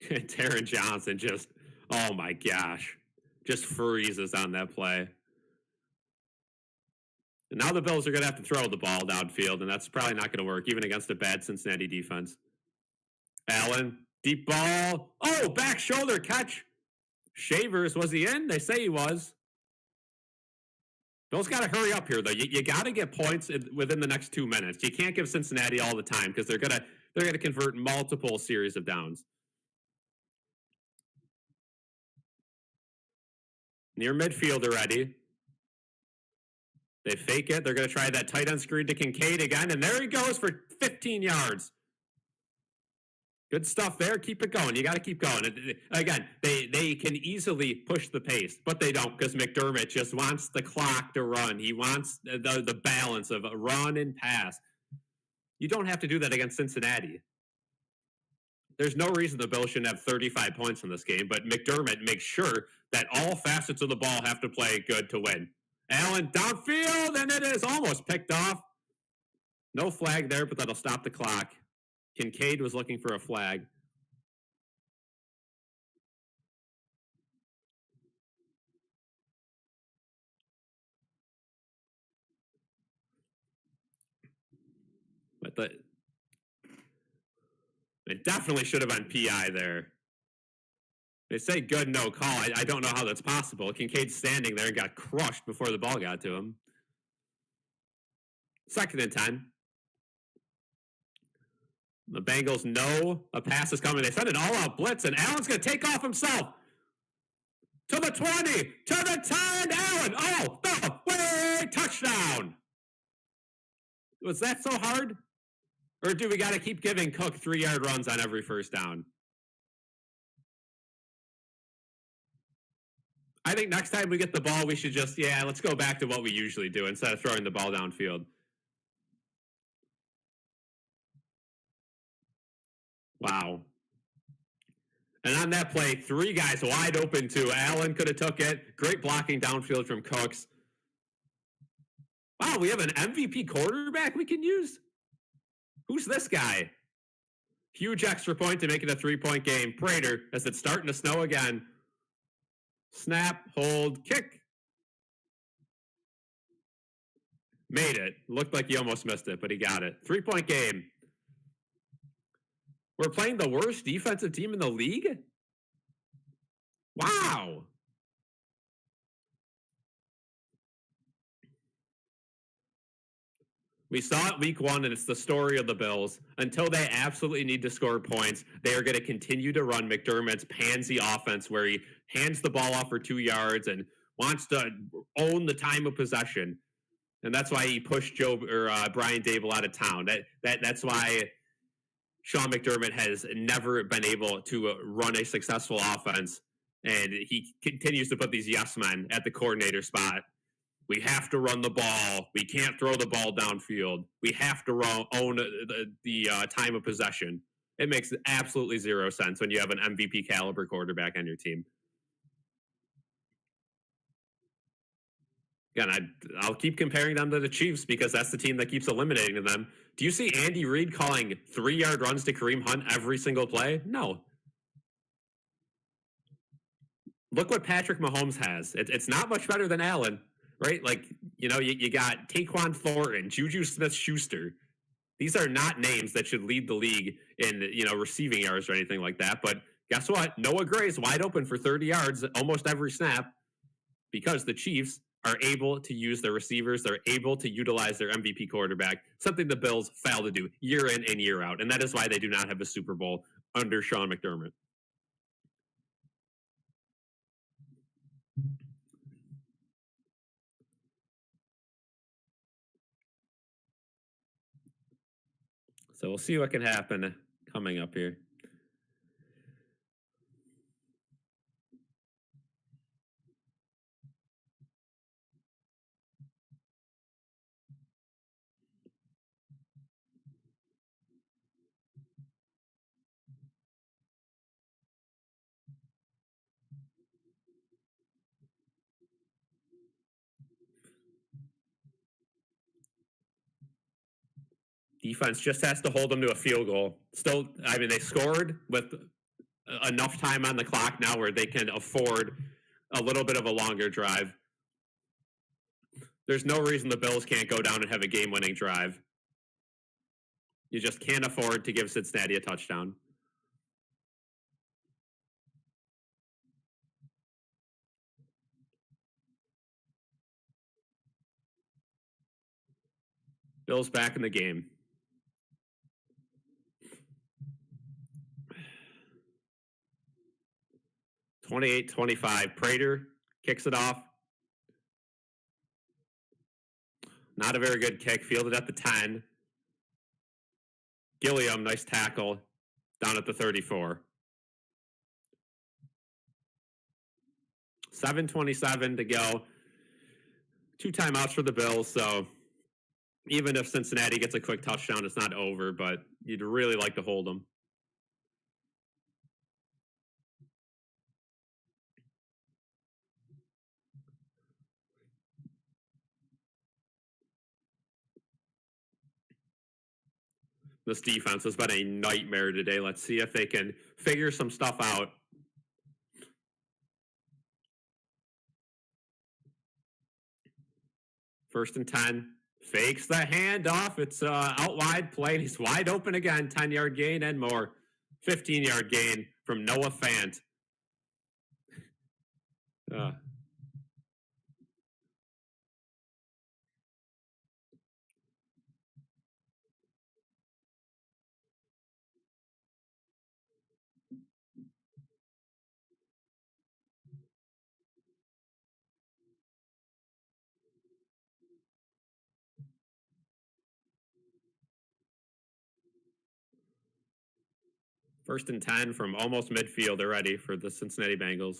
Taron Johnson just, oh my gosh, just freezes on that play. And now the Bills are going to have to throw the ball downfield, and that's probably not going to work, even against a bad Cincinnati defense. Allen, deep ball. Oh, back shoulder catch. Shavers, was he in? They say he was. Bills got to hurry up here, though. You got to get points within the next 2 minutes. You can't give Cincinnati all the time because they're gonna convert multiple series of downs. Near midfield already. They fake it. They're going to try that tight end screen to Kincaid again, and there he goes for 15 yards. Good stuff there. Keep it going. You got to keep going. Again, they can easily push the pace, but they don't because McDermott just wants the clock to run. He wants the balance of a run and pass. You don't have to do that against Cincinnati. There's no reason the Bills shouldn't have 35 points in this game, but McDermott makes sure that all facets of the ball have to play good to win. Allen downfield, and it is almost picked off. No flag there, but that'll stop the clock. Kincaid was looking for a flag. But it definitely should have been PI there. They say good, no call. I don't know how that's possible. Kincaid's standing there and got crushed before the ball got to him. 2nd and 10. The Bengals know a pass is coming. They send an all-out blitz, and Allen's going to take off himself. To the 20, to the 10, Allen. Oh, no, wait, touchdown. Was that so hard? Or do we got to keep giving Cook 3-yard runs on every first down? I think next time we get the ball, we should just, let's go back to what we usually do instead of throwing the ball downfield. Wow. And on that play, 3 guys wide open too. Allen could have took it. Great blocking downfield from Cooks. Wow, we have an MVP quarterback we can use? Who's this guy? Huge extra point to make it a 3-point game. Prater, as it's starting to snow again. Snap, hold, kick. Made it. Looked like he almost missed it, but he got it. 3-point game. We're playing the worst defensive team in the league? Wow. We saw it week 1, and it's the story of the Bills. Until they absolutely need to score points, they are going to continue to run McDermott's pansy offense where he hands the ball off for 2 yards and wants to own the time of possession. And that's why he pushed Brian Daboll out of town. That's why Sean McDermott has never been able to run a successful offense. And he continues to put these yes men at the coordinator spot. We have to run the ball. We can't throw the ball downfield. We have to own the time of possession. It makes absolutely zero sense when you have an MVP caliber quarterback on your team. Again, I'll keep comparing them to the Chiefs because that's the team that keeps eliminating them. Do you see Andy Reid calling 3-yard runs to Kareem Hunt every single play? No. Look what Patrick Mahomes has. It's not much better than Allen. Right? Like, you got Taquan Thornton, Juju Smith-Schuster. These are not names that should lead the league in, receiving yards or anything like that. But guess what? Noah Gray's wide open for 30 yards almost every snap because the Chiefs are able to use their receivers. They're able to utilize their MVP quarterback, something the Bills fail to do year in and year out. And that is why they do not have a Super Bowl under Sean McDermott. So we'll see what can happen coming up here. Defense just has to hold them to a field goal. Still, I mean, they scored with enough time on the clock now where they can afford a little bit of a longer drive. There's no reason the Bills can't go down and have a game-winning drive. You just can't afford to give Cincinnati a touchdown. Bills back in the game. (28-25). Prater kicks it off. Not a very good kick. Fielded at the 10. Gilliam, nice tackle. Down at the 34. 7:27 to go. 2 timeouts for the Bills, so even if Cincinnati gets a quick touchdown, it's not over, but you'd really like to hold them. This defense has been a nightmare today. Let's see if they can figure some stuff out. First and 10. Fakes the handoff. It's out wide play. He's wide open again. 10-yard gain and more. 15-yard gain from Noah Fant. First and 10 from almost midfield already for the Cincinnati Bengals.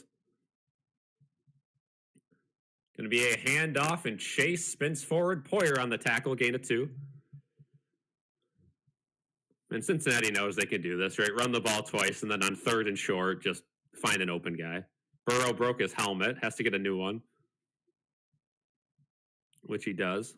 Going to be a handoff, and Chase spins forward. Poyer on the tackle, gain of 2. And Cincinnati knows they can do this, right? Run the ball twice, and then on 3rd and short, just find an open guy. Burrow broke his helmet, has to get a new one, which he does.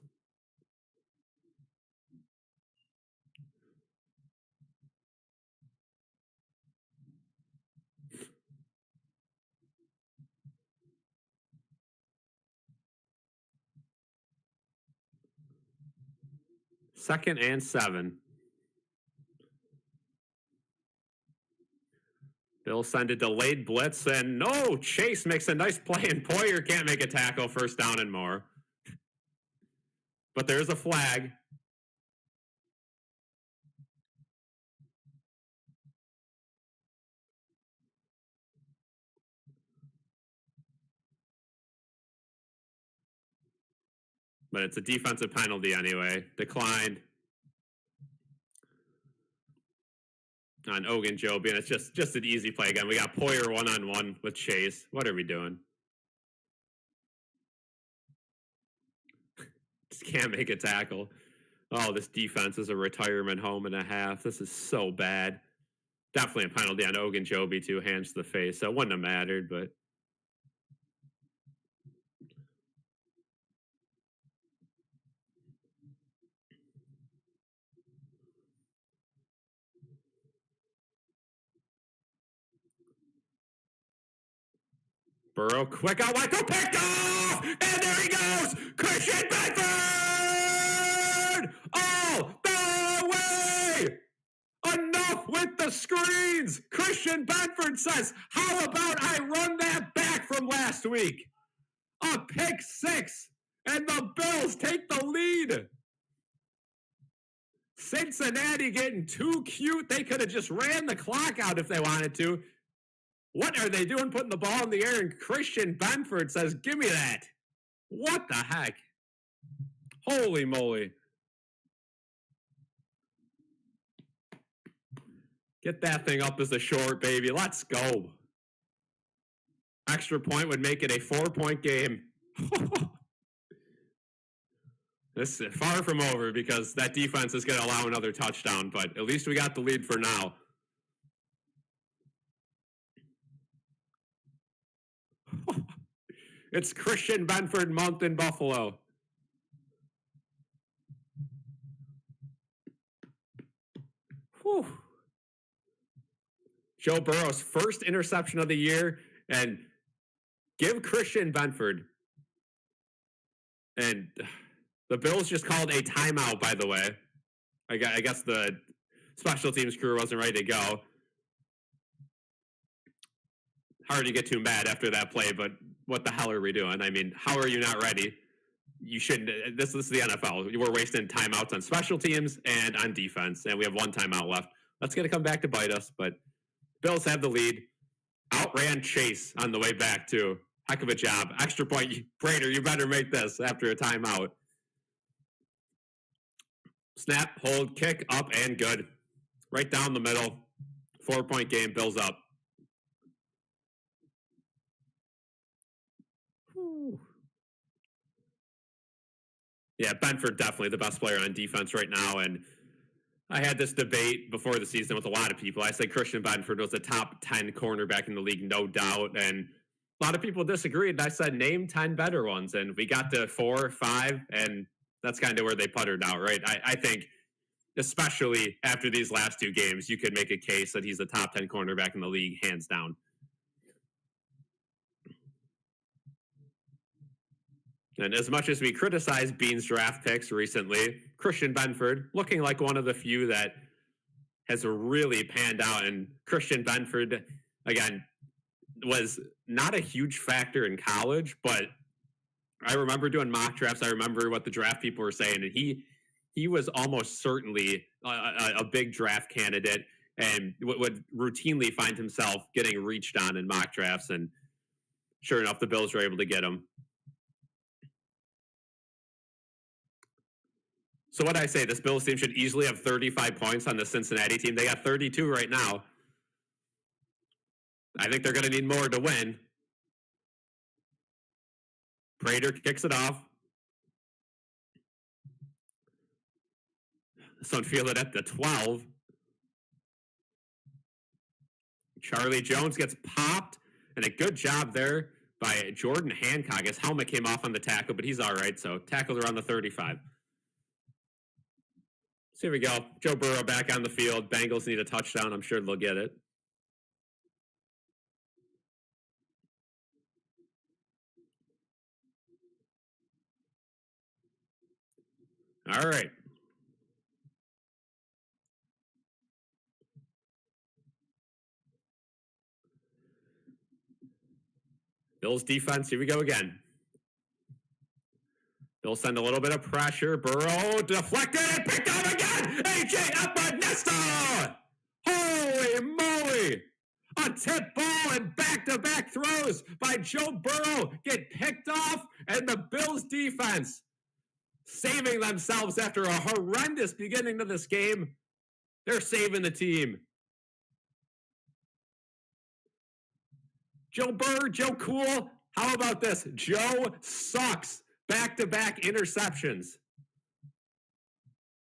Second and 7. They'll send a delayed blitz, and no, Chase makes a nice play, and Poyer can't make a tackle. First down and more. But there's a flag. But it's a defensive penalty anyway. Declined on Ogunjobi, and it's just an easy play again. We got Poyer one-on-one with Chase. What are we doing? Just can't make a tackle. Oh, this defense is a retirement home and a half. This is so bad. Definitely a penalty on Ogunjobi, too. Hands to the face. So it wouldn't have mattered, but... Burrow, quick out wide, picked off! And there he goes! Christian Bedford! All the way! Enough with the screens! Christian Bedford says, how about I run that back from last week? A pick 6, and the Bills take the lead. Cincinnati getting too cute. They could have just ran the clock out if they wanted to. What are they doing putting the ball in the air? And Christian Benford says, give me that. What the heck? Holy moly. Get that thing up as a short, baby. Let's go. Extra point would make it a 4-point game. This is far from over because that defense is going to allow another touchdown, but at least we got the lead for now. It's Christian Benford month in Buffalo. Whew. Joe Burrow's first interception of the year, and give Christian Benford. And the Bills just called a timeout, by the way. I guess the special teams crew wasn't ready to go. Hard to get too mad after that play, but what the hell are we doing? I mean, how are you not ready? You shouldn't. This is the NFL. We're wasting timeouts on special teams and on defense, and we have one timeout left. That's going to come back to bite us, but Bills have the lead. Outran Chase on the way back, too. Heck of a job. Extra point. Prater, you better make this after a timeout. Snap, hold, kick, up, and good. Right down the middle. 4-point game. Bills up. Whew. Yeah, Benford definitely the best player on defense right now, and I had this debate before the season with a lot of people. I said Christian Benford was a top 10 cornerback in the league, no doubt. And a lot of people disagreed. And I said, name 10 better ones. And we got to 4, 5, and that's kind of where they puttered out, right? I think, especially after these last two games, you could make a case that he's a top 10 cornerback in the league, hands down. And as much as we criticize Bean's draft picks recently, Christian Benford looking like one of the few that has really panned out. And Christian Benford, again, was not a huge factor in college, but I remember doing mock drafts. I remember what the draft people were saying, and he was almost certainly a big draft candidate and would routinely find himself getting reached on in mock drafts. And sure enough, the Bills were able to get him. So what I say, this Bills team should easily have 35 points on the Cincinnati team. They got 32 right now. I think they're going to need more to win. Prater kicks it off. This fielded at the 12. Charlie Jones gets popped, and a good job there by Jordan Hancock. His helmet came off on the tackle, but he's all right. So tackled around the 35. So here we go. Joe Burrow back on the field. Bengals need a touchdown. I'm sure they'll get it. All right. Bills defense, here we go again. Bills send a little bit of pressure. Burrow deflected and picked up again. A.J. Epinesa. Holy moly. A tip ball and back-to-back throws by Joe Burrow get picked off, and the Bills defense saving themselves after a horrendous beginning to this game. They're saving the team. Joe Burrow, Joe Cool. How about this? Joe sucks. Back-to-back interceptions.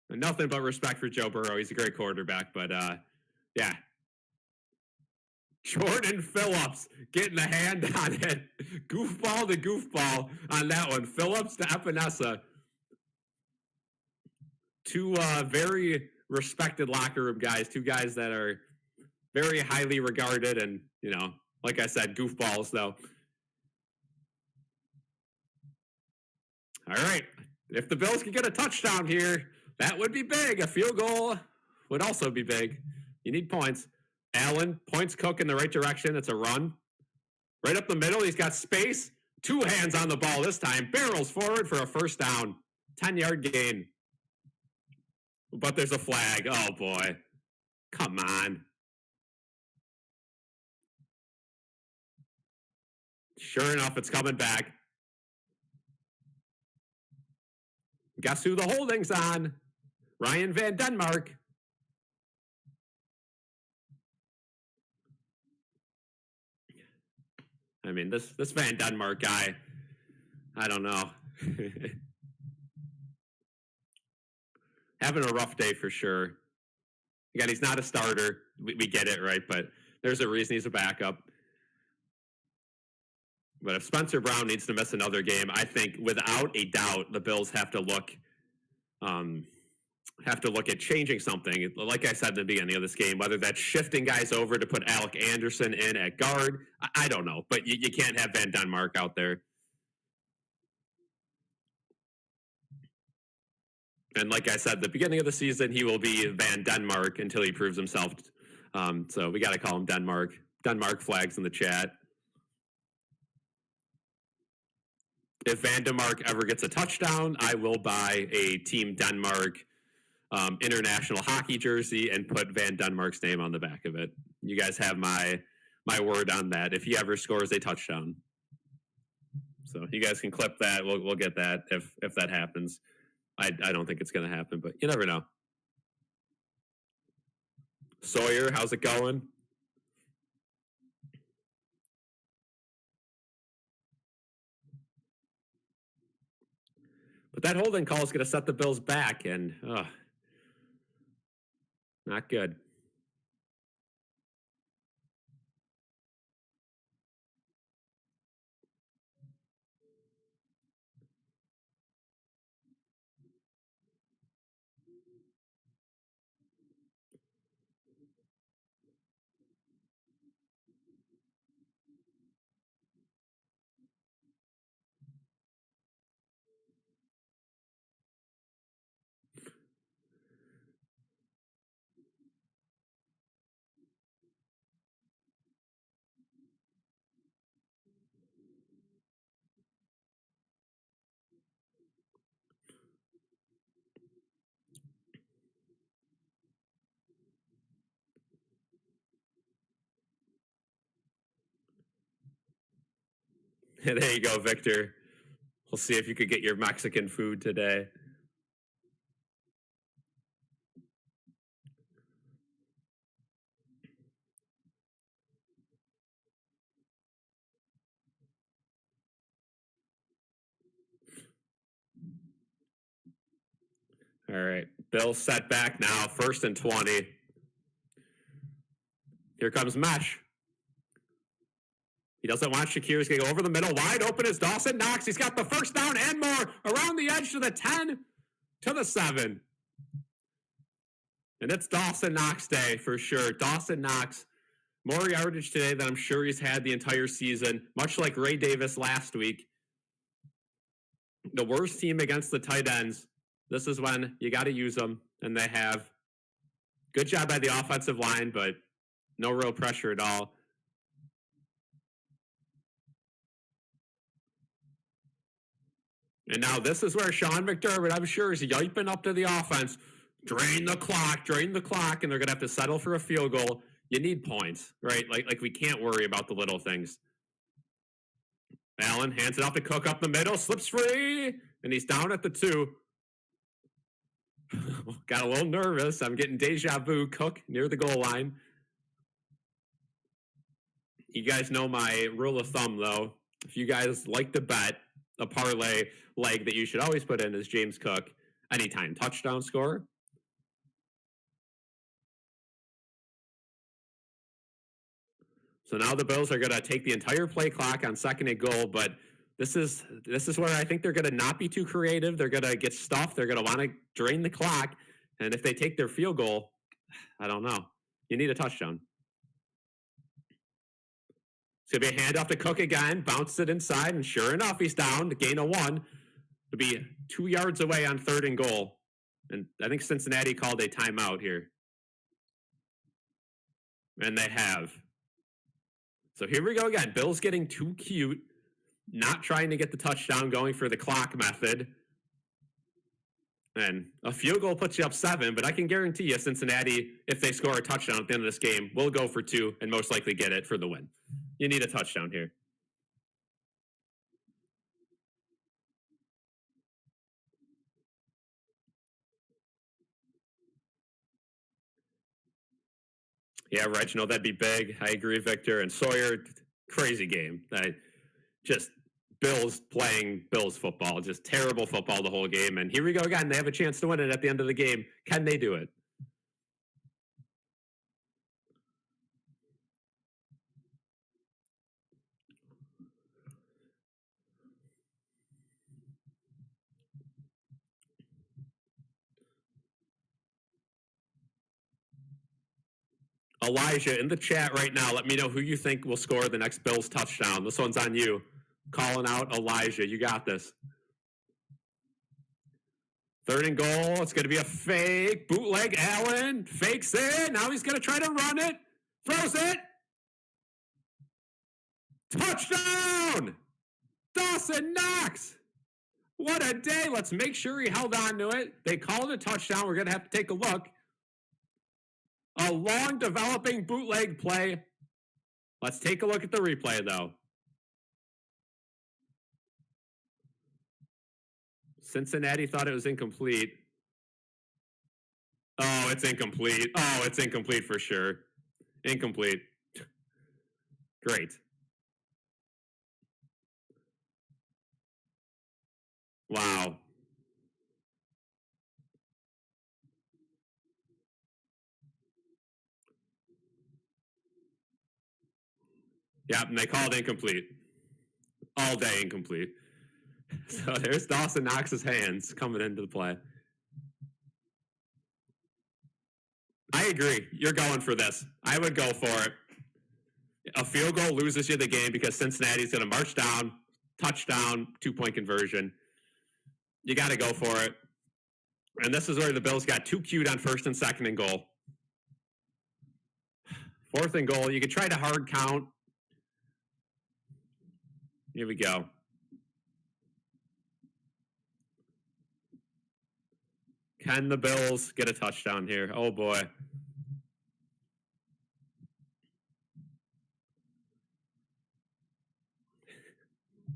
Nothing but respect for Joe Burrow. He's a great quarterback, but yeah. Jordan Phillips getting a hand on it. Goofball to goofball on that one. Phillips to Epinesa. Two very respected locker room guys. Two guys that are very highly regarded and, you know, like I said, goofballs, though. All right. If the Bills could get a touchdown here, that would be big. A field goal would also be big. You need points. Allen points Cook in the right direction. It's a run. Right up the middle. He's got space. Two hands on the ball this time. Barrels forward for a first down. 10-yard gain. But there's a flag. Oh, boy. Come on. Sure enough, it's coming back. Guess who the holding's on? Ryan Van Denmark. I mean, this Van Denmark guy, I don't know. Having a rough day for sure. Again, he's not a starter. We get it, right? But there's a reason he's a backup. But if Spencer Brown needs to miss another game, I think without a doubt the Bills have to look at changing something. Like I said at the beginning of this game, whether that's shifting guys over to put Alec Anderson in at guard, I don't know. But you can't have Van Denmark out there. And like I said, at the beginning of the season, he will be Van Denmark until he proves himself. So we got to call him Denmark. Denmark flags in the chat. If Van Denmark ever gets a touchdown, I will buy a Team Denmark international hockey jersey and put Van Denmark's name on the back of it. You guys have my word on that. If he ever scores a touchdown, so you guys can clip that. We'll get that if that happens. I don't think it's going to happen, but you never know. Sawyer, how's it going? But that holding call is going to set the Bills back, and not good. There you go, Victor. We'll see if you could get your Mexican food today. All right. Bills set back now, 1st and 20. Here comes Mesh. He doesn't want Shakir. He's going to go over the middle. Wide open is Dawson Knox. He's got the first down and more. Around the edge to the 10, to the 7. And it's Dawson Knox day for sure. Dawson Knox, more yardage today than I'm sure he's had the entire season, much like Ray Davis last week. The worst team against the tight ends. This is when you got to use them, and they have. Good job by the offensive line, but no real pressure at all. And now this is where Sean McDermott, I'm sure, is yiping up to the offense. Drain the clock, and they're going to have to settle for a field goal. You need points, right? Like we can't worry about the little things. Allen hands it off to Cook up the middle, slips free, and he's down at the 2. Got a little nervous. I'm getting deja vu. Cook near the goal line. You guys know my rule of thumb, though. If you guys like to bet, a parlay leg that you should always put in is James Cook, anytime touchdown scorer. So now the Bills are going to take the entire play clock on 2nd and goal, but this is where I think they're going to not be too creative. They're going to get stuffed. They're going to want to drain the clock, and if they take their field goal, I don't know. You need a touchdown. It's going to be a handoff to Cook again, bounced it inside, and sure enough, he's down to gain of 1. To be 2 yards away on 3rd and goal. And I think Cincinnati called a timeout here. And they have. So here we go again. Bills getting too cute, not trying to get the touchdown, going for the clock method. And a field goal puts you up 7, but I can guarantee you Cincinnati, if they score a touchdown at the end of this game, will go for 2 and most likely get it for the win. You need a touchdown here. Yeah, Reginald, that'd be big. I agree, Victor. And Sawyer, Crazy game. Just Bills playing Bills football, just terrible football the whole game. And here we go again. They have a chance to win it at the end of the game. Can they do it? Elijah, in the chat right now, let me know who you think will score the next Bills touchdown. This one's on you. Calling out Elijah. You got this. 3rd and goal. It's going to be a fake. Bootleg. Allen fakes it. Now he's going to try to run it. Throws it. Touchdown! Dawson Knox! What a day. Let's make sure he held on to it. They called it a touchdown. We're going to have to take a look. A long developing bootleg play. Let's take a look at the replay, though. Cincinnati thought it was incomplete. Oh, it's incomplete. Oh, it's incomplete for sure. Incomplete. Great. Wow. Yep, and they called incomplete. All day incomplete. So there's Dawson Knox's hands coming into the play. I agree. You're going for this. I would go for it. A field goal loses you the game because Cincinnati's going to march down, touchdown, 2-point conversion. You got to go for it. And this is where the Bills got too cute on 1st and 2nd and goal. 4th and goal. You could try to hard count. Here we go. Can the Bills get a touchdown here? Oh, boy.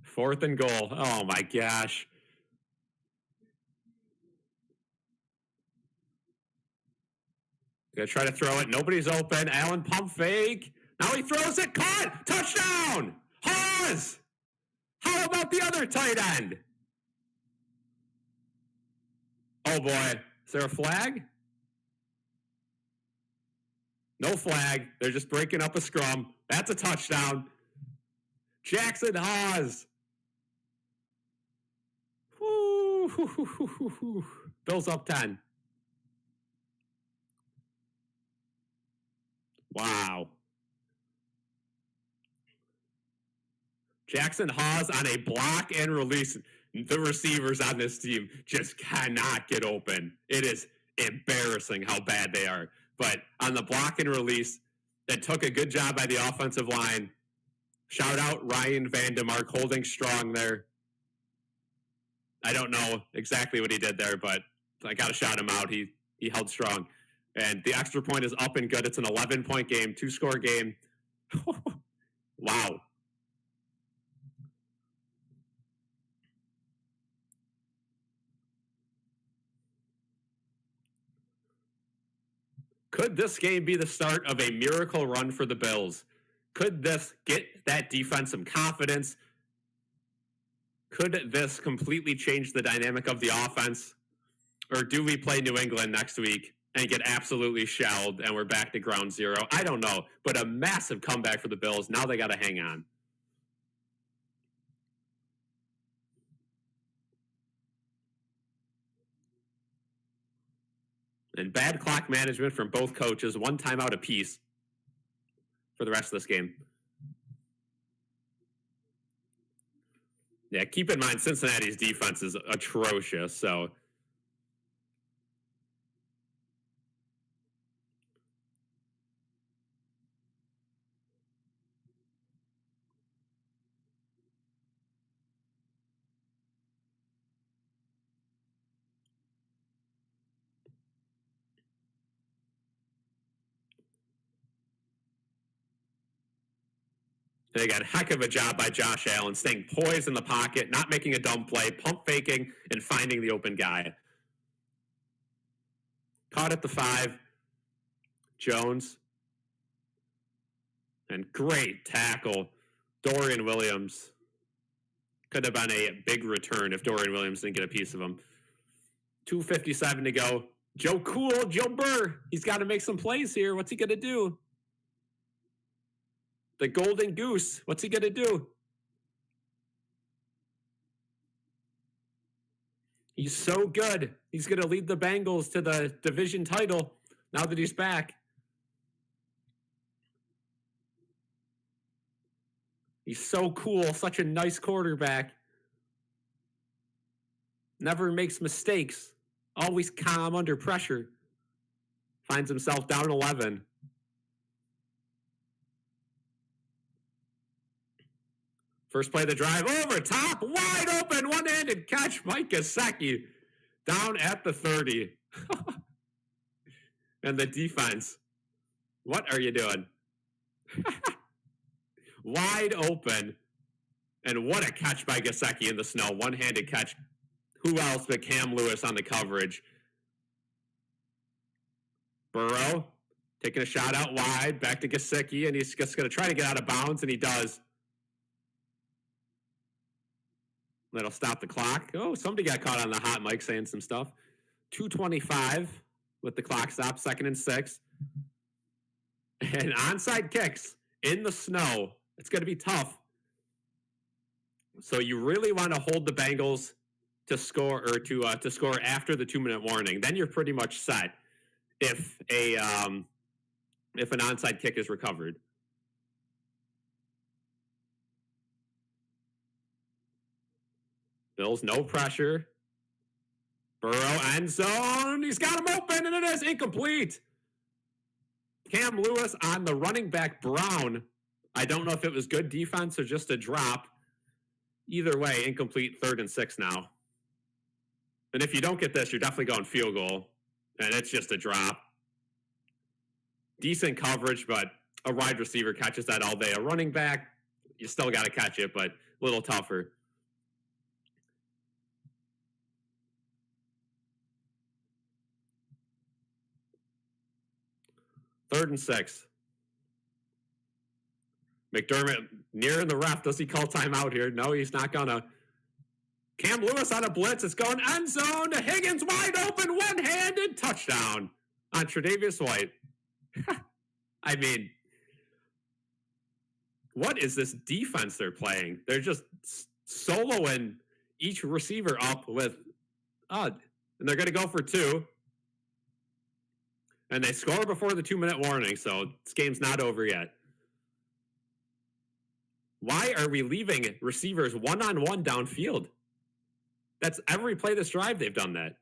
Fourth and goal. Oh, my gosh. Gonna try to throw it. Nobody's open. Allen pump fake. Now he throws it. Caught. Touchdown. Hawes. How about the other tight end? Oh, boy. Is there a flag? No flag. They're just breaking up a scrum. That's a touchdown. Jackson Hawes. Bills up 10. Wow. Jackson Hawes on a block and release. The receivers on this team just cannot get open. It is embarrassing how bad they are. But on the block and release, that took a good job by the offensive line. Shout out Ryan Vandemark holding strong there. I don't know exactly what he did there, but I got to shout him out. He held strong. And the extra point is up and good. It's an 11-point game, 2-score game. Wow. Could this game be the start of a miracle run for the Bills? Could this get that defense some confidence? Could this completely change the dynamic of the offense? Or do we play New England next week and get absolutely shelled and we're back to ground zero? I don't know, but a massive comeback for the Bills. Now they got to hang on. And bad clock management from both coaches, 1 timeout apiece for the rest of this game. Yeah, keep in mind, Cincinnati's defense is atrocious, so... They got a heck of a job by Josh Allen, staying poised in the pocket, not making a dumb play, pump faking, and finding the open guy. Caught at the 5. Jones. And great tackle Dorian Williams. Could have been a big return if Dorian Williams didn't get a piece of him. 2:57 to go. Joe Burrow. He's got to make some plays here. What's he going to do? The golden goose. What's he going to do? He's so good. He's going to lead the Bengals to the division title now that he's back. He's so cool. Such a nice quarterback. Never makes mistakes. Always calm under pressure. Finds himself down 11. First play of the drive, over top, wide open, one-handed catch, Mike Gesicki down at the 30. And the defense, what are you doing? Wide open. And what a catch by Gesicki in the snow, one-handed catch. Who else but Cam Lewis on the coverage? Burrow taking a shot out wide, back to Gesicki, and he's just going to try to get out of bounds, and he does. That'll stop the clock. Oh, somebody got caught on the hot mic saying some stuff. 2:25 with the clock stop, 2nd and 6. And onside kicks in the snow. It's going to be tough. So you really want to hold the Bengals to score or to score after the 2-minute warning. Then you're pretty much set if an onside kick is recovered. Bills, no pressure. Burrow, end zone. He's got him open, and it is incomplete. Cam Lewis on the running back, Brown. I don't know if it was good defense or just a drop. Either way, incomplete, 3rd and 6 now. And if you don't get this, you're definitely going field goal. And it's just a drop. Decent coverage, but a wide receiver catches that all day. A running back, you still got to catch it, but a little tougher. Third and 6. McDermott nearing the ref. Does he call timeout here? No, he's not going to. Cam Lewis on a blitz. It's going end zone to Higgins, wide open, one-handed touchdown on Tre'Davious White. I mean, what is this defense they're playing? They're just soloing each receiver up with, and they're going to go for 2. And they score before the 2-minute warning, so this game's not over yet. Why are we leaving receivers one-on-one downfield? That's every play this drive, they've done that.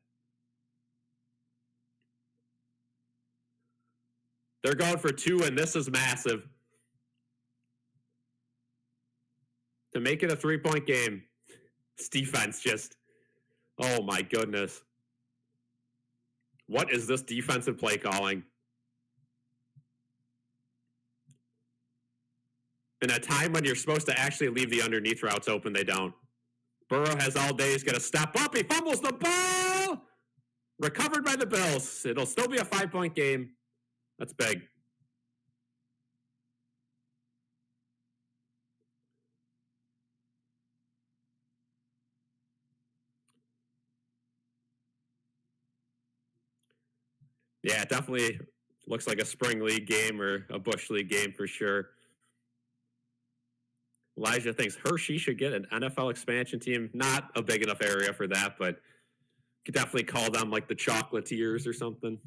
They're going for 2, and this is massive. To make it a 3-point game, this defense just, oh my goodness. What is this defensive play calling? In a time when you're supposed to actually leave the underneath routes open, they don't. Burrow has all day. He's going to step up. He fumbles the ball. Recovered by the Bills. It'll still be a 5-point game. That's big. Yeah, it definitely looks like a spring league game or a bush league game for sure. Elijah thinks Hershey should get an NFL expansion team. Not a big enough area for that, but could definitely call them like the Chocolatiers or something.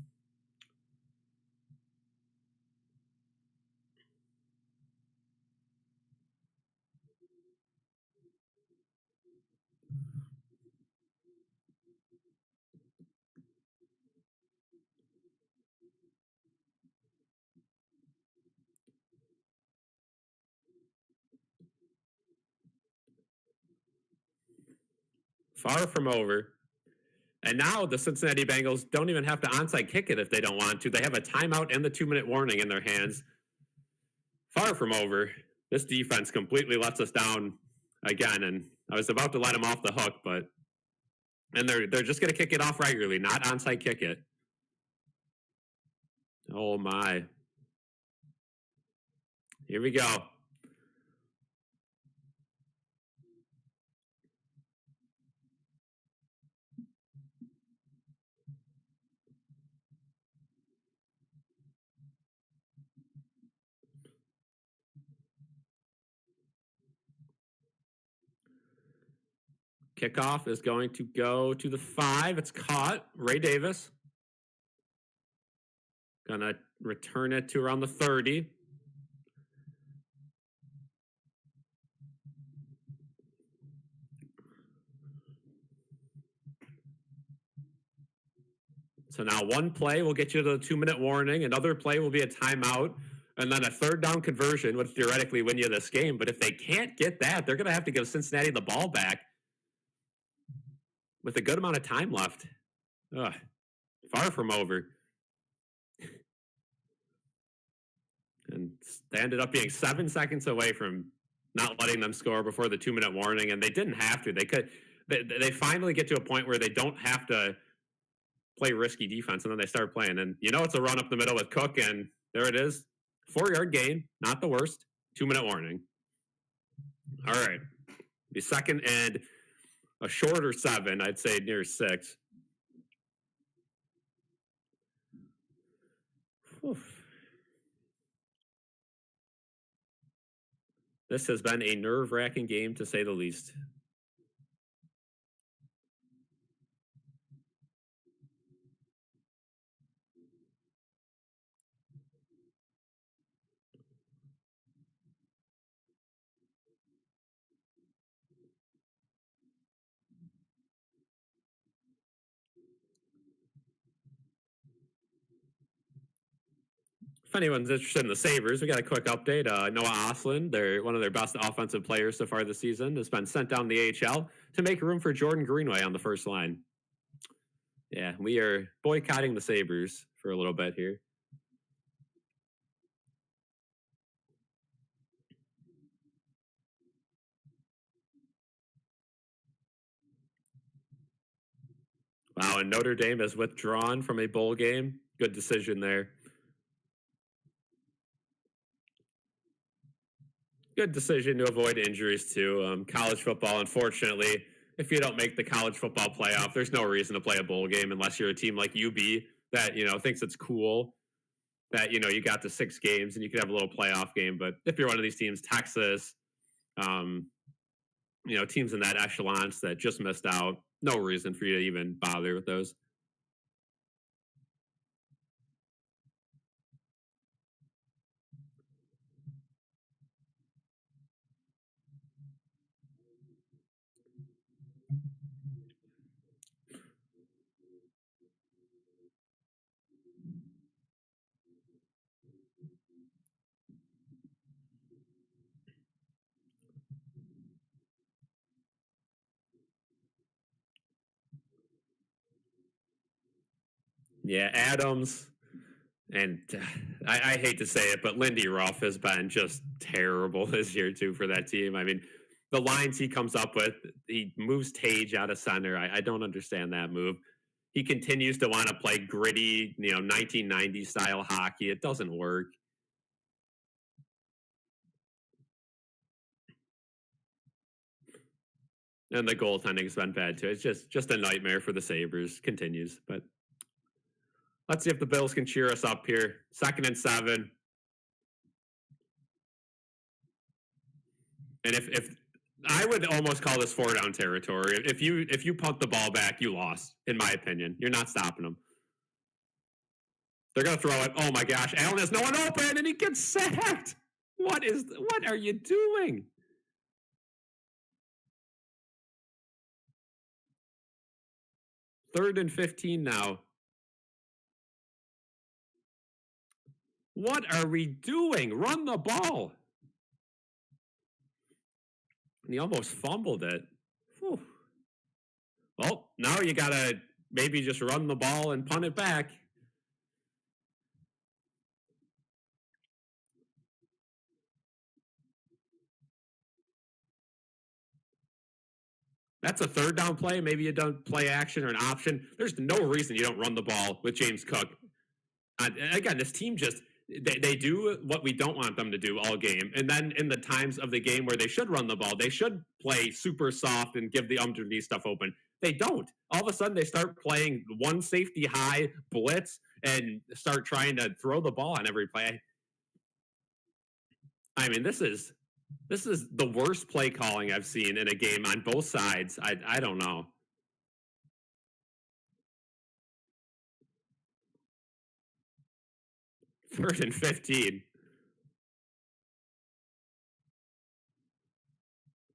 Far from over. And now the Cincinnati Bengals don't even have to onside kick it if they don't want to. They have a timeout and the 2-minute warning in their hands. Far from over. This defense completely lets us down again. And I was about to let them off the hook, but they're just going to kick it off regularly, not onside kick it. Oh my. Here we go. Kickoff is going to go to the 5. It's caught. Ray Davis. Gonna return it to around the 30. So now one play will get you to the 2-minute warning. Another play will be a timeout. And then a third down conversion would theoretically win you this game. But if they can't get that, they're going to have to give Cincinnati the ball back with a good amount of time left. Ugh, far from over. And they ended up being 7 seconds away from not letting them score before the 2-minute warning. And they didn't have to. They finally get to a point where they don't have to play risky defense, and then they start playing. And it's a run up the middle with Cook, and there it is. 4-yard gain, not the worst. 2-minute warning. All right. The second and a shorter 7, I'd say near 6. Whew. This has been a nerve-wracking game, to say the least. If anyone's interested in the Sabres, we got a quick update. Noah Ostlund, one of their best offensive players so far this season, has been sent down the AHL to make room for Jordan Greenway on the first line. Yeah, we are boycotting the Sabres for a little bit here. Wow, and Notre Dame has withdrawn from a bowl game. Good decision there. Good decision to avoid injuries too. College football, unfortunately, if you don't make the college football playoff, there's no reason to play a bowl game unless you're a team like UB that thinks it's cool that you got to 6 games and you could have a little playoff game. But if you're one of these teams, Texas, teams in that echelons that just missed out, no reason for you to even bother with those. Yeah, Adams, and I hate to say it, but Lindy Ruff has been just terrible this year too for that team. I mean, the lines he comes up with, he moves Tage out of center. I don't understand that move. He continues to want to play gritty, 1990s style hockey. It doesn't work. And the goaltending's been bad too. It's just a nightmare for the Sabres. Continues, but let's see if the Bills can cheer us up here. 2nd and 7. And if I would almost call this 4-down territory. If you punt the ball back, you lost, in my opinion. You're not stopping them. They're gonna throw it. Oh my gosh, Allen has no one open, and he gets sacked. What are you doing? Third and 15 now. What are we doing? Run the ball. And he almost fumbled it. Whew. Well, now you got to maybe just run the ball and punt it back. That's a 3rd down play. Maybe you don't play action or an option. There's no reason you don't run the ball with James Cook. Again, this team just they do what we don't want them to do all game. And then in the times of the game where they should run the ball, they should play super soft and give the underneath stuff open. They don't. All of a sudden, they start playing one safety high blitz and start trying to throw the ball on every play. I mean, this is This is the worst play calling I've seen in a game on both sides. I don't know. Third and 15.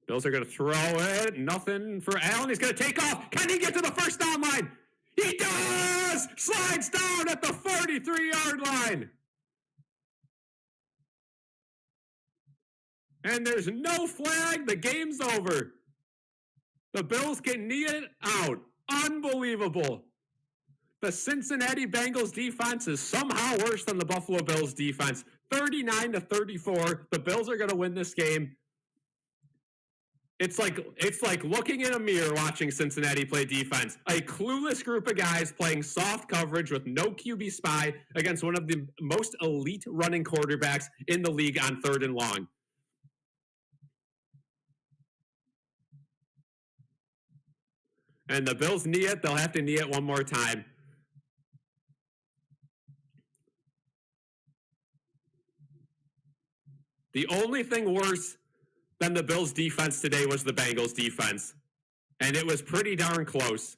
Bills are going to throw it. Nothing for Allen. He's going to take off. Can he get to the first down line? He does! Slides down at the 43-yard line. And there's no flag. The game's over. The Bills can knee it out. Unbelievable. The Cincinnati Bengals defense is somehow worse than the Buffalo Bills defense. 39-34. The Bills are going to win this game. It's like looking in a mirror watching Cincinnati play defense. A clueless group of guys playing soft coverage with no QB spy against one of the most elite running quarterbacks in the league on 3rd and long. And the Bills knee it. They'll have to knee it one more time. The only thing worse than the Bills defense today was the Bengals defense. And it was pretty darn close.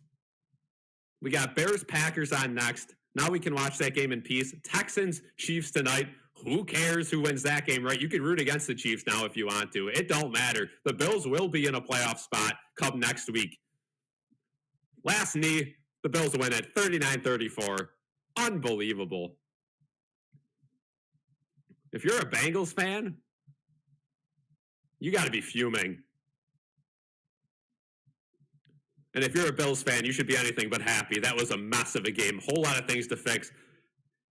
We got Bears-Packers on next. Now we can watch that game in peace. Texans-Chiefs tonight. Who cares who wins that game, right? You can root against the Chiefs now if you want to. It don't matter. The Bills will be in a playoff spot come next week. Last knee, the Bills win at 39-34. Unbelievable. If you're a Bengals fan, you got to be fuming. And if you're a Bills fan, you should be anything but happy. That was a mess of a game. Whole lot of things to fix.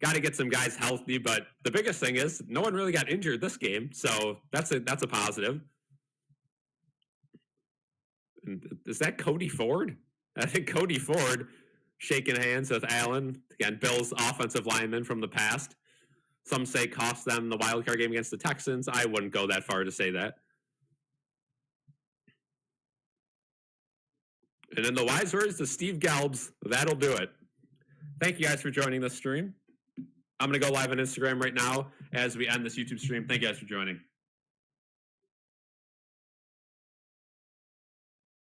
Got to get some guys healthy, but the biggest thing is no one really got injured this game, so that's a positive. And is that Cody Ford? I think Cody Ford shaking hands with Allen. Again, Bills offensive lineman from the past. Some say cost them the wildcard game against the Texans. I wouldn't go that far to say that. And in the wise words to Steve Gelbs, that'll do it. Thank you guys for joining this stream. I'm going to go live on Instagram right now as we end this YouTube stream. Thank you guys for joining.